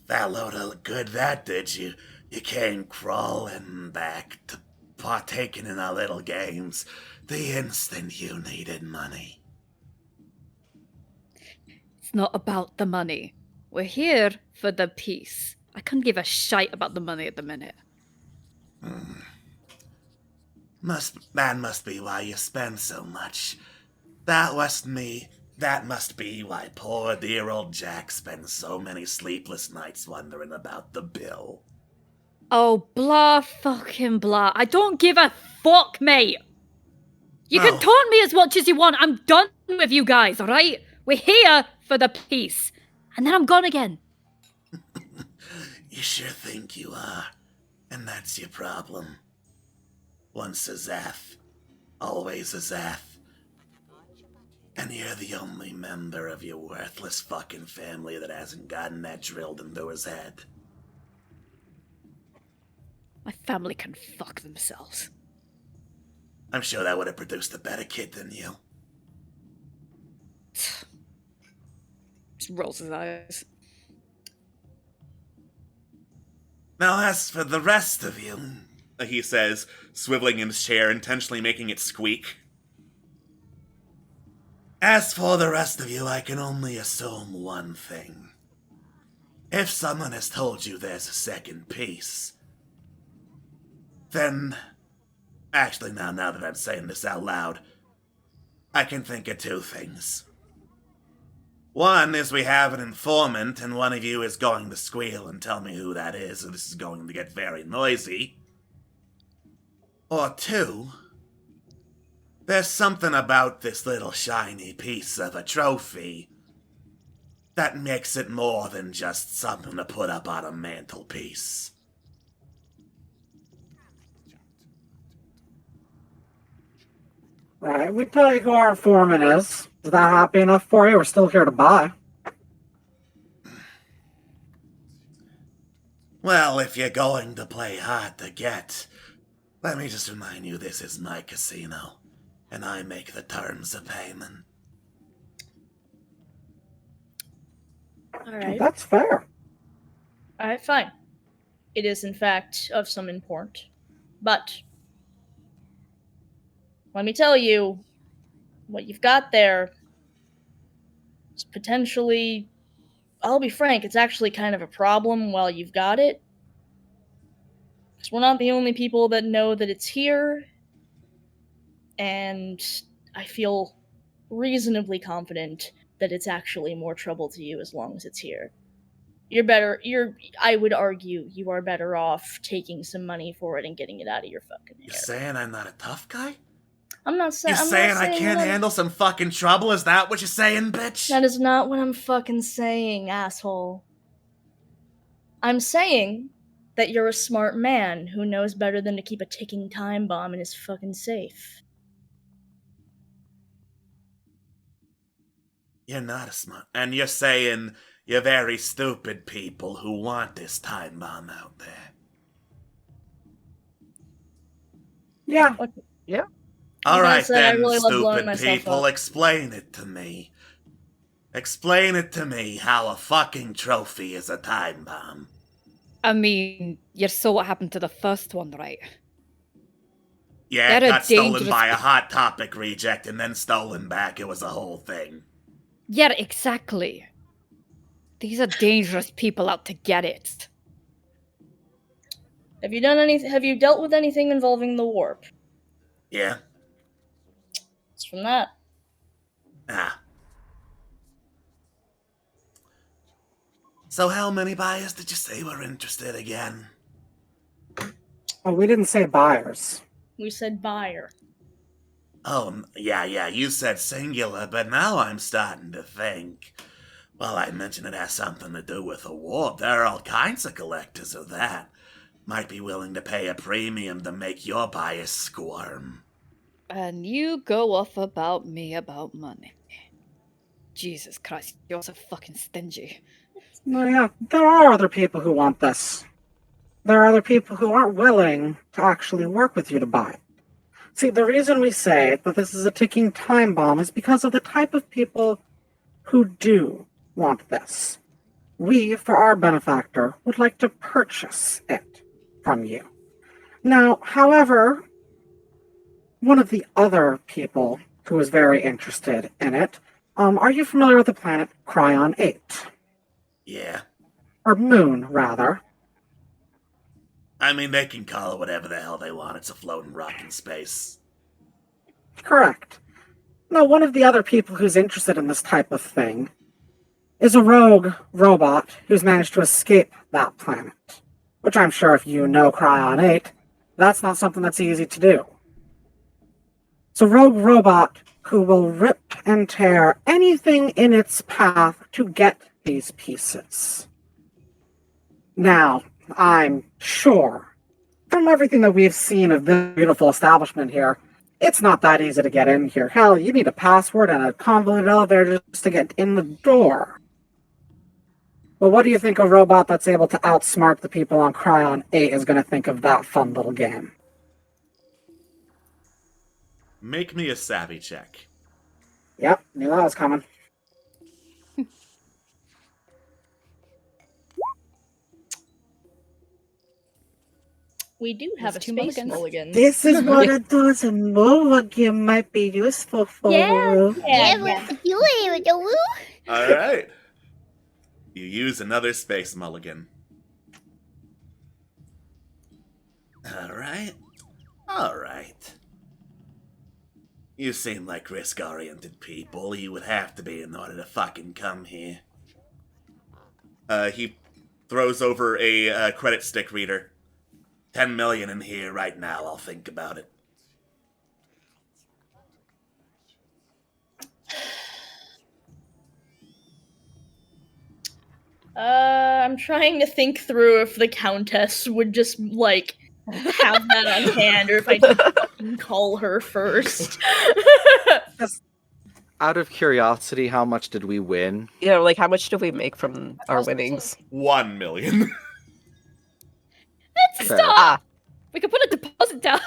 That load of good, that did you. You came crawling back to partaking in our little games the instant you needed money.
It's not about the money. We're here for the peace. I couldn't give a shite about the money at the minute.
That must be why you spend so much. That must be why poor dear old Jack spends so many sleepless nights wondering about the bill.
Oh, blah fucking blah. I don't give a fuck, mate! You can taunt me as much as you want. I'm done with you guys, alright? We're here for the peace. And then I'm gone again.
You sure think you are. And that's your problem. Once a Zath, always a Zath. And you're the only member of your worthless fucking family that hasn't gotten that drilled into his head.
My family can fuck themselves.
I'm sure that would have produced a better kid than you.
Just rolls his eyes.
Now, as for the rest of you, he says, swiveling in his chair, intentionally making it squeak. As for the rest of you, I can only assume one thing. If someone has told you there's a second piece, then... Actually, now that I'm saying this out loud, I can think of 2 things. One is we have an informant, and one of you is going to squeal and tell me who that is, and this is going to get very noisy. Or 2, there's something about this little shiny piece of a trophy that makes it more than just something to put up on a mantelpiece.
Right, we tell you who our informant is. Is that happy enough for you? We're still here to buy.
Well, if you're going to play hard to get, let me just remind you this is my casino, and I make the terms of payment.
Alright.
That's fair.
Alright, fine. It is, in fact, of some import. But let me tell you, what you've got there is potentially... I'll be frank, it's actually kind of a problem while you've got it. Because we're not the only people that know that it's here. And I feel reasonably confident that it's actually more trouble to you as long as it's here. I would argue you are better off taking some money for it and getting it out of your fucking hair.
You're saying I'm not a tough guy?
I'm not saying.
You're saying I can't handle some fucking trouble? Is that what you're saying, bitch?
That is not what I'm fucking saying, asshole. I'm saying that you're a smart man who knows better than to keep a ticking time bomb in his fucking safe.
You're not a smart... And you're saying you're very stupid people who want this time bomb out there.
Yeah.
Okay.
Yeah.
Alright then,
really love blowing
stupid
myself
people,
up.
explain it to me. Explain it to me how a fucking trophy is a time bomb.
I mean, you saw what happened to the first one, right?
Yeah, it
They're a
got stolen
dangerous-
by a Hot Topic reject and then stolen back. It was a whole thing.
Yeah, exactly. These are dangerous people out to get it.
Have you done anything? Have you dealt with anything involving the warp?
Yeah.
It's from that.
Ah. So how many buyers did you say were interested again?
Oh, we didn't say buyers.
We said buyer.
Oh, yeah, you said singular, but now I'm starting to think. Well, I mentioned it has something to do with a warp. There are all kinds of collectors of that. Might be willing to pay a premium to make your buyers squirm.
And you go off about me about money. Jesus Christ, you're so fucking stingy.
No, yeah, there are other people who want this. There are other people who aren't willing to actually work with you to buy it. See, the reason we say that this is a ticking time bomb is because of the type of people who do want this. We, for our benefactor, would like to purchase it from you. Now, however, one of the other people who is very interested in it, are you familiar with the planet Cryon 8?
Yeah.
Or Moon, rather.
I mean, they can call it whatever the hell they want. It's a floating rock in space.
Correct. Now, one of the other people who's interested in this type of thing is a rogue robot who's managed to escape that planet. Which I'm sure if you know Cryon 8, that's not something that's easy to do. It's a rogue robot who will rip and tear anything in its path to get these pieces. Now, I'm sure, from everything that we've seen of this beautiful establishment here, it's not that easy to get in here. Hell, you need a password and a convoluted elevator just to get in the door. Well, what do you think a robot that's able to outsmart the people on Cryon 8 is going to think of that fun little game?
Make me a savvy check.
Yep, knew that was coming.
We do have
There's
a
two
space
mulligans.
mulligan.
This is what a dozen mulligan might be useful for.
Yeah, we're doing it, the woo.
Alright. You use another space mulligan. Alright. You seem like risk-oriented people. You would have to be in order to fucking come here. He throws over a credit stick reader. 10 million in here right now. I'll think about it.
I'm trying to think through if the Countess would just, like, have that on hand, or if I can call her first.
Out of curiosity, how much did we win?
Yeah, like how much do we make from our winnings?
1 million.
Let's
Fair.
stop! We could put a deposit down.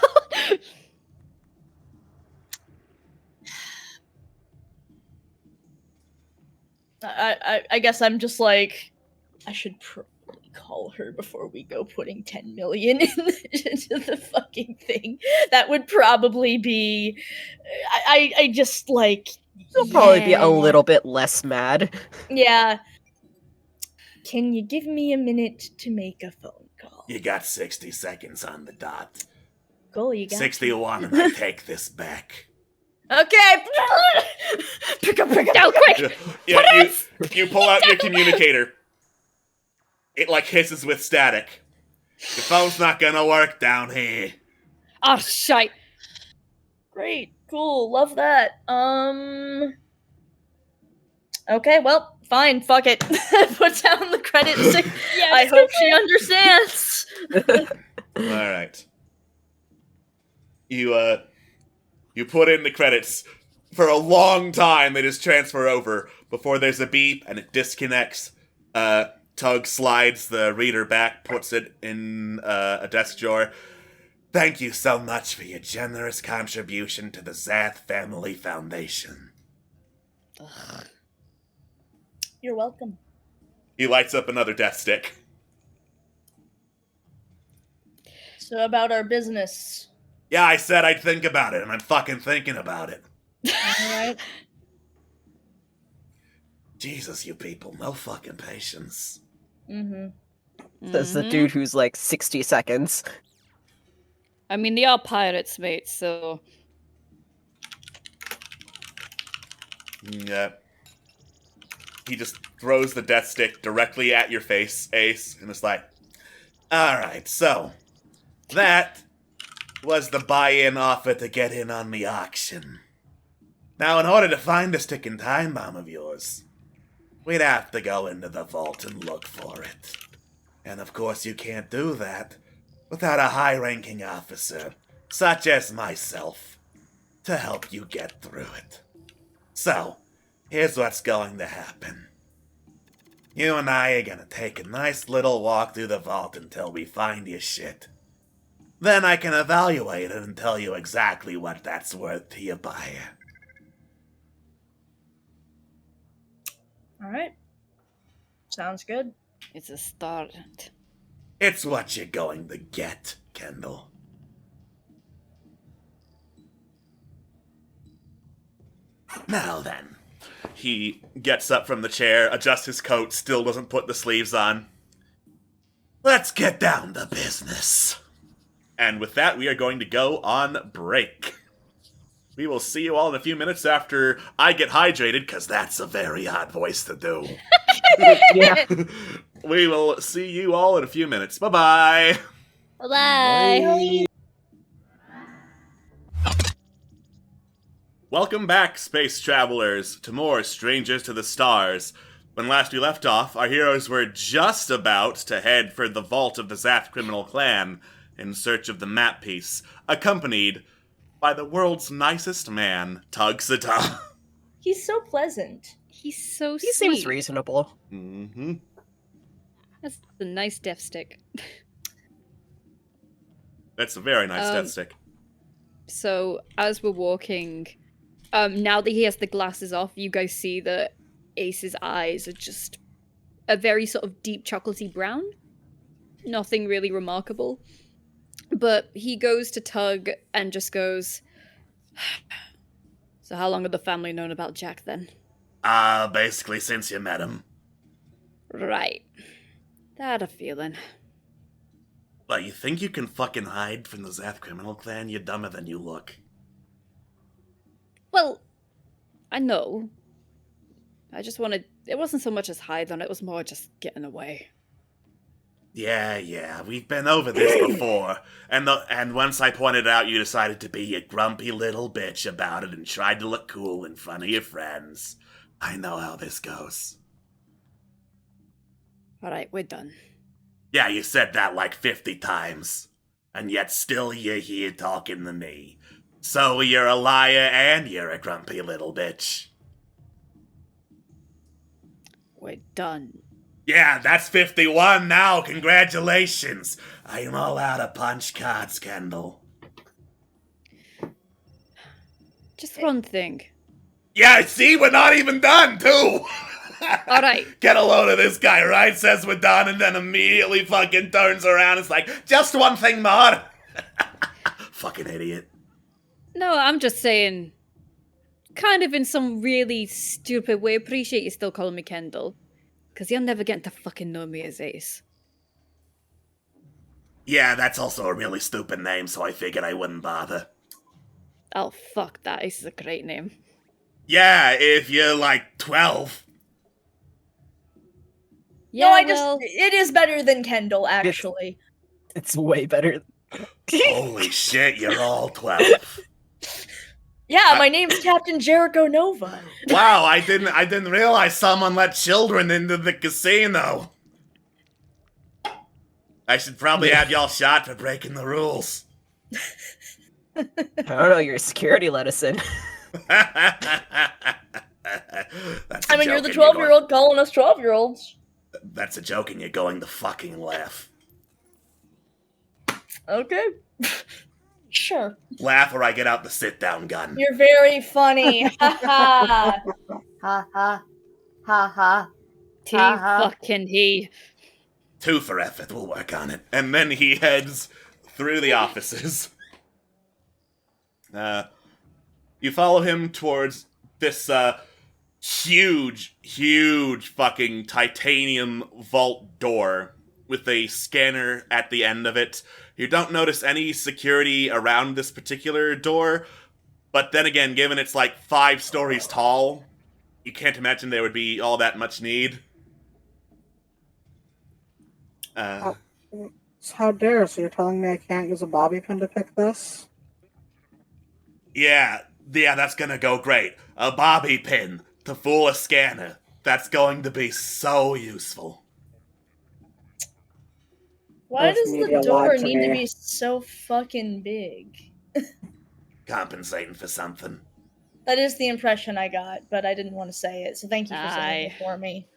I guess I'm just like, I should probably call her before we go putting 10 million into the fucking thing. That would probably be, I just like,
You'll probably be a little bit less mad.
yeah. Can you give me a minute to make a phone call?
You got 60 seconds on the dot.
Cool, you got
61 and I take this back.
Okay. pick up.
Now, quick!
Yeah, you pull out your communicator. It like hisses with static. Your phone's not gonna work down here.
Oh, shite.
Great, cool, love that. Okay, well, fine, fuck it. Put down the credit stick.
Yes.
I hope she understands.
Alright. You put in the credits. For a long time, they just transfer over before there's a beep and it disconnects. Tug slides the reader back, puts it in a desk drawer. Thank you so much for your generous contribution to the Zath Family Foundation.
You're welcome.
He lights up another death stick.
So about our business.
Yeah, I said I'd think about it, and I'm fucking thinking about it.
Alright.
Jesus, you people, no fucking patience.
Says the dude who's like 60 seconds.
I mean, they are pirates, mate, so...
Yeah. He just throws the death stick directly at your face, Ace, and it's like, alright, so, that was the buy-in offer to get in on the auction. Now, in order to find this ticking time bomb of yours, we'd have to go into the vault and look for it. And of course you can't do that without a high-ranking officer, such as myself, to help you get through it. So, here's what's going to happen. You and I are gonna take a nice little walk through the vault until we find your shit. Then I can evaluate it and tell you exactly what that's worth to your buyer.
Alright. Sounds good.
It's a start.
It's what you're going to get, Kendall. Now then. He gets up from the chair, adjusts his coat, still doesn't put the sleeves on. Let's get down to business. And with that, we are going to go on break. We will see you all in a few minutes after I get hydrated, because that's a very odd voice to do.
Yeah.
We will see you all in a few minutes. Bye-bye.
Bye-bye.
Welcome back, space travelers, to more Strangers to the Stars. When last we left off, our heroes were just about to head for the vault of the Zath criminal clan in search of the map piece, accompanied by the world's nicest man, Tugsata.
He's so pleasant.
He's so
He
sweet.
seems reasonable.
Mm-hmm.
That's a nice death stick.
That's a very nice death stick.
So, as we're walking, now that he has the glasses off, you guys see that Ace's eyes are just a very sort of deep chocolatey brown. Nothing really remarkable. But he goes to Tug and just goes, so how long have the family known about Jack then?
Basically since you met him.
Right. Had a feeling.
But you think you can fucking hide from the Zath criminal clan? You're dumber than you look.
Well, I know. I just wanted... It wasn't so much as hide on it, was more just getting away.
Yeah, we've been over this before. And once I pointed out, you decided to be a grumpy little bitch about it and tried to look cool in front of your friends. I know how this goes.
Alright, we're done.
Yeah, you said that like 50 times. And yet still you're here talking to me. So you're a liar and you're a grumpy little bitch.
We're done.
Yeah, that's 51 now. Congratulations. I'm all out of punch cards, Kendall.
Just one thing.
Yeah, see, we're not even done, too.
Alright.
Get a load of this guy, right? Says we're done and then immediately fucking turns around. It's like, just one thing more. Fucking idiot.
No, I'm just saying, kind of in some really stupid way, appreciate you still calling me Kendall. Because you're never getting to fucking know me as Ace.
Yeah, that's also a really stupid name, so I figured I wouldn't bother.
Oh, fuck that. Ace is a great name.
Yeah, if you're like 12.
Yeah,
it is better than Kendall, actually.
It's way better.
Holy shit, you're all 12.
Yeah, my name's Captain Jericho Nova.
Wow, I didn't realize someone let children into the casino. I should probably have y'all shot for breaking the rules.
I don't know, your security let us in.
That's
I mean, you're the 12-year-old calling us 12-year-olds.
That's a joke and you're going to fucking laugh.
Okay. Sure.
Laugh or I get out the sit-down gun.
You're very funny. Ha ha.
Ha ha. Ha ha.
T
Uh-huh.
fucking he.
2 for effort, we'll work on it. And then he heads through the offices. You follow him towards this huge fucking titanium vault door with a scanner at the end of it. You don't notice any security around this particular door, but then again, given it's like 5 stories tall, you can't imagine there would be all that much need.
How dare, so you're telling me I can't use a bobby pin to pick this?
Yeah, that's gonna go great. A bobby pin to fool a scanner. That's going to be so useful.
Why does the door
lied to
need to
me.
be so fucking big?
Compensating for something.
That is the impression I got, but I didn't want to say it, so thank you for saying it for me.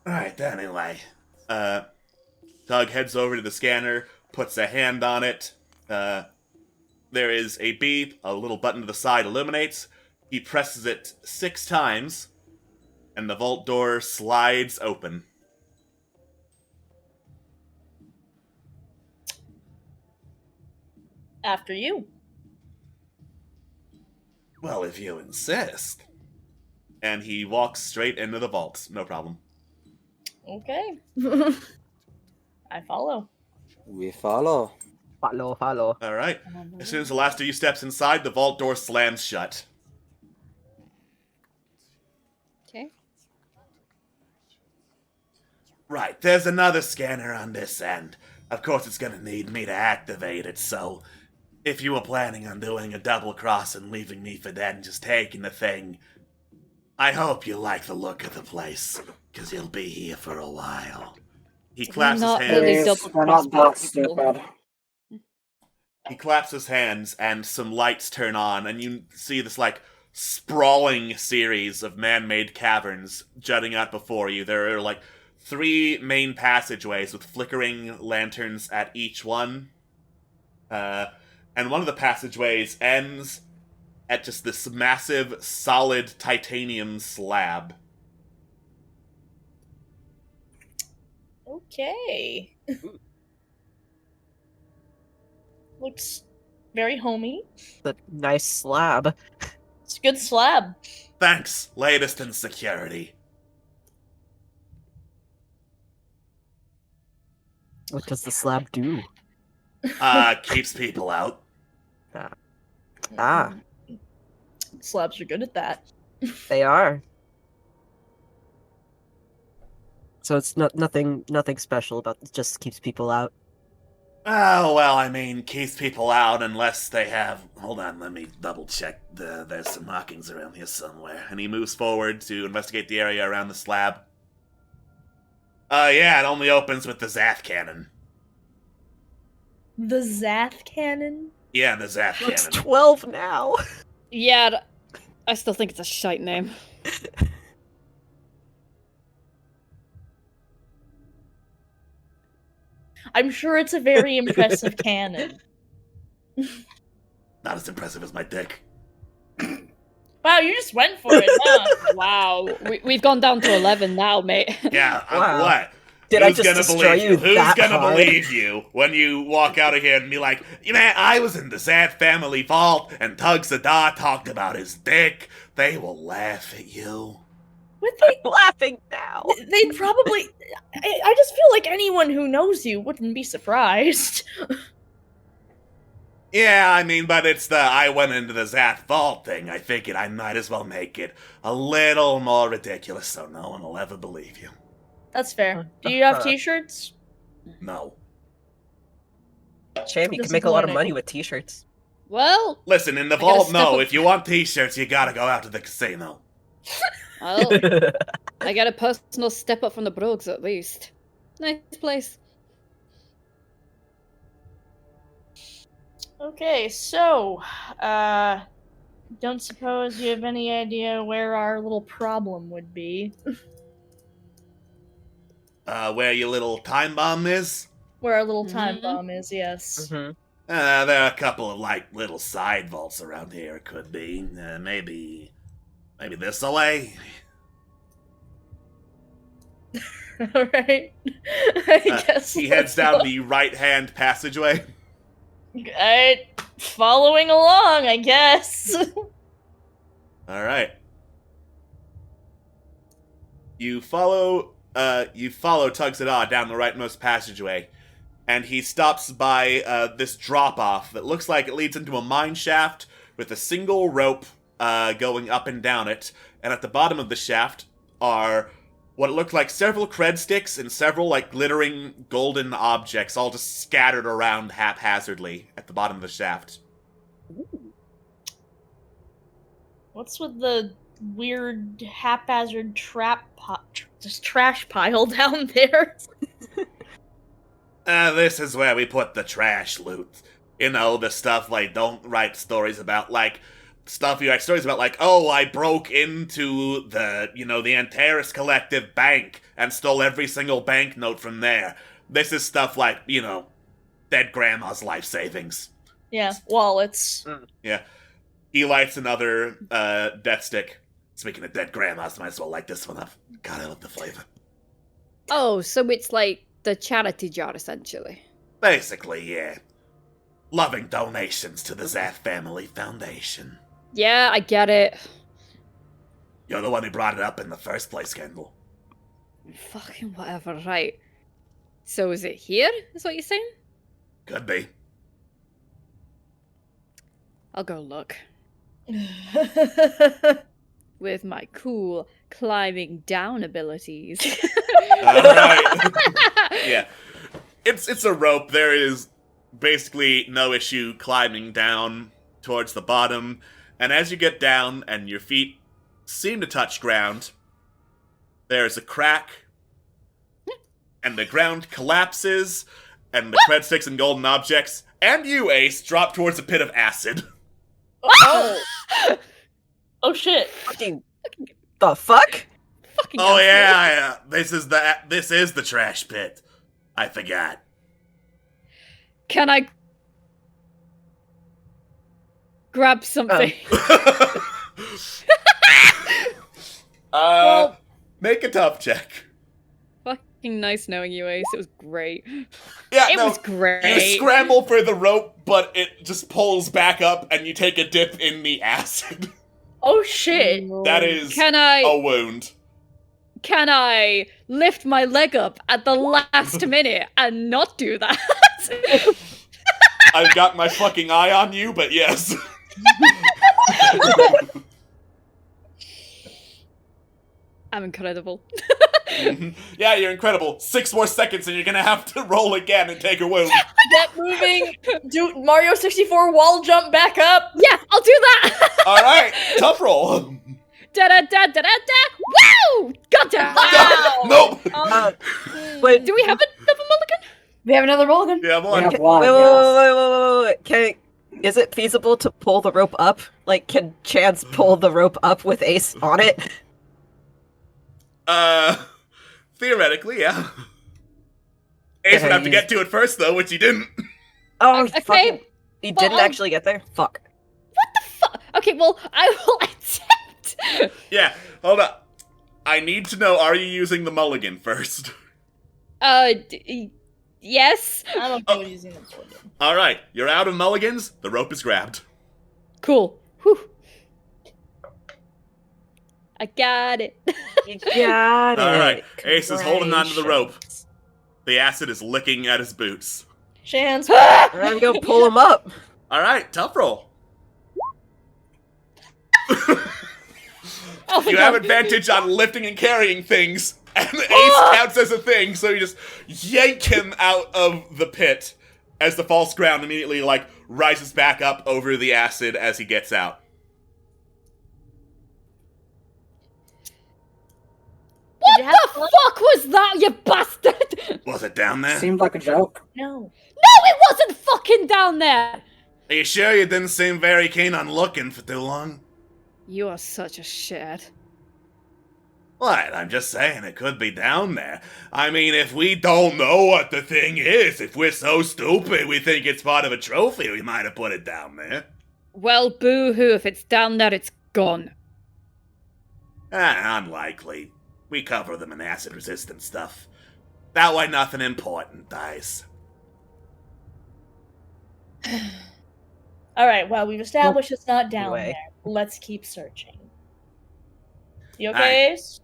Alright, anyway. Doug heads over to the scanner, puts a hand on it. There is a beep, a little button to the side illuminates. He presses it 6 times, and the vault door slides open.
After you.
Well, if you insist. And he walks straight into the vault. No problem.
Okay. I follow.
We follow.
Follow.
Alright. As soon as the last of you steps inside, the vault door slams shut.
Okay.
Right, there's another scanner on this end. Of course it's gonna need me to activate it, so if you were planning on doing a double cross and leaving me for dead and just taking the thing, I hope you like the look of the place, because you'll be here for a while. He claps his hands.
We're not that stupid.
He claps his hands, and some lights turn on, and you see this, like, sprawling series of man-made caverns jutting out before you. There are, like, 3 main passageways with flickering lanterns at each one. And one of the passageways ends at just this massive, solid titanium slab.
Okay. Looks very homey.
The nice slab.
It's a good slab.
Thanks, latest in security.
What does the slab do?
Keeps people out.
Ah,
Slabs are good at that.
they are. So it's nothing special about it, just keeps people out.
Oh, well, I mean, keeps people out unless they have... Hold on, let me double check. There's some markings around here somewhere. And he moves forward to investigate the area around the slab. Yeah, it only opens with the Zath cannon.
The Zath cannon?
Yeah, the Zath
It's
cannon.
12 now.
Yeah, I still think it's a shite name.
I'm sure it's a very impressive cannon.
Not as impressive as my dick.
Wow, you just went for it, huh?
Wow, we've gone down to 11 now, mate.
Yeah,
Wow.
what?
Did I just destroy you
Who's
that
gonna
hard?
believe you when you walk out of here and be like, you know, I was in the Zath family vault and Tug Sadar talked about his dick? They will laugh at you.
Would they?
Laughing now.
They'd probably. I just feel like anyone who knows you wouldn't be surprised.
Yeah, I mean, but it's the I went into the Zath vault thing. I figured I might as well make it a little more ridiculous so no one will ever believe you.
That's fair. Do you have t-shirts?
No.
Shame, you can make a lot of money with t-shirts.
Well,
Listen, in the
I gotta
vault,
step
no.
up-
If you want t-shirts, you gotta go out to the casino.
well, I got a personal step up from the Brogues at least. Nice place.
Okay, so, don't suppose you have any idea where our little problem would be?
Where your little time bomb is?
Where our little time
Mhm.
bomb is, yes.
Mm-hmm.
There are a couple of, like, little side vaults around here, it could be. Maybe this away?
Alright. I guess.
He heads down the right-hand passageway.
Alright, following along, I guess.
All right. You follow Tugsadar down the rightmost passageway, and he stops by this drop-off that looks like it leads into a mine shaft with a single rope going up and down it, and at the bottom of the shaft are what look like several cred sticks and several like glittering golden objects all just scattered around haphazardly at the bottom of the shaft.
What's with the weird haphazard just trash pile down there?
This is where we put the trash loot. You know, the stuff like don't write stories about, like stuff you write stories about, like, oh, I broke into the Antares Collective Bank and stole every single banknote from there. This is stuff like, dead grandma's life savings.
Yeah, wallets.
Yeah. He lights another death stick. Speaking of dead grandmas, might as well light this one up. God, I love the flavor.
Oh, so it's like the charity jar, essentially.
Basically, yeah. Loving donations to the Zath Family Foundation.
Yeah, I get it.
You're the one who brought it up in the first place, Kendall.
Fucking whatever, right. So is it here, is what you're saying?
Could be.
I'll go look. With my cool climbing down abilities.
Alright. Yeah. It's a rope. There is basically no issue climbing down towards the bottom. And as you get down and your feet seem to touch ground, there's a crack. And the ground collapses. And the cred sticks and golden objects, and you, Ace, drop towards a pit of acid.
Oh! Oh shit.
Fucking the fuck?
Fucking
Oh
acid.
yeah. This is the trash pit. I forgot.
Can I grab something?
Make a tough check.
Fucking nice knowing you, Ace. It was great.
Yeah,
It was great.
You scramble for the rope, but it just pulls back up, and you take a dip in the acid.
Oh shit.
That is
Can I
a wound.
Can I lift my leg up at the last minute and not do that?
I've got my fucking eye on you, but yes.
I'm incredible.
Mm-hmm. Yeah, you're incredible. 6 more seconds and you're gonna have to roll again and take a wound.
Get moving. Do Mario 64 wall jump back up.
Yeah, I'll do that.
Alright, tough roll.
Wow! Gotcha!
Nope.
Wait,
Do we have a double mulligan?
We have another mulligan?
Yeah, one.
We have one,
wait,
yes.
Can is it feasible to pull the rope up? Like, can Chance pull the rope up with Ace on it?
Theoretically, yeah. Ace would have to get to it first, though, which he didn't.
Oh,
Okay,
fucking, he
well,
didn't actually get there? Fuck.
What the fuck? Okay, well, I will attempt.
Yeah, hold up. I need to know, are you using the mulligan first?
Yes.
I'm okay with using the mulligan.
Alright, you're out of mulligans, the rope is grabbed.
Cool. Whew. I got it.
You got it.
Alright, Ace is holding onto the rope. The acid is licking at his boots.
Chance.
I'm gonna go pull him up.
Alright, tough roll.
Oh my
You
God.
have advantage on lifting and carrying things, and Ace counts as a thing, so you just yank him out of the pit as the false ground immediately, rises back up over the acid as he gets out.
What the fuck was that, you bastard?
Was it down there?
Seemed like a joke.
No.
No, it wasn't fucking down there.
Are you sure you didn't seem very keen on looking for too long?
You are such a shit.
What? I'm just saying it could be down there. I mean, if we don't know what the thing is, if we're so stupid we think it's part of a trophy, we might have put it down there.
Well, boo-hoo, if it's down there, it's gone.
Unlikely. We cover them in acid-resistant stuff. That way nothing important dies.
Alright, well, we've established it's not down
Anyway.
there. Let's keep searching. You okay, Ace?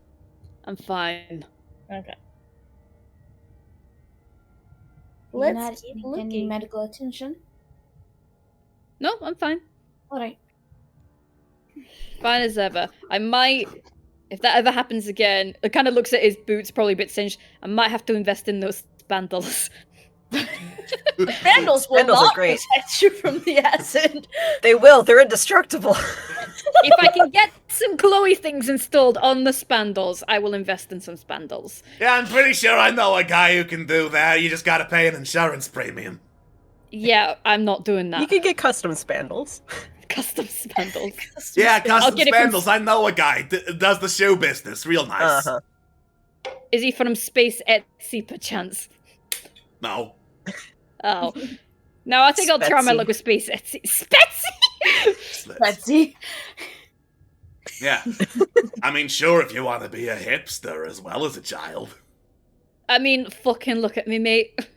I'm fine.
Okay.
You're
Let's
not
keep
getting any
looking.
medical attention?
No, I'm fine.
Alright.
Fine as ever. I might, if that ever happens again, it kind of looks at his boots, probably a bit singed. I might have to invest in those spandals.
Spandals will
Spandals are
not
great.
protect you from the acid.
They will. They're indestructible.
If I can get some glowy things installed on the spandals, I will invest in some spandals.
Yeah, I'm pretty sure I know a guy who can do that. You just gotta pay an insurance premium.
Yeah, I'm not doing that.
You can get custom spandals.
Custom spandals.
Yeah,
I'll
custom
get it from-
spandals. I know a guy does the shoe business. Real nice.
Uh-huh.
Is he from Space Etsy, perchance?
No.
Oh. No, I think I'll try my
Spetsy.
luck with Space Etsy. Spetsy!
Let's see.
Yeah. I mean, sure, if you want to be a hipster as well as a child.
I mean, fucking look at me, mate.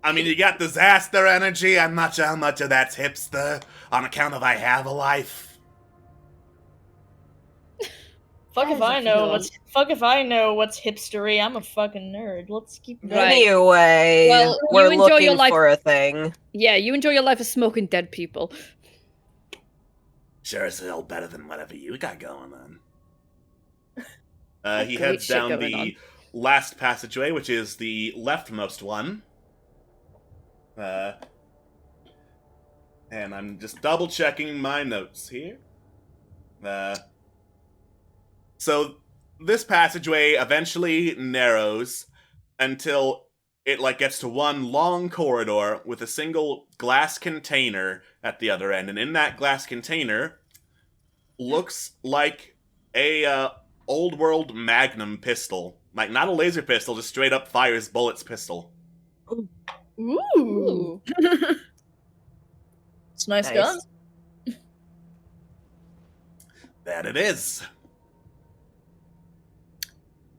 I mean, you got disaster energy. I'm not sure how much of that's hipster on account of I have a life.
Fuck
How
if
does
I
it
know
feel?
what's hipstery. I'm a fucking nerd. Let's keep going.
Right.
Anyway,
Well, you
we're
enjoy your
looking
life-
for a thing.
Yeah, you enjoy your life of smoking dead people.
Sure, it's a little better than whatever you got going on. He
Great
heads
shit
down
going
the
on.
last passageway, which is the leftmost one. And I'm just double checking my notes here. So this passageway eventually narrows until it gets to one long corridor with a single glass container at the other end, and in that glass container looks like a old world Magnum pistol, like not a laser pistol, just straight up fires bullets pistol.
Ooh. It's a nice gun.
That it is.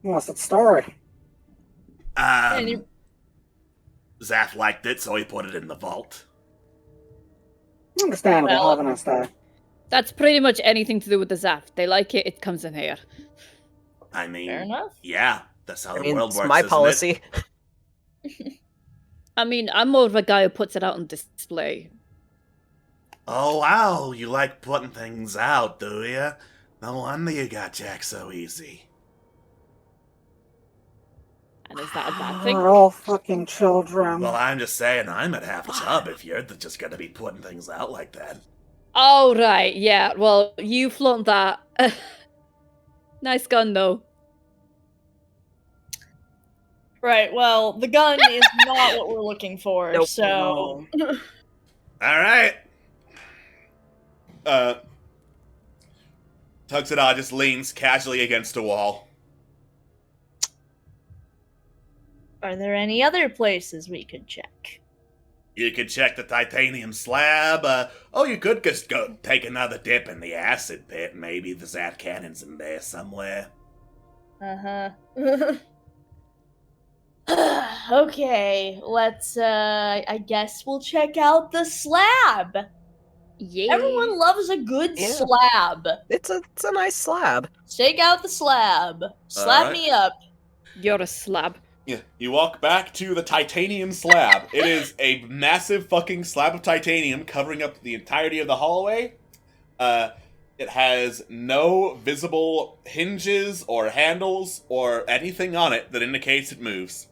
What's the story?
And you-
Zaf liked it, so he put it in the vault.
Understandable,
Well-
have a nice day.
That's pretty much anything to do with the Zaf. They like it, it comes in here.
I mean,
Fair enough.
yeah, that's how
I
the
mean,
world
it's
works.
my
isn't it?
policy.
I mean, I'm more of a guy who puts it out on display.
Oh wow, you like putting things out, do ya? No wonder you got Jack so easy.
And is that a bad thing?
We're all fucking children.
Well, I'm just saying, I'm at half chub if you're just gonna be putting things out like that.
Oh, right, yeah. Well, you flaunt that. Nice gun, though.
Right, well, the gun is not what we're looking for,
Nope.
so...
Alright. Tuxedo just leans casually against a wall.
Are there any other places we could check?
You could check the titanium slab. You could just go take another dip in the acid pit. Maybe the Zap cannon's in there somewhere.
Uh-huh. Okay, let's, I guess we'll check out the slab!
Yeah.
Everyone loves a good
Yeah.
slab!
It's a nice slab.
Take out the slab. Slap
Alright.
me up.
You're a slab.
Yeah, you walk back to the titanium slab. It is a massive fucking slab of titanium covering up the entirety of the hallway. It has no visible hinges or handles or anything on it that indicates it moves.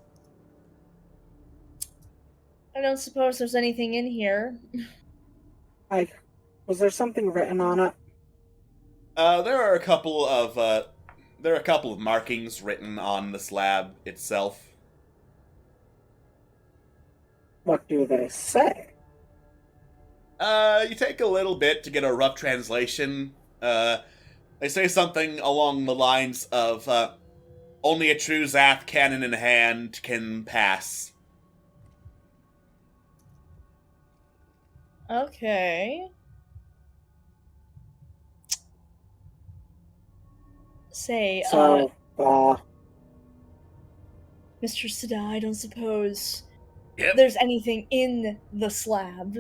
I don't suppose there's anything in here.
Was there something written on it?
There are a couple of markings written on the slab itself.
What do they say?
You take a little bit to get a rough translation. They say something along the lines of, only a true Zath cannon in hand can pass.
Okay. Say,
So,
Mr. Sada, I don't suppose
Yep.
there's anything in the slab.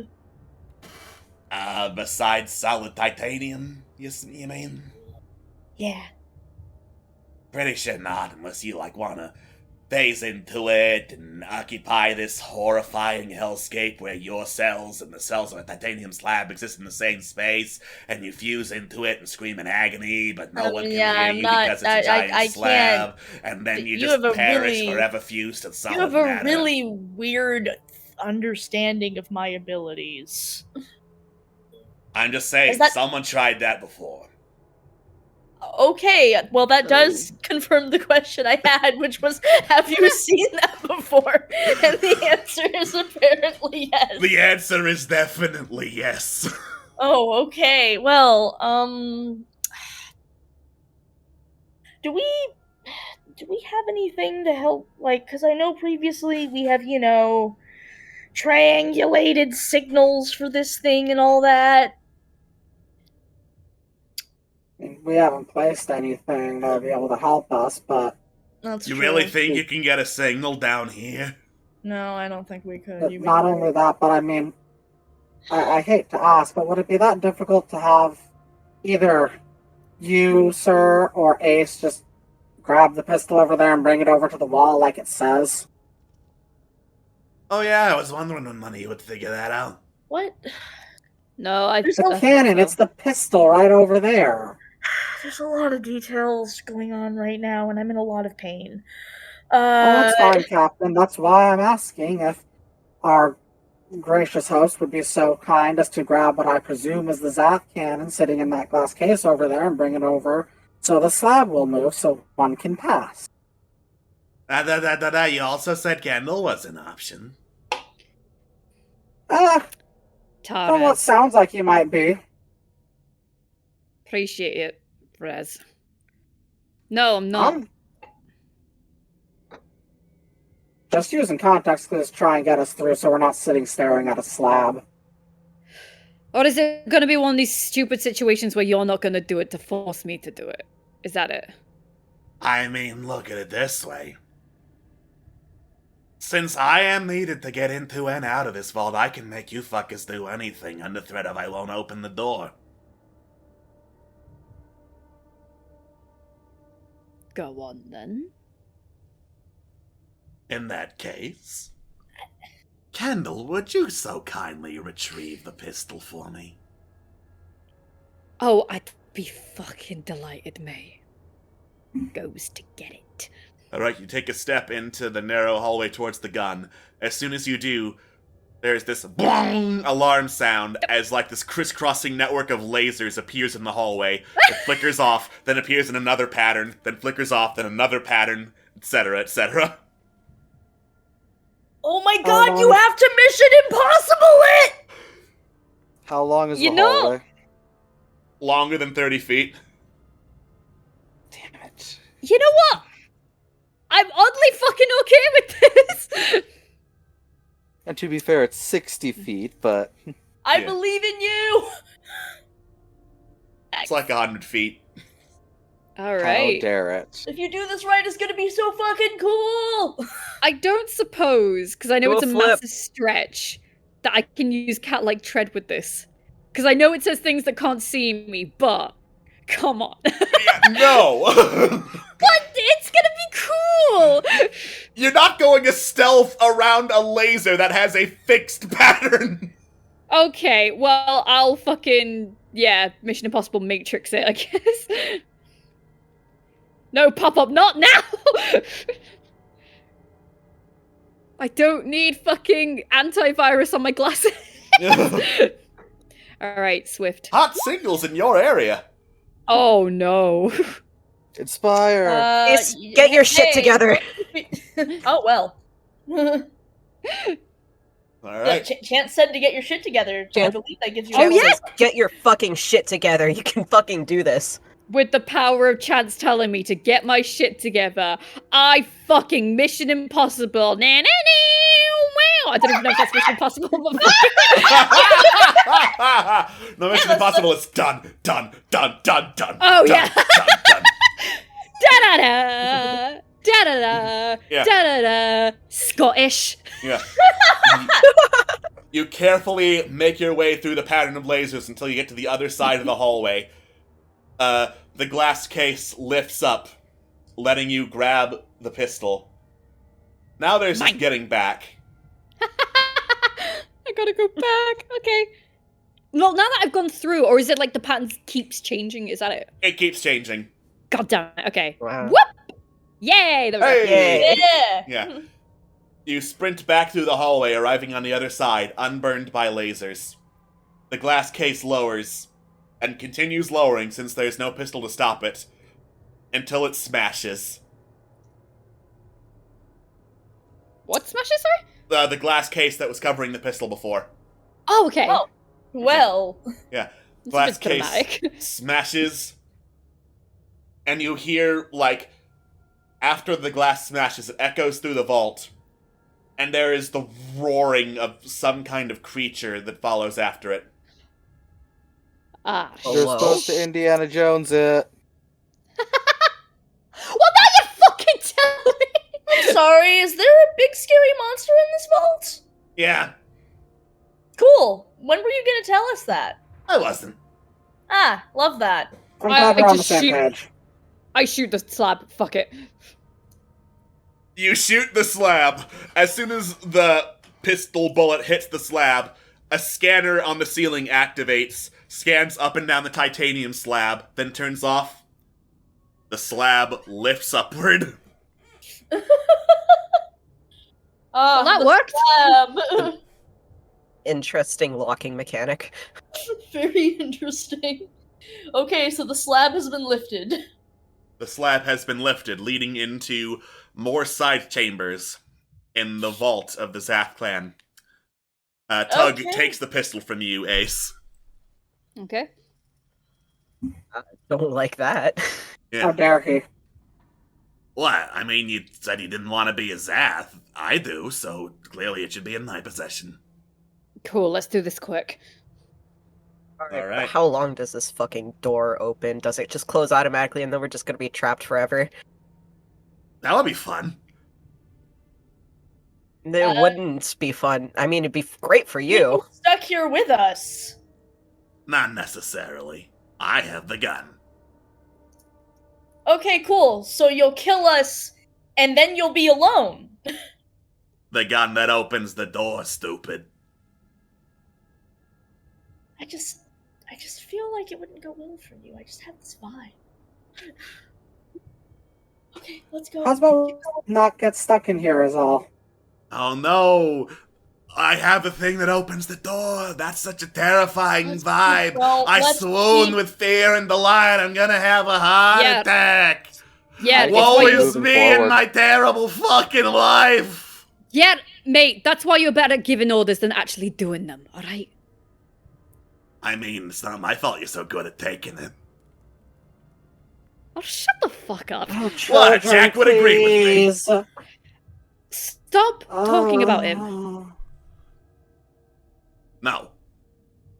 Besides solid titanium, you mean?
Yeah.
Pretty sure not, unless you, wanna phase into it and occupy this horrifying hellscape where your cells and the cells of a titanium slab exist in the same space, and you fuse into it and scream in agony, but no one can hear you because it's a giant slab, and then you just perish forever fused to solid matter.
You have a really weird understanding of my abilities.
I'm just saying, someone tried that before.
Okay, well that does confirm the question I had, which was, have you seen that before? And the answer is apparently yes.
The answer is definitely yes.
Oh, okay. Well, do we have anything to help, because I know previously we have, triangulated signals for this thing and all that.
We haven't placed anything that would be able to help us, but...
That's
you
true.
really think you can get a signal down here?
No, I don't think we could.
Not only that, but I mean... I hate to ask, but would it be that difficult to have either you, sir, or Ace just grab the pistol over there and bring it over to the wall like it says?
Oh yeah, I was wondering when Money would figure that out.
What?
No,
There's no cannon, it's the pistol right over there.
There's a lot of details going on right now, and I'm in a lot of pain.
That's fine, Captain. That's why I'm asking if our gracious host would be so kind as to grab what I presume is the Zap cannon sitting in that glass case over there and bring it over so the slab will move so one can pass.
You also said Kendall was an option.
From what sounds like you might be.
Appreciate it, Rez. No, I'm not.
Just using context clues to try and get us through so we're not sitting staring at a slab.
Or is it going to be one of these stupid situations where you're not going to do it to force me to do it? Is that it?
I mean, look at it this way. Since I am needed to get into and out of this vault, I can make you fuckers do anything under threat of I won't open the door.
Go on, then.
In that case... Kendall, would you so kindly retrieve the pistol for me?
Oh, I'd be fucking delighted, May. Goes to get it.
Alright, you take a step into the narrow hallway towards the gun. As soon as you do, there's this BOOM alarm sound as this crisscrossing network of lasers appears in the hallway. It flickers off, then appears in another pattern, then flickers off, then another pattern, etc., etc.
Oh my god, you have to Mission Impossible it!
How long is the hallway?
Longer than 30 feet.
Damn it.
You know what? I'm oddly fucking okay with this!
And to be fair, it's 60 feet, but...
I believe in you!
It's 100 feet.
Alright.
How dare it.
If you do this right, it's gonna be so fucking cool!
I don't suppose, because I know it's a
flip.
massive stretch, that I can use cat-like tread with this. Because I know it says things that can't see me, but... Come on.
No!
But it's gonna be cool!
You're not going to stealth around a laser that has a fixed pattern!
Okay, well, I'll fucking... Yeah, Mission Impossible Matrix it, I guess. No, pop-up, not now! I don't need fucking antivirus on my glasses. Alright, Swift.
Hot signals in your area.
Oh, no.
Inspire.
Get your shit together.
Oh, well.
Alright.
Yeah, Chance said to get your shit together. I believe that gives you...
Oh, yes! Get your fucking shit together. You can fucking do this.
With the power of Chance telling me to get my shit together, I fucking Mission Impossible. Wow. I don't even know if that's Mission Impossible. But
No, Mission Impossible is done.
Oh,
done,
yeah.
done.
Da-da-da. Da-da-da.
Yeah.
Da-da-da. Scottish.
Yeah. You carefully make your way through the pattern of lasers until you get to the other side of the hallway. The glass case lifts up, letting you grab the pistol. Now there's just getting back.
I gotta go back. Okay. Well, now that I've gone through, or is it like the pattern keeps changing? Is that it?
It keeps changing.
God damn it. Okay.
Wow.
Whoop! Yay! There we go.
Yay.
Yeah.
Yeah. You sprint back through the hallway, arriving on the other side, unburned by lasers. The glass case lowers, and continues lowering since there's no pistol to stop it, until it smashes.
What smashes, sorry?
The glass case that was covering the pistol before.
Oh, okay.
Oh, well.
Yeah.
That's a
Glass
bit
case
dramatic.
smashes, and you hear, like, after the glass smashes, it echoes through the vault, and there is the roaring of some kind of creature that follows after it.
Ah,
You're
Hello?
supposed to Indiana Jones it.
Well, now you fucking tell me!
I'm sorry, is there a big scary monster in this vault?
Yeah,
Cool. When were you gonna tell us that?
I wasn't.
Ah, love that.
I'm glad we're on the
just
same
shoot-
page.
I shoot the slab. Fuck it.
You shoot the slab. As soon as the pistol bullet hits the slab, a scanner on the ceiling activates, scans up and down the titanium slab, then turns off. The slab lifts upward.
Well, that
the
worked.
slab.
Interesting locking mechanic.
Very interesting. Okay, so the slab has been lifted.
The slab has been lifted, leading into more side chambers in the vault of the Zath clan. Tug
Okay.
takes the pistol from you, Ace.
Okay.
Don't like that.
How
Yeah.
dare he?
What? I mean, you said you didn't want to be a Zath. I do, so clearly it should be in my possession.
Cool, let's do this quick.
Alright.
How long does this fucking door open? Does it just close automatically and then we're just gonna be trapped forever?
That would be fun.
It wouldn't be fun. I mean, it'd be great for you.
You're stuck here with us.
Not necessarily. I have the gun.
Okay, cool. So you'll kill us, and then you'll be alone.
The gun that opens the door, stupid.
I just feel like it wouldn't go well for you. I just have this vibe. Okay, let's go.
How's about not get stuck in here is all.
Oh no! I have the thing that opens the door. That's such a terrifying
Let's
vibe.
keep- well,
I
let's
swoon
keep-
with fear and delight. I'm gonna have a heart
Yeah.
attack.
Yeah, it's
Woe
why
is
you-
me and
forward.
my terrible fucking life.
Yeah, mate, that's why you're better at giving orders than actually doing them, alright?
I mean, it's not my fault you're so good at taking it.
Oh, shut the fuck up.
Oh,
What?
children,
Jack would agree with me.
please.
Stop talking about him.
Oh.
No.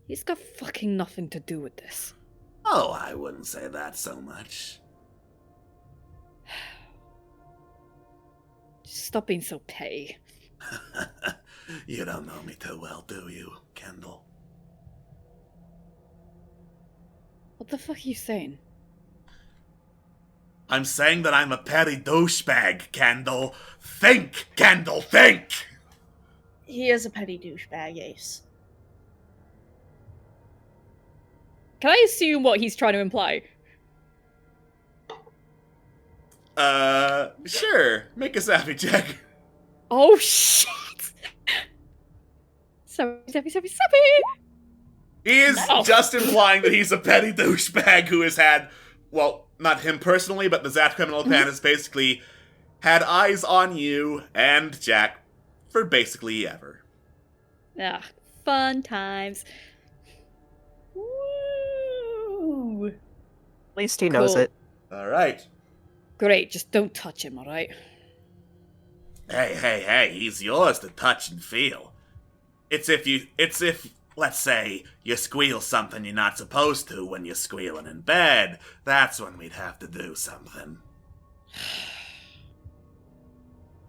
He's got fucking nothing to do with this.
Oh, I wouldn't say that so much.
Just stop being so petty.
You don't know me too well, do you, Kendall?
What the fuck are you saying?
I'm saying that I'm a petty douchebag, Kendall. Think, Kendall, think!
He is a petty douchebag, Ace.
Can I assume what he's trying to imply?
Sure. Make a savvy check.
Oh shit! Sorry.
He is
No.
just implying that he's a petty douchebag who has had, well, not him personally, but the Zath criminal clan has basically had eyes on you and Jack for basically ever.
Ah, fun times.
Woo!
At least he knows
Cool.
it.
Alright.
Great, just don't touch him, alright?
Hey, he's yours to touch and feel. It's if, let's say, you squeal something you're not supposed to when you're squealing in bed. That's when we'd have to do something.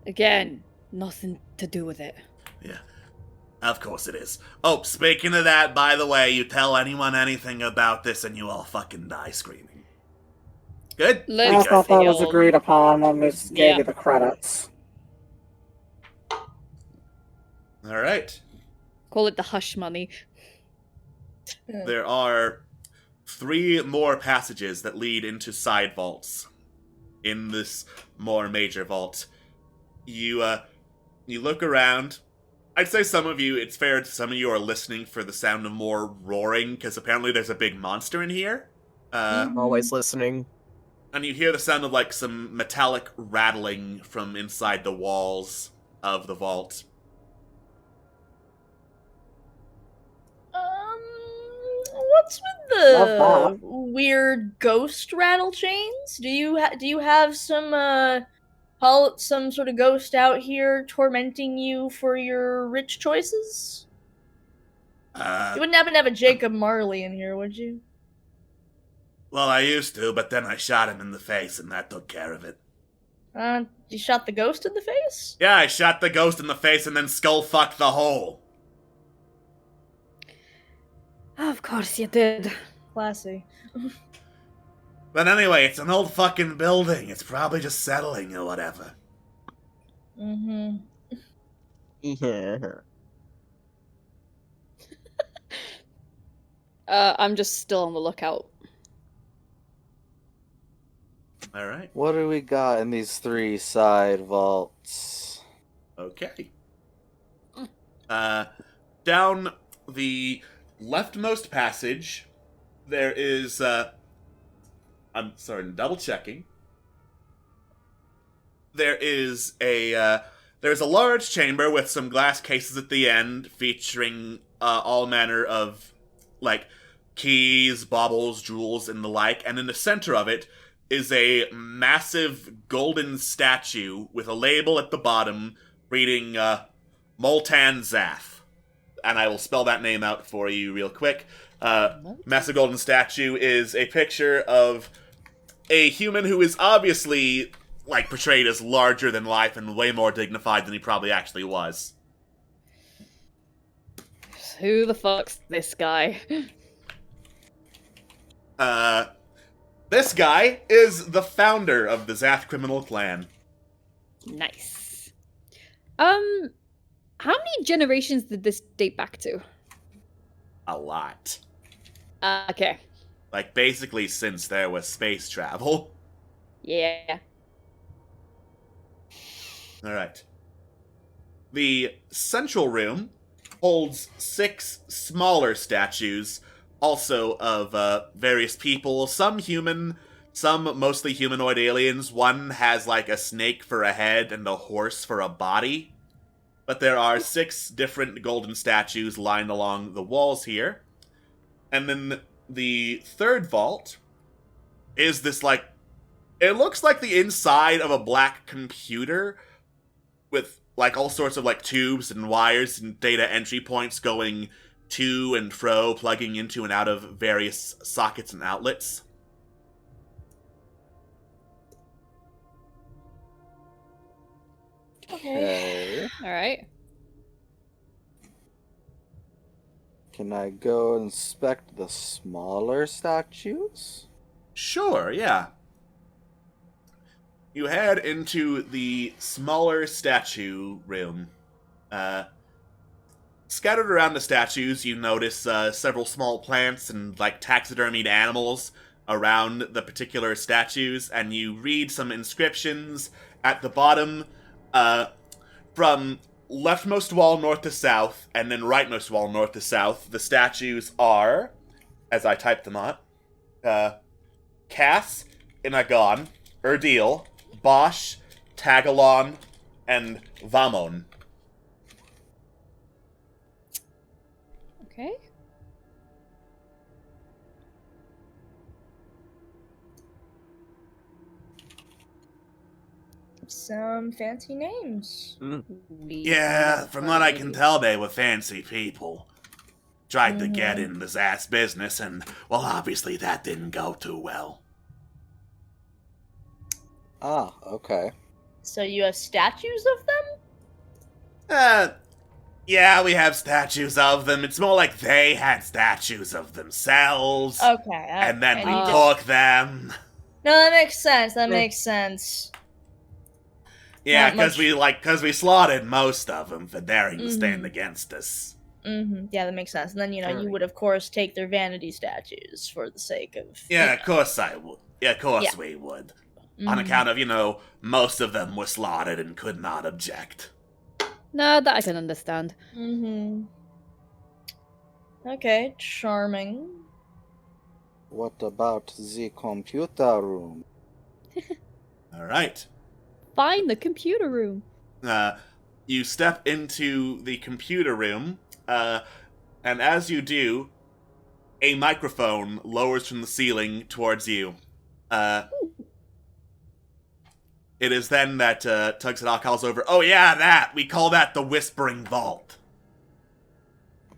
Again, nothing to do with it.
Yeah. Of course it is. Oh, speaking of that, by the way, you tell anyone anything about this and you all fucking die screaming. Good.
I
Let's
thought that was
see.
agreed upon when we gave
Yeah.
you the credits.
All right.
Call it the hush money.
There are 3 more passages that lead into side vaults in this more major vault. You look around. I'd say some of you, it's fair, some of you are listening for the sound of more roaring, because apparently there's a big monster in here.
I'm always listening.
And you hear the sound of, like, some metallic rattling from inside the walls of the vault.
What's with
Love
the weird ghost rattle chains? Do you have some some sort of ghost out here tormenting you for your rich choices? You wouldn't happen to have a Jacob Marley in here, would you?
Well, I used to, but then I shot him in the face, and that took care of it.
You shot the ghost in the face?
Yeah, I shot the ghost in the face and then skull-fucked the hole.
Of course you did.
Classy.
But anyway, it's an old fucking building. It's probably just settling or whatever.
Mm-hmm.
Yeah.
I'm just still on the lookout.
Alright.
What do we got in these 3 side vaults?
Okay. Down the leftmost passage, there is, I'm sorry, double checking. There's a large chamber with some glass cases at the end featuring all manner of, like, keys, baubles, jewels, and the like, and in the center of it is a massive golden statue with a label at the bottom reading Moltan Zath. And I will spell that name out for you real quick. Massive golden statue is a picture of a human who is obviously, like, portrayed as larger than life and way more dignified than he probably actually was.
Who the fuck's this guy?
This guy is the founder of the Zath criminal clan.
Nice. How many generations did this date back to?
A lot.
Okay.
Like, basically since there was space travel.
Yeah.
Alright. The central room holds 6 smaller statues, also of various people, some human, some mostly humanoid aliens. One has, like, a snake for a head and a horse for a body. But there are 6 different golden statues lined along the walls here. And then the third vault is this, like, it looks like the inside of a black computer with, like, all sorts of, like, tubes and wires and data entry points going to and fro, plugging into and out of various sockets and outlets.
Okay.
Alright.
Can I go inspect the smaller statues?
Sure, yeah. You head into the smaller statue room. Scattered around the statues, you notice several small plants and, like, taxidermied animals around the particular statues, and you read some inscriptions at the bottom, from leftmost wall north to south, and then rightmost wall north to south. The statues are, as I type them out, Cass, Inagon, Erdil, Bosch, Tagalon, and Vamon.
Okay.
Some fancy names.
Yeah, from what I can tell, they were fancy people. Tried to get in the Zath's business, and, well, obviously that didn't go too well.
Ah, okay.
So you have statues of them?
Yeah, we have statues of them. It's more like they had statues of themselves.
Okay.
And then we
just-
took them.
No, that makes sense. That makes sense.
Yeah,
Not
because we slaughtered most of them for daring to stand against us.
Yeah, that makes sense. And then, you would, of course, take their vanity statues for the sake of...
Yeah, of course I would. Yeah, of course we would. On account of, most of them were slaughtered and could not object.
No, that I can understand.
Okay, charming.
What about the computer room?
Alright.
Find the computer room.
You step into the computer room, and as you do, a microphone lowers from the ceiling towards you. It is then that Tuxedo calls over, "Oh yeah, that! We call that the Whispering Vault."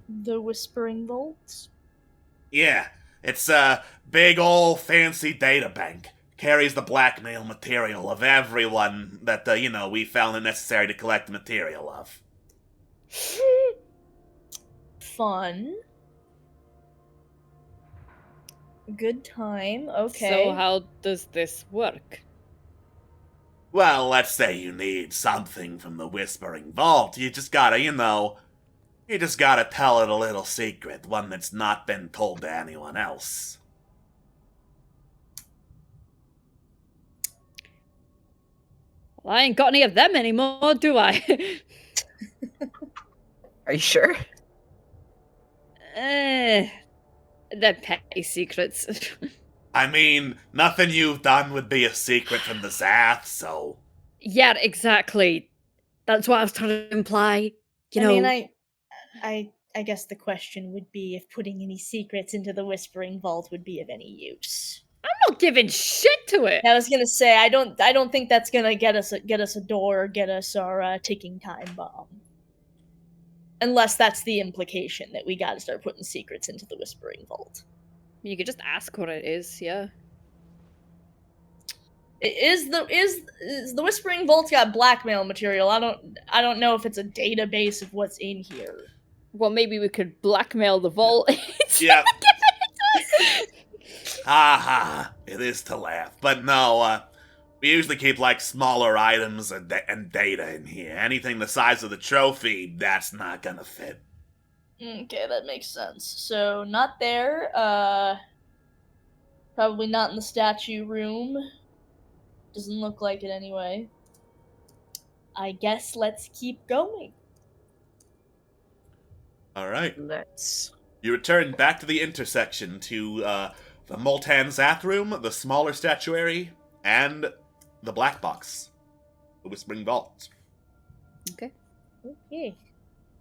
The Whispering Vault?
Yeah, it's a big ol' fancy data bank. Carries the blackmail material of everyone that, we found it necessary to collect the material of.
Fun. Good time, okay.
So how does this work?
Well, let's say you need something from the Whispering Vault. You just gotta, tell it a little secret, one that's not been told to anyone else.
Well, I ain't got any of them anymore, do I?
Are you sure?
They're petty secrets.
I mean, nothing you've done would be a secret from the Zath, so...
Yeah, exactly. That's what I was trying to imply.
I guess the question would be if putting any secrets into the Whispering Vault would be of any use.
I'm not giving shit to it.
I was gonna say I don't think that's gonna get us a door or get us our ticking time bomb. Unless that's the implication that we gotta start putting secrets into the Whispering Vault.
You could just ask what it is, yeah.
Is the Whispering Vault got blackmail material? I don't know if it's a database of what's in here.
Well, maybe we could blackmail the vault.
Yeah. Ha! It is to laugh. But no, we usually keep, smaller items and data in here. Anything the size of the trophy, that's not gonna fit.
Okay, that makes sense. So, not there. Probably not in the statue room. Doesn't look like it anyway. I guess let's keep going.
Alright.
Let's.
You return back to the intersection to, the Moltan Zath room, the smaller statuary, and the black box. The Whispering Vault.
Okay.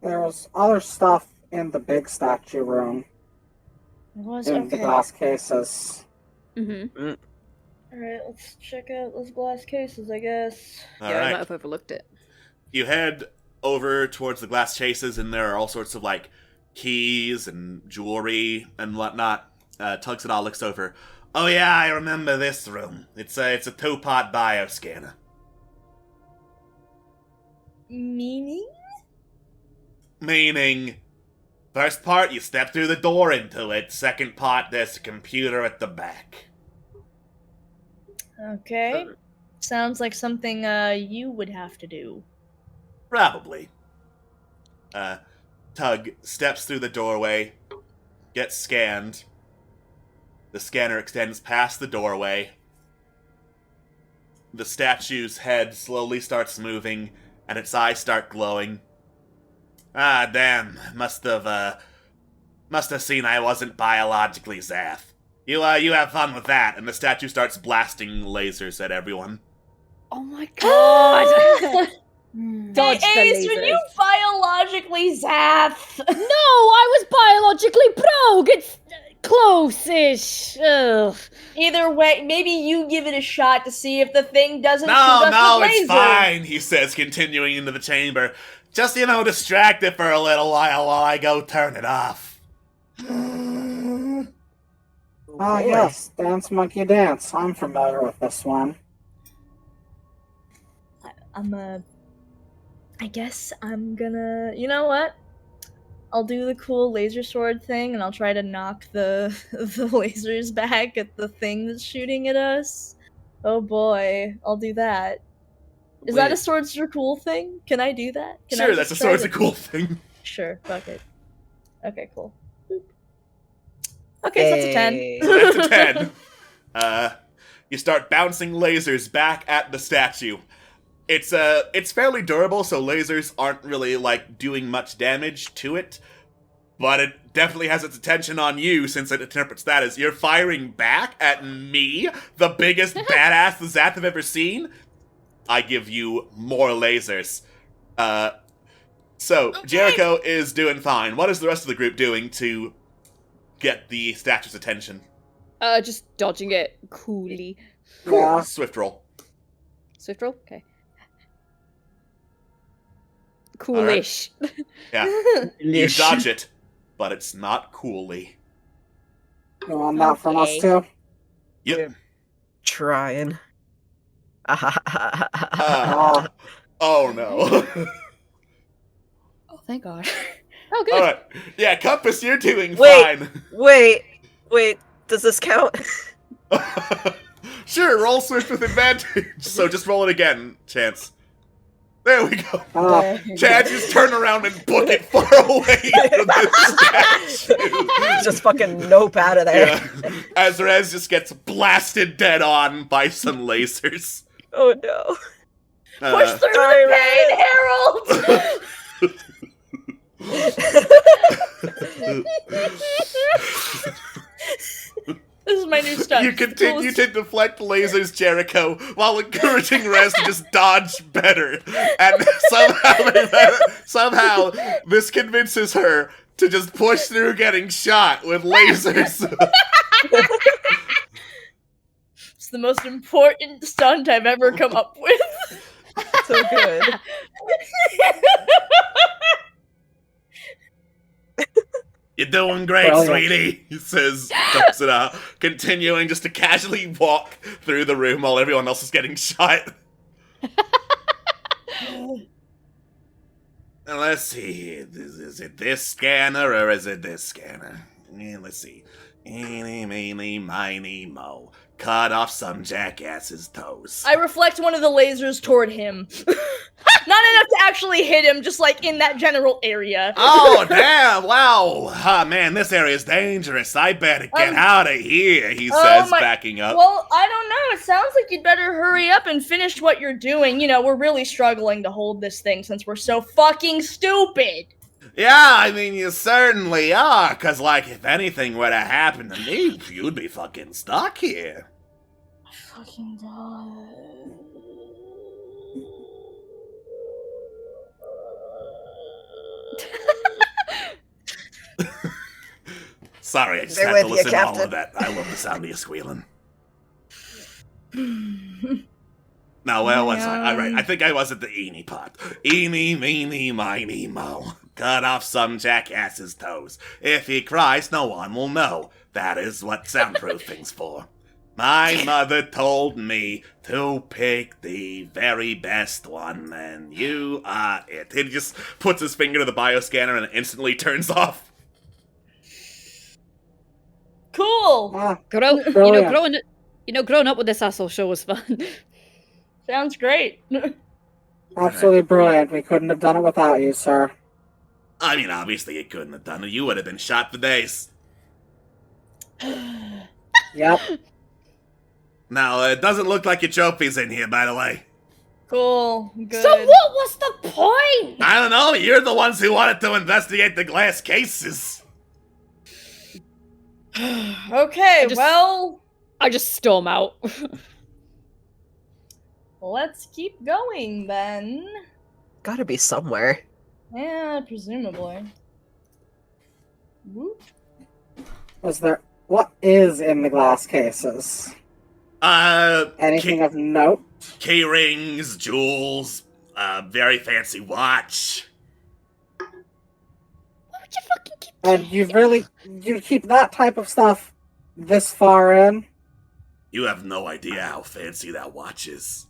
There's other stuff in the big statue room. In the glass cases.
Mm-hmm.
Alright, let's check out those glass cases, I guess.
I might have overlooked it.
You head over towards the glass cases, and there are all sorts of, keys and jewelry and whatnot. Tuxedo looks over. "Oh yeah, I remember this room. It's a 2-part bioscanner."
Meaning?
Meaning, first part, you step through the door into it. Second part, there's a computer at the back.
Okay. Sounds like something you would have to do.
Probably. Tug steps through the doorway, gets scanned. The scanner extends past the doorway. The statue's head slowly starts moving, and its eyes start glowing. Ah, damn. Must have seen I wasn't biologically Zath. You have fun with that, and the statue starts blasting lasers at everyone.
Oh my god! Dodge the
Ace,
lasers.
were you biologically Zath?
No, I was biologically Progue! It's close-ish. Ugh.
Either way, maybe you give it a shot to see if the thing doesn't shoot
No,
us with
it's
lasers.
fine, he says, continuing into the chamber. Just, distract it for a little while I go turn it off.
Ah, yes, Dance Monkey Dance. I'm familiar with this one.
I guess I'm gonna... You know what? I'll do the cool laser sword thing, and I'll try to knock the the lasers back at the thing that's shooting at us. Oh boy, I'll do that. Is that a swords are cool thing? Can I do that? Can I
Sure,
just
that's a
try
swords
to-
are cool thing.
Sure, fuck it. Okay, cool. Boop. Okay, so that's a 10.
Hey.
So that's a 10. You start bouncing lasers back at the statue. It's fairly durable, so lasers aren't really, like, doing much damage to it. But it definitely has its attention on you, since it interprets that as you're firing back at me, the biggest badass the Zath have ever seen. I give you more lasers. So, Jericho is doing fine. What is the rest of the group doing to get the statue's attention?
Just dodging it coolly.
Cool.
Yeah.
Swift roll.
Swift roll? Okay. Coolish.
Yeah. You dodge it, but it's not coolly.
You want that from us
Okay.
too?
Yep.
Trying.
Oh no.
Oh, thank God.
Oh, good.
Alright. Yeah, Compass, you're doing
Wait.
fine.
Wait. Does this count?
Sure, roll swift with advantage. So just roll it again, Chance. There we go. Chad, just turn around and book it far away from this statue.
Just fucking nope out of there.
Yeah. As Rez just gets blasted dead on by some lasers.
Oh no.
Push through
Sorry,
the pain, Harold! This is my new stunt.
You continue to deflect lasers, Jericho, while encouraging Rez to just dodge better. And somehow this convinces her to just push through getting shot with lasers.
It's the most important stunt I've ever come up with.
So good.
You're doing great,
Brilliant.
sweetie, he says, dumps it out, continuing just to casually walk through the room while everyone else is getting shot. Now, let's see, is it this scanner or is it this scanner? Let's see. Eeny, meeny, miny, mo. Cut off some jackass's toes.
I reflect one of the lasers toward him. Not enough to actually hit him, just like in that general area.
Oh, damn, wow. Ah, man, this area is dangerous. I better get out of here, he says, backing up.
Well, I don't know. It sounds like you'd better hurry up and finish what you're doing. You know, we're really struggling to hold this thing since we're so fucking stupid.
Yeah, I mean, you certainly are, because, like, if anything were to happen to me, you'd be fucking stuck here.
Fucking god.
Sorry, I just
They're
had to
with you,
listen to all
Captain.
of that. I love the sound of you squealing. Now, where was I? All right, I think I was at the eeny part. Eeny, meeny, miny, mo. Cut off some jackass's toes. If he cries, no one will know. That is what soundproofing's for. My mother told me to pick the very best one, and you are it. He just puts his finger to the bioscanner and it instantly turns off.
Cool.
Brilliant.
Growing up with this asshole show was fun.
Sounds great.
Absolutely brilliant. We couldn't have done it without you, sir.
I mean, obviously you couldn't have done it. You would have been shot for days.
Yep.
Now, it doesn't look like your trophy's in here, by the way.
Cool. Good.
So what was the point?
I don't know, you're the ones who wanted to investigate the glass cases.
Okay, well,
I just storm out.
let's keep going then.
Gotta be somewhere.
Yeah, presumably. Whoop.
What is in the glass cases? Anything of note?
Key-rings, jewels, very fancy watch.
Why would you fucking keep
And you keep that type of stuff this far in?
You have no idea how fancy that watch is.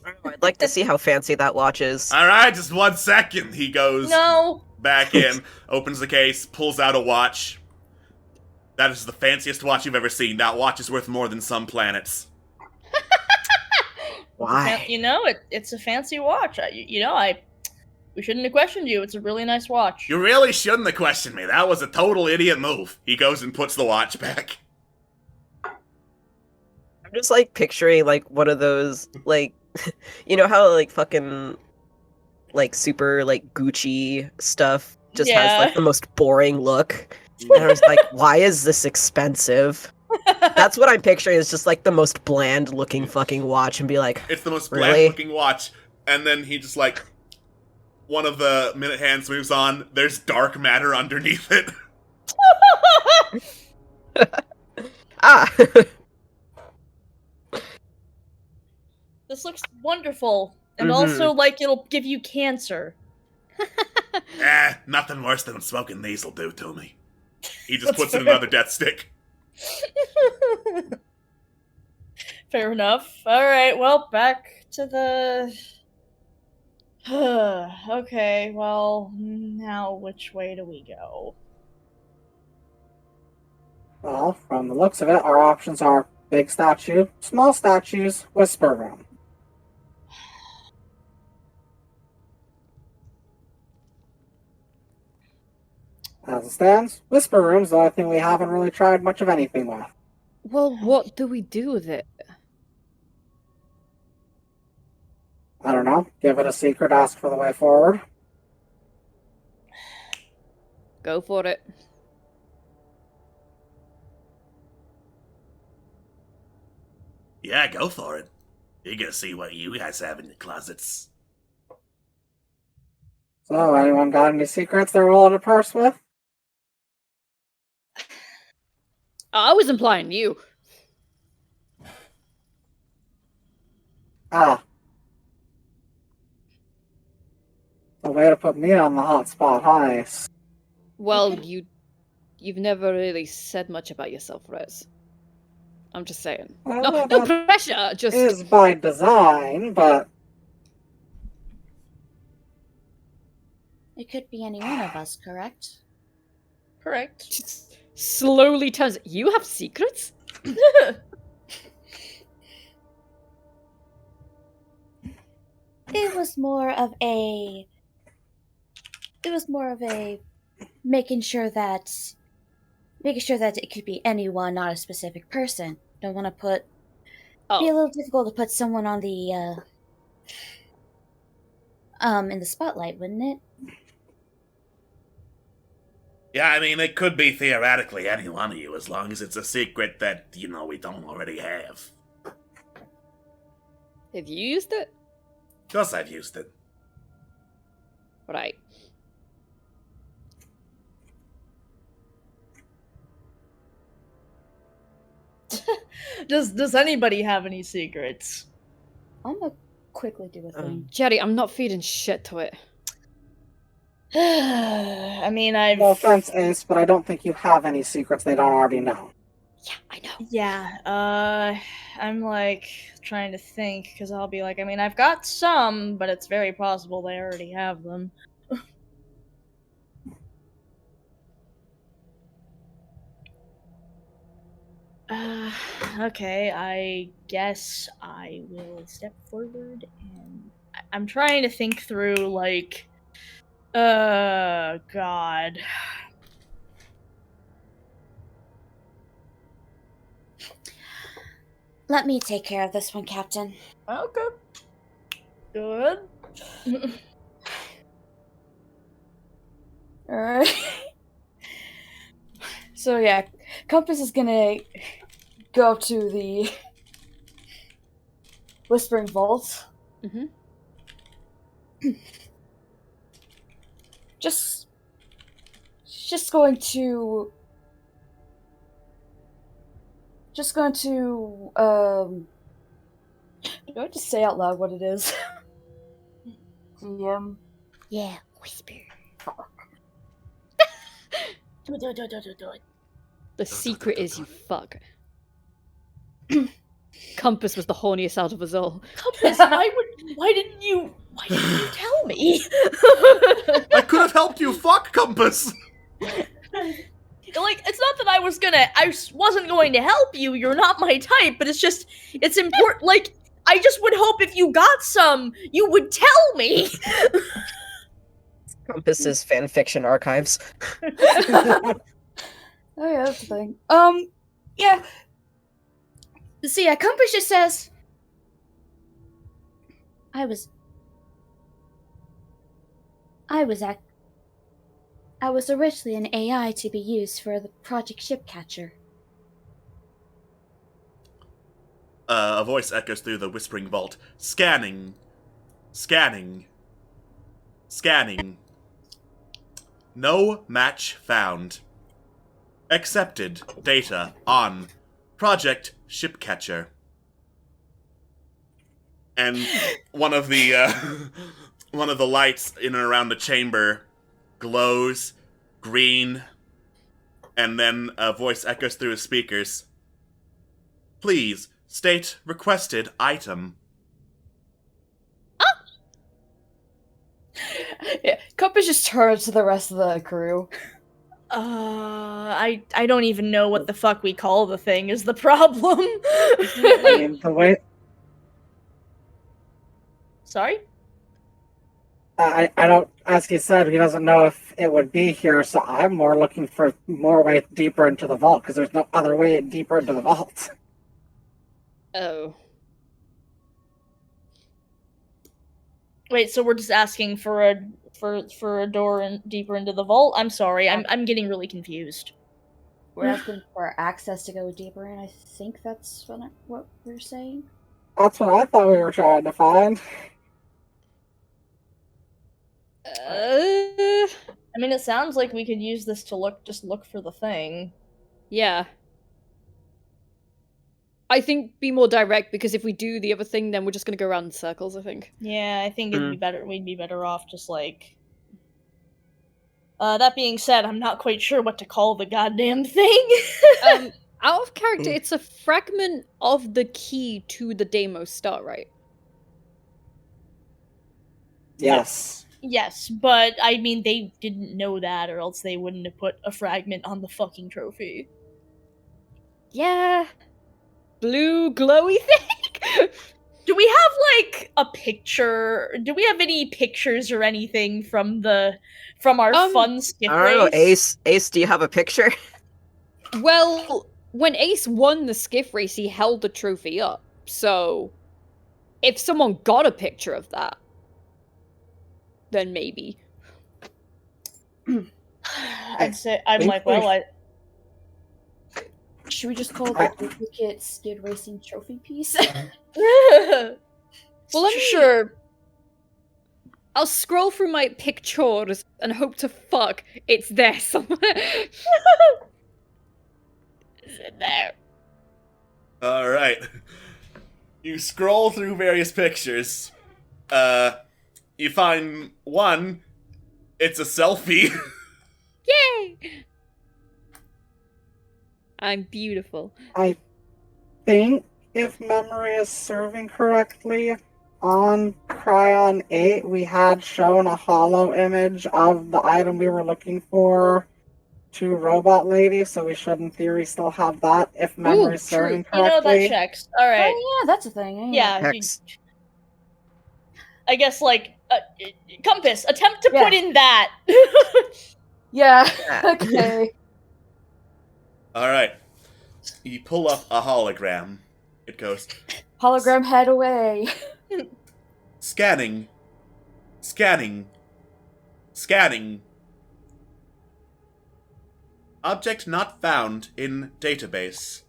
I'd like to see how fancy that watch is.
All right, just 1 second. He goes
No.
back in, opens the case, pulls out a watch. That is the fanciest watch you've ever seen. That watch is worth more than some planets.
Why?
It's a fancy watch. We shouldn't have questioned you. It's a really nice watch.
You really shouldn't have questioned me. That was a total idiot move. He goes and puts the watch back.
I'm just like picturing like one of those like, you know how like fucking like super like Gucci stuff just has like the most boring look. And I was like, why is this expensive? That's what I'm picturing. Is just like the most bland looking fucking watch, and be like,
it's the most
really?
bland looking watch. And then he just like, one of the minute hands moves on. There's dark matter underneath it.
Ah.
This looks wonderful, and also like it'll give you cancer.
Nothing worse than smoking these will do to me. He just puts in another death stick.
Fair enough. Alright, well, back to the... Okay, well, now which way do we go?
Well, from the looks of it, our options are big statue, small statues, whisper room. As it stands, whisper room's the only thing we haven't really tried much of anything with.
Well, what do we do with it?
I don't know. Give it a secret, ask for the way forward.
Go for it.
Yeah, go for it. You're gonna see what you guys have in your closets.
So, anyone got any secrets they're willing to purse with?
I was implying you.
Ah. The way to put me on the hot spot, huh?
Well, you've never really said much about yourself, Rez. I'm just saying.
Well,
No pressure, just...
is by design, but...
It could be any one of us, correct?
Correct.
Just slowly turns... You have secrets?
It was more of a making sure that it could be anyone, not a specific person. Don't want to be a little difficult to put someone on the in the spotlight, wouldn't it?
Yeah, I mean, it could be theoretically any one of you, as long as it's a secret that, we don't already have.
Have you used it?
Of course I've used it.
Right.
Does anybody have any secrets?
I'm gonna quickly do a thing.
Jerry, I'm not feeding shit to it.
I mean, I've...
No offense, Ace, but I don't think you have any secrets they don't already know.
Yeah, I know.
Yeah, I'm like trying to think, because I'll be like, I mean, I've got some, but it's very possible they already have them. Okay, I guess I will step forward, and I'm trying to think through, like, God.
Let me take care of this one, Captain.
Okay. Good. Alright. So yeah, Compass is gonna go up to the Whispering Vault.
Mm-hmm.
Just going to do I just say out loud what it is? DM.
Yeah, whisper.
Do it.
The secret is you fuck. Compass was the horniest out of us all.
Compass, why didn't you tell me?
I could have helped you. Fuck Compass.
Like, it's not that I wasn't going to help you. You're not my type, but it's important. Like, I just would hope if you got some, you would tell me.
Compass's fanfiction archives.
Oh yeah, that's the thing. Yeah. So yeah, Compass just says,
I was originally an AI to be used for the Project Shipcatcher.
A voice echoes through the whispering vault. Scanning. Scanning. Scanning. No match found. Accepted. Data on. Project Shipcatcher. And one of the lights in and around the chamber glows green, and then a voice echoes through his speakers. Please state requested item.
yeah, Compass just turns to the rest of the crew.
I don't even know what the fuck we call the thing is the problem.
I mean, the way
Sorry?
I don't, as he said, he doesn't know if it would be here, so I'm more looking for more way deeper into the vault, because there's no other way deeper into the vault.
Oh.
Wait, so we're just asking for a door deeper into the vault? I'm sorry, I'm getting really confused.
We're asking for access to go deeper in. I think that's what we're saying.
That's what I thought we were trying to find.
I mean, it sounds like we could use this to look for the thing.
Yeah. I think be more direct, because if we do the other thing, then we're just gonna go around in circles, I think.
Yeah, I think it'd be better. We'd be better off just like. That being said, I'm not quite sure what to call the goddamn thing.
Out of character, it's a fragment of the key to the Deimos star, right?
Yes.
Yes, but I mean, they didn't know that, or else they wouldn't have put a fragment on the fucking trophy.
Yeah. Blue glowy thing?
Do we have, like, a picture? Do we have any pictures or anything from our fun skiff
I don't know,
race?
Ace, do you have a picture?
Well, when Ace won the skiff race, he held the trophy up. So, if someone got a picture of that, then maybe.
I'd say, I'm like, well,
Should we just call it the duplicate skid racing trophy piece?
Well, let me...
Sure.
I'll scroll through my pictures and hope to fuck it's there somewhere.
Is it there?
Alright. You scroll through various pictures. You find one. It's a selfie.
Yay! I'm beautiful.
I think, if memory is serving correctly, on Cryon 8, we had shown a hollow image of the item we were looking for to Robot Lady, so we should, in theory, still have that, if memory is serving correctly.
You know, that checks. Alright.
Oh yeah, that's a thing.
Yeah. I guess, like, Compass, attempt to put in that.
Yeah, okay.
Alright. You pull up a hologram. It goes...
Hologram head away.
Scanning. Scanning. Scanning. Object not found in database.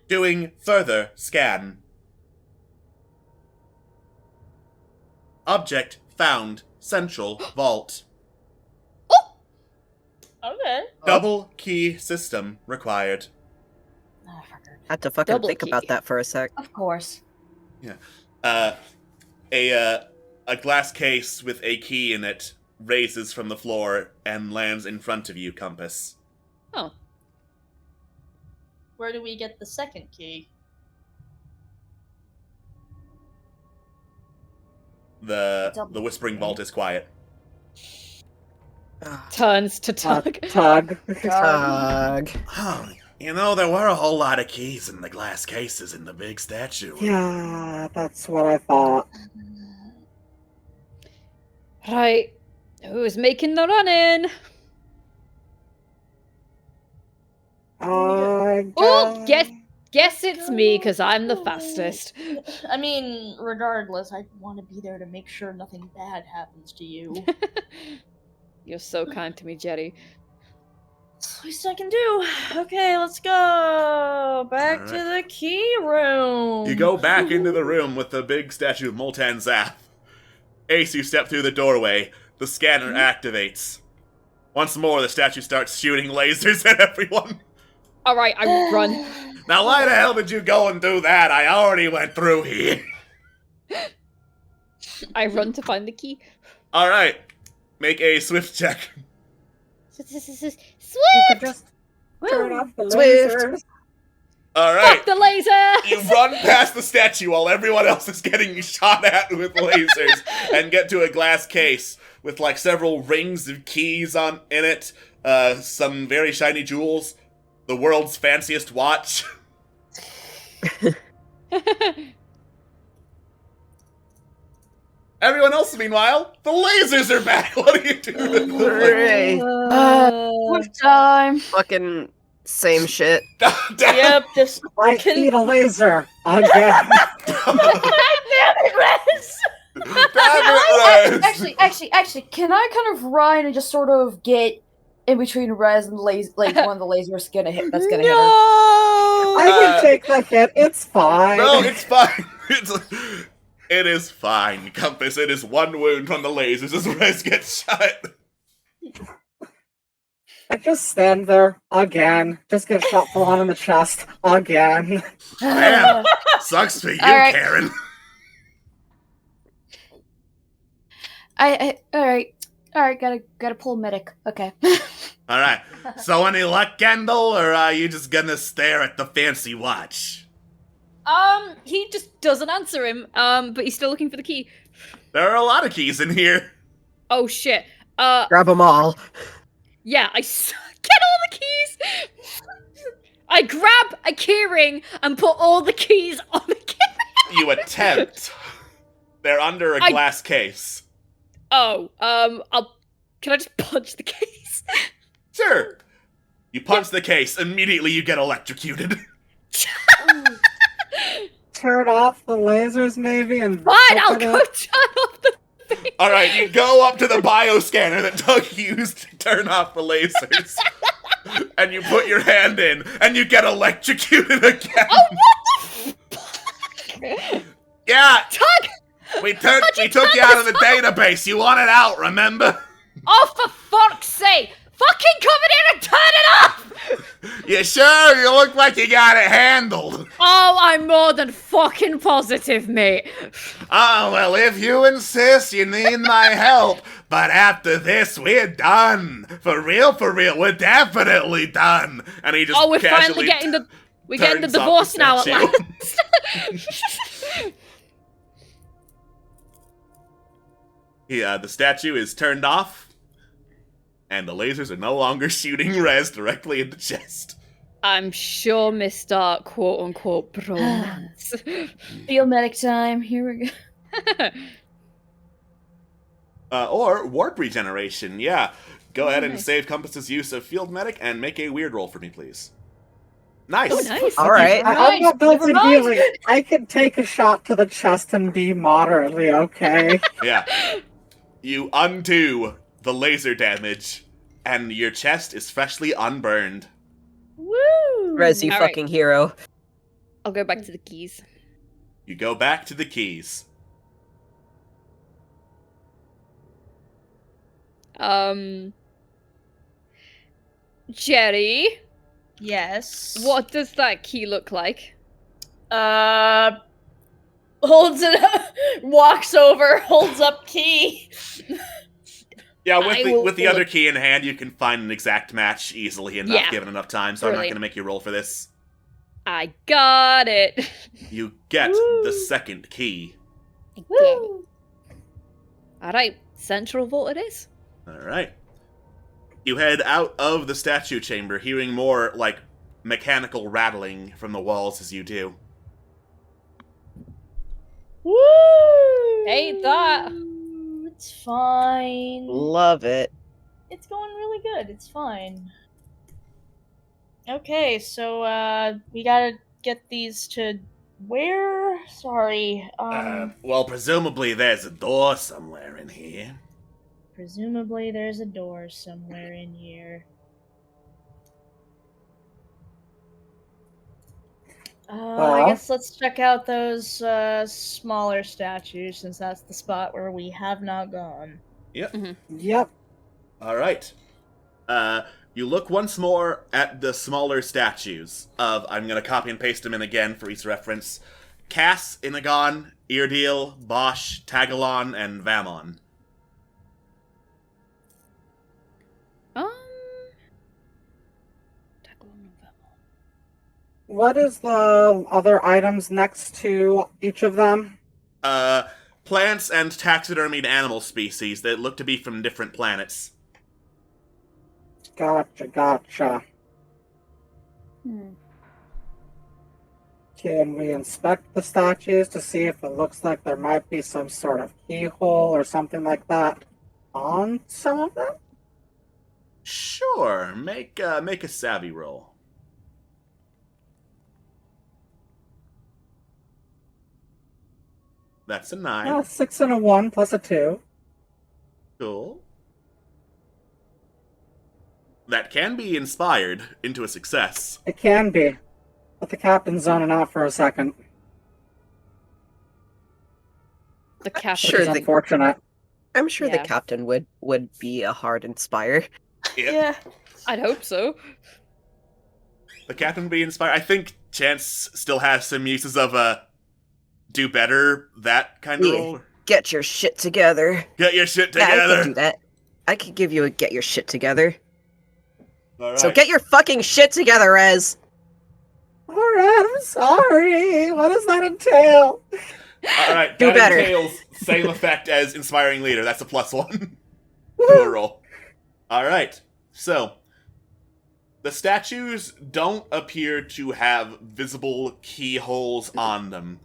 Doing further scan. Object found central vault.
Okay.
Double key system required.
Had to fucking think about that for a sec.
Of course.
Yeah. A glass case with a key in it raises from the floor and lands in front of you, Compass.
Oh.
Where do we get the second key?
The whispering vault is quiet.
Turns to Tug.
Tug.
Oh, you know, there were a whole lot of keys in the glass cases in the big statue.
Yeah, that's what I thought.
Right. Who's making the run-in? Oh, guess it's me, because I'm the fastest.
I mean, regardless, I want to be there to make sure nothing bad happens to you.
You're so kind to me, Jerry.
It's the least I can do. Okay, let's go. Back to the key room.
You go back into the room with the big statue of Moltan Zap. Ace, you step through the doorway. The scanner activates. Once more, the statue starts shooting lasers at everyone.
Alright, I run.
Now why the hell did you go and do that? I already went through here.
I run to find the key.
Alright. Make a swift check.
Swift!
Just turn off the
Swift.
lasers.
Alright.
Fuck the laser!
You run past the statue while everyone else is getting shot at with lasers and get to a glass case with like several rings of keys in it, some very shiny jewels, the world's fanciest watch. Everyone else, meanwhile, the lasers are back. What do you do?
Hooray.
Quick time.
Fucking same shit.
Yep, just
I need a laser again.
Damn it, Rez!
Actually, can I kind of run and just sort of get in between Rez and one of the lasers gonna hit? That's gonna hit her.
I can take the hit. It's fine.
No, it's fine. It is fine, Compass. It is one wound from the lasers as Rez gets shot.
I just stand there again. Just get shot full on in the chest again.
Damn. Sucks for you,
Alright.
Karen.
Alright, gotta pull medic. Okay.
Alright. So any luck, Kendall, or are you just gonna stare at the fancy watch?
He just doesn't answer him, but he's still looking for the key.
There are a lot of keys in here.
Oh shit.
Grab them all.
Yeah, get all the keys! I grab a keyring and put all the keys on the keyring!
You attempt. They're under a glass case.
Oh, can I just punch the case?
Sure. You punch the case, immediately you get electrocuted.
Turn off the lasers, maybe, and
Fine, I'll go turn off the thing.
Alright, you go up to the bioscanner that Doug used to turn off the lasers. And you put your hand in, and you get electrocuted again.
Oh, what the fuck?
Yeah!
Tug!
We took you out of the database. You want it out, remember?
Oh, for fuck's sake! Fucking come in here and turn it off!
You sure? You look like you got it handled.
Oh, I'm more than fucking positive, mate.
Oh, well, if you insist, you need my help. But after this, we're done. For real, we're definitely done. And he just
we're
casually
finally getting the
turns off
divorce
the
now at
statue.
last.
Yeah, the statue is turned off. And the lasers are no longer shooting Rez directly in the chest.
I'm sure Mr. quote-unquote bromance.
Field medic time. Here we go.
Or warp regeneration, yeah. Go ahead and save Compass's use of field medic and make a weird roll for me, please. Nice.
Oh, nice.
All right.
I'm not built in healing. I can take a shot to the chest and be moderately okay.
Yeah. You undo the laser damage, and your chest is freshly unburned.
Woo!
Rez, you
All
fucking hero.
I'll go back to the keys.
You go back to the keys.
Jerry,
Yes.
what does that key look like?
Holds it up, walks over, holds up key.
Yeah,
I
with the
will
other key in hand, you can find an exact match easily enough,
Yeah.
given enough time, so I'm not
Brilliant.
going to make you roll for this.
I got it.
You get the second key.
Woo! Alright, central vault it is.
Alright. You head out of the statue chamber, hearing more, like, mechanical rattling from the walls as you do.
Woo!
Hate that.
It's fine.
Love it.
It's going really good. It's fine. Okay, so we gotta get these to where? Sorry.
Well, presumably there's a door somewhere in here.
Presumably there's a door somewhere in here. I guess let's check out those smaller statues, since that's the spot where we have not gone.
Yep.
Yep.
Alright. You look once more at the smaller statues of, I'm gonna copy and paste them in again for each reference, Cass, Inagon, Eardeal, Bosch, Tagalon, and Vamon.
What is the other items next to each of them?
Plants and taxidermied animal species that look to be from different planets.
Gotcha. Can we inspect the statues to see if it looks like there might be some sort of keyhole or something like that on some of them?
Sure, make a savvy roll. That's a 9.
6 and a 1 plus a 2.
Cool. That can be inspired into a success.
It can be. Let the captain zoning out for a second.
The captain
Sure,
Which is unfortunate.
I'm sure
Yeah.
the captain would be a hard inspire.
Yeah.
I'd hope so.
The captain would be inspired. I think Chance still has some uses of do better, that kind of
Yeah.
role.
Get your shit together.
Get your shit
Yeah, I
together.
can do that. I could give you a get your shit together.
All
So
right.
get your fucking shit together, Rez.
Alright, I'm sorry. What does that entail?
All right,
Do
that
better.
entails same effect as inspiring leader. That's a +1 to a roll. All right, so the statues don't appear to have visible keyholes on them.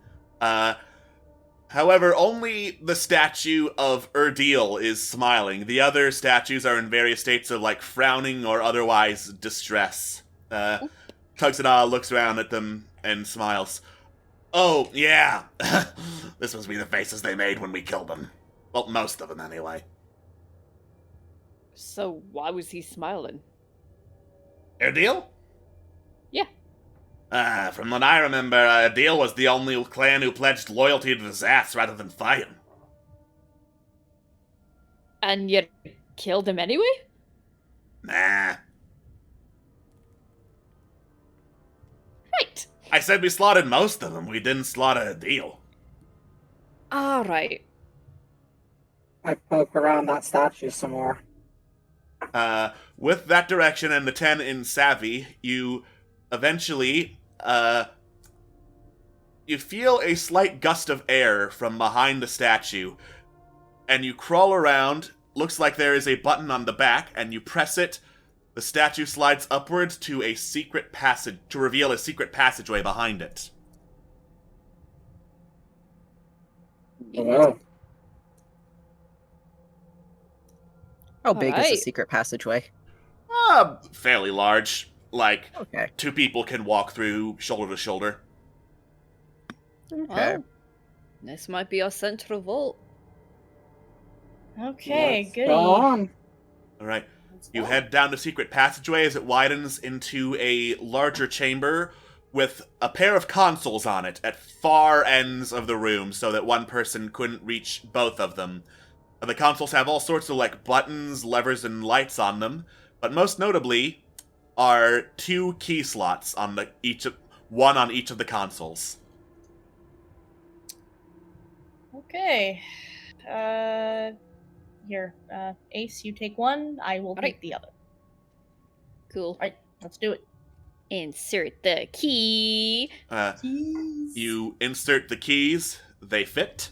However, only the statue of Eardeal is smiling. The other statues are in various states of, like, frowning or otherwise distress. Tuxedo looks around at them and smiles. Oh, yeah. This must be the faces they made when we killed them. Well, most of them, anyway.
So why was he smiling?
Eardeal?
Yeah.
From what I remember, Eardeal was the only clan who pledged loyalty to the Zats rather than fight him.
And you killed him anyway?
Nah.
Right.
I said we slaughtered most of them. We didn't slaughter Eardeal.
Alright.
I poke around that statue some more.
With that direction and the 10 in Savvy, you eventually, you feel a slight gust of air from behind the statue, and you crawl around. Looks like there is a button on the back, and you press it. The statue slides upwards to a secret passage, to reveal a secret passageway behind it.
Hello.
How big is the
Alright.
secret passageway?
Fairly large. Like,
Okay.
2 people can walk through shoulder to shoulder.
Okay.
Well, this might be our central vault.
Okay,
Let's
goody.
go on.
Alright. You head down the secret passageway as it widens into a larger chamber with a pair of consoles on it at far ends of the room so that one person couldn't reach both of them. The consoles have all sorts of, like, buttons, levers, and lights on them, but most notably are 2 key slots on one on each of the consoles.
Okay. Here, Ace, you take one. I will take the other.
Cool.
Alright, let's do it.
Insert the key.
You insert the keys, they fit.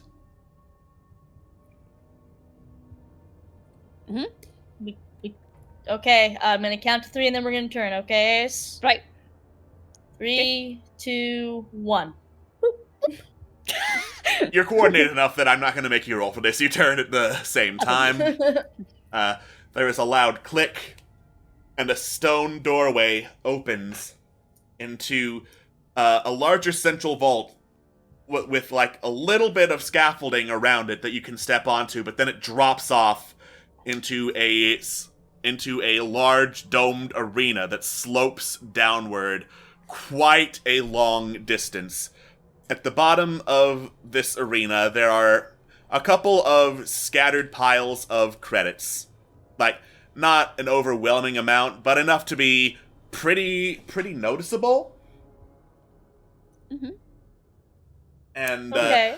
Okay, I'm gonna count to 3 and then we're gonna turn, okay, Ace?
Right.
3, 2, 1.
You're coordinated enough that I'm not going to make you roll for this. You turn at the same time. There is a loud click, and a stone doorway opens into a larger central vault with like a little bit of scaffolding around it that you can step onto, but then it drops off into a large domed arena that slopes downward quite a long distance. At the bottom of this arena, there are a couple of scattered piles of credits. Like, not an overwhelming amount, but enough to be pretty noticeable.
Mm-hmm.
And
Okay.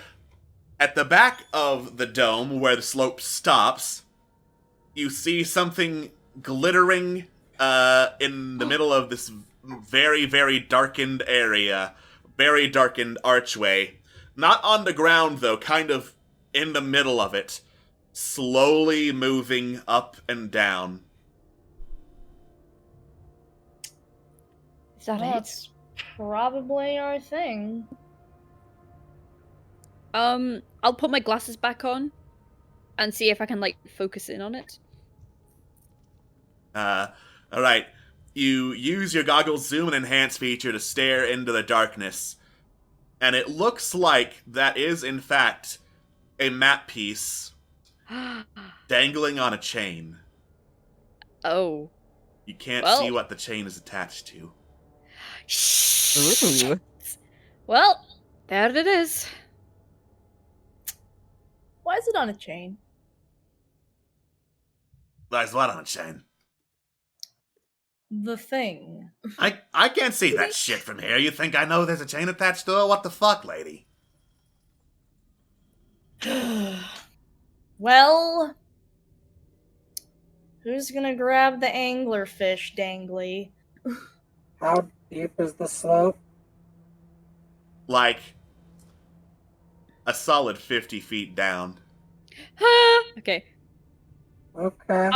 at the back of the dome, where the slope stops, you see something glittering in the middle of this very, very darkened area. Very darkened archway. Not on the ground, though, kind of in the middle of it. Slowly moving up and down.
Is that
That's probably our thing.
I'll put my glasses back on and see if I can, like, focus in on it.
Alright. You use your goggles zoom and enhance feature to stare into the darkness. And it looks like that is, in fact, a map piece dangling on a chain.
Oh.
You can't
Well.
see what the chain is attached to.
Ooh.
Well, there it is.
Why is it on a chain?
There's what on a chain?
The thing.
I can't see that shit from here. You think I know there's a chain attached to it? What the fuck, lady?
Well, who's gonna grab the anglerfish dangly?
How deep is the slope?
Like, a solid 50 feet down.
Okay.
Okay.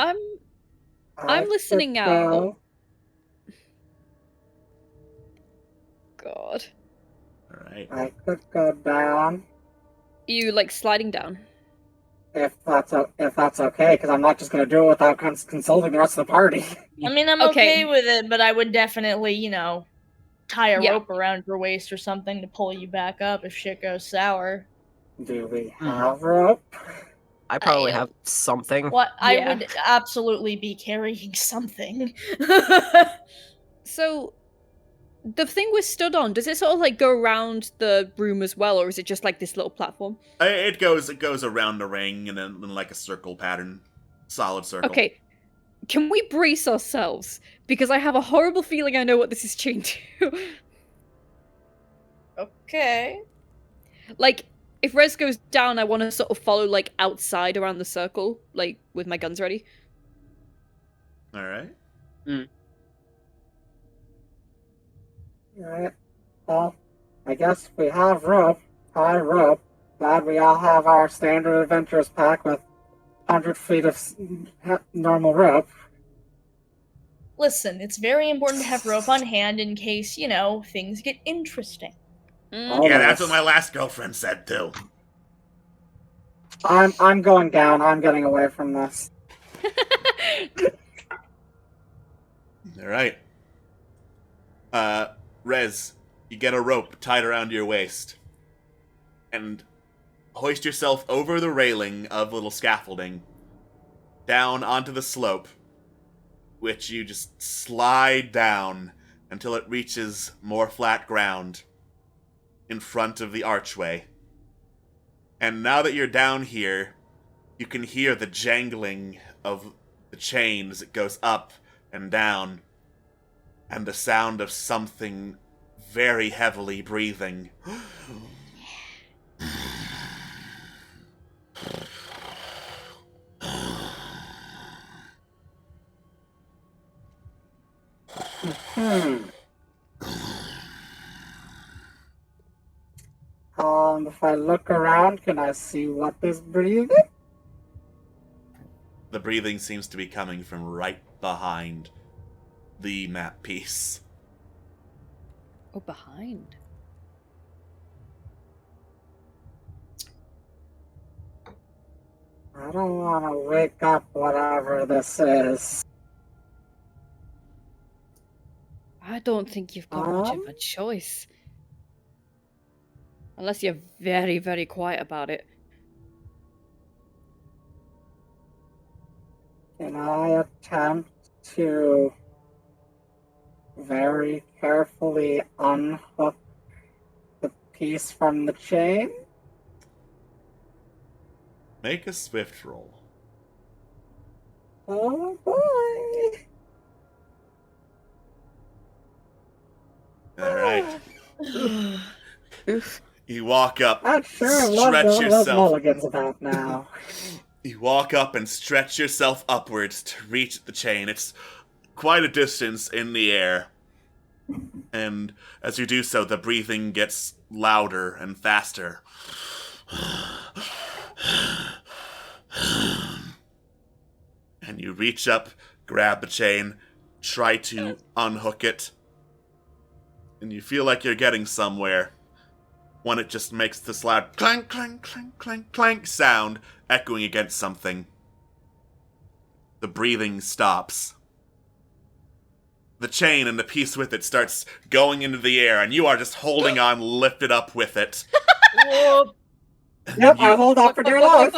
I'm listening
could
out.
go.
God.
Alright.
I could go down
You, like, sliding down?
if that's okay, because I'm not just going to do it without consulting the rest of the party.
I mean, I'm okay with it, but I would definitely, tie a rope around your waist or something to pull you back up if shit goes sour.
Do we have rope?
I probably have something.
What? I
Yeah.
would absolutely be carrying something.
So, the thing we're stood on, does it sort of, like, go around the room as well, or is it just, like, this little platform?
It goes around the ring and then in like a circle pattern. Solid circle.
Okay. Can we brace ourselves? Because I have a horrible feeling I know what this is chained to.
Okay.
Like, if Rez goes down, I want to sort of follow, like, outside around the circle, like, with my guns ready.
Alright.
Alright. Well, I guess we have rope. High rope. Glad we all have our standard adventurers pack with 100 feet of normal rope.
Listen, it's very important to have rope on hand in case, things get interesting.
Yeah, that's what my last girlfriend said too.
I'm going down. I'm getting away from this.
Alright. Rez, you get a rope tied around your waist. And hoist yourself over the railing of little scaffolding. Down onto the slope. Which you just slide down until it reaches more flat ground. In front of the archway. And now that you're down here, you can hear the jangling of the chain as it goes up and down, and the sound of something very heavily breathing.
If I look around, can I see what is breathing?
the breathing seems to be coming from right behind the map piece.
Oh, behind.
I don't want to wake up whatever this is.
I don't think you've got much of a choice. Unless you're very, very quiet about it.
Can I attempt to very carefully unhook the piece from the chain?
Make a swift roll.
Oh boy!
Alright.
Oof.
You walk up,
I'd sure love
stretch
those
yourself.
mulligans about now.
You walk up and stretch yourself upwards to reach the chain. It's quite a distance in the air. And as you do so, the breathing gets louder and faster. And you reach up, grab the chain, try to unhook it. And you feel like you're getting somewhere. When it just makes this loud clank, clank, clank, clank, clank sound echoing against something. The breathing stops. The chain and the piece with it starts going into the air, and you are just holding on, lifted up with it.
Yep, I hold on for dear life.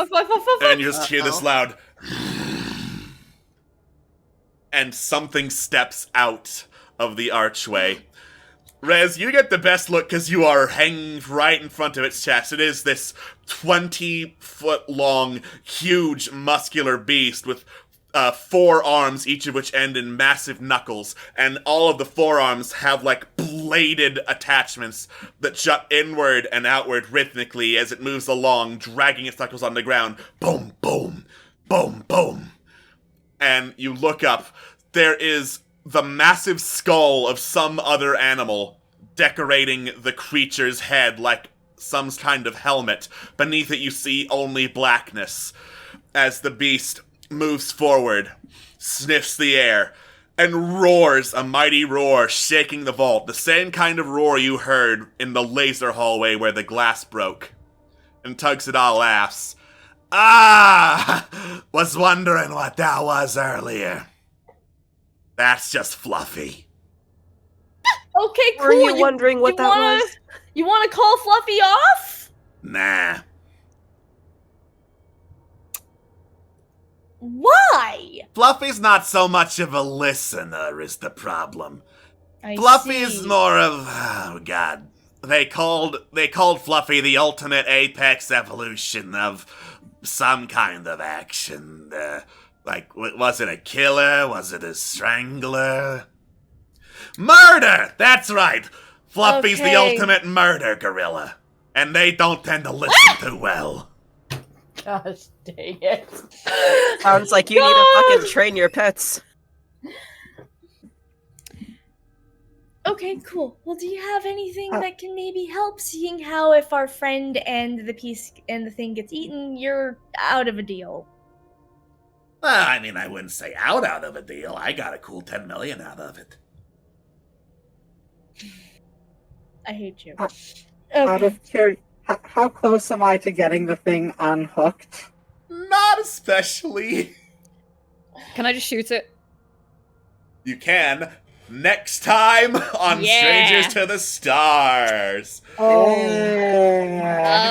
And you just hear this loud... And something steps out of the archway. Rez, you get the best look because you are hanging right in front of its chest. It is this 20-foot-long, huge, muscular beast with 4 arms, each of which end in massive knuckles, and all of the forearms have, like, bladed attachments that jut inward and outward rhythmically as it moves along, dragging its knuckles on the ground. Boom, boom, boom, boom. And you look up. There is the massive skull of some other animal decorating the creature's head like some kind of helmet. Beneath it you see only blackness as the beast moves forward, sniffs the air, and roars a mighty roar, shaking the vault. The same kind of roar you heard in the laser hallway where the glass broke. And Tugsadal laughs. Ah! Was wondering what that was earlier. That's just Fluffy.
Okay, cool.
Were you wondering what that was?
You want to call Fluffy off?
Nah.
Why?
Fluffy's not so much of a listener is the problem.
I
Fluffy's
see.
more of... Oh, God. They called Fluffy the ultimate apex evolution of some kind of action. Like, was it a killer? Was it a strangler? Murder! That's right! Fluffy's the
Okay.
ultimate murder gorilla. And they don't tend to listen too well.
Gosh dang it.
Sounds like you need to fucking train your pets.
Okay, cool. Well, do you have anything that can maybe help, seeing how if our friend and the piece and the thing gets eaten, you're out of a deal?
Well, I mean, I wouldn't say out of a deal. I got a cool 10 million out of it.
I hate you.
Out
Okay.
of curiosity, how close am I to getting the thing unhooked?
Not especially.
Can I just shoot it?
You can next time on
Yeah.
Strangers to the Stars.
Oh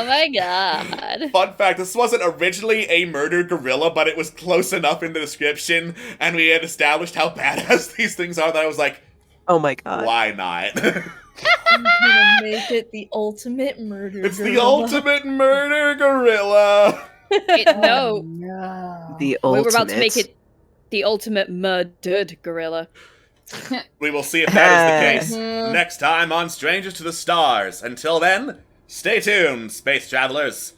my god.
Fun fact, this wasn't originally a murder gorilla, but it was close enough in the description, and we had established how badass these things are that I was like,
oh my god.
why not?
I'm gonna make it the ultimate murder.
It's the
gorilla.
ultimate murder gorilla.
No.
No.
The
We
ultimate.
were about to make it the ultimate murdered gorilla.
We will see if that is the case next time on Strangers to the Stars. Until then, stay tuned, space travelers.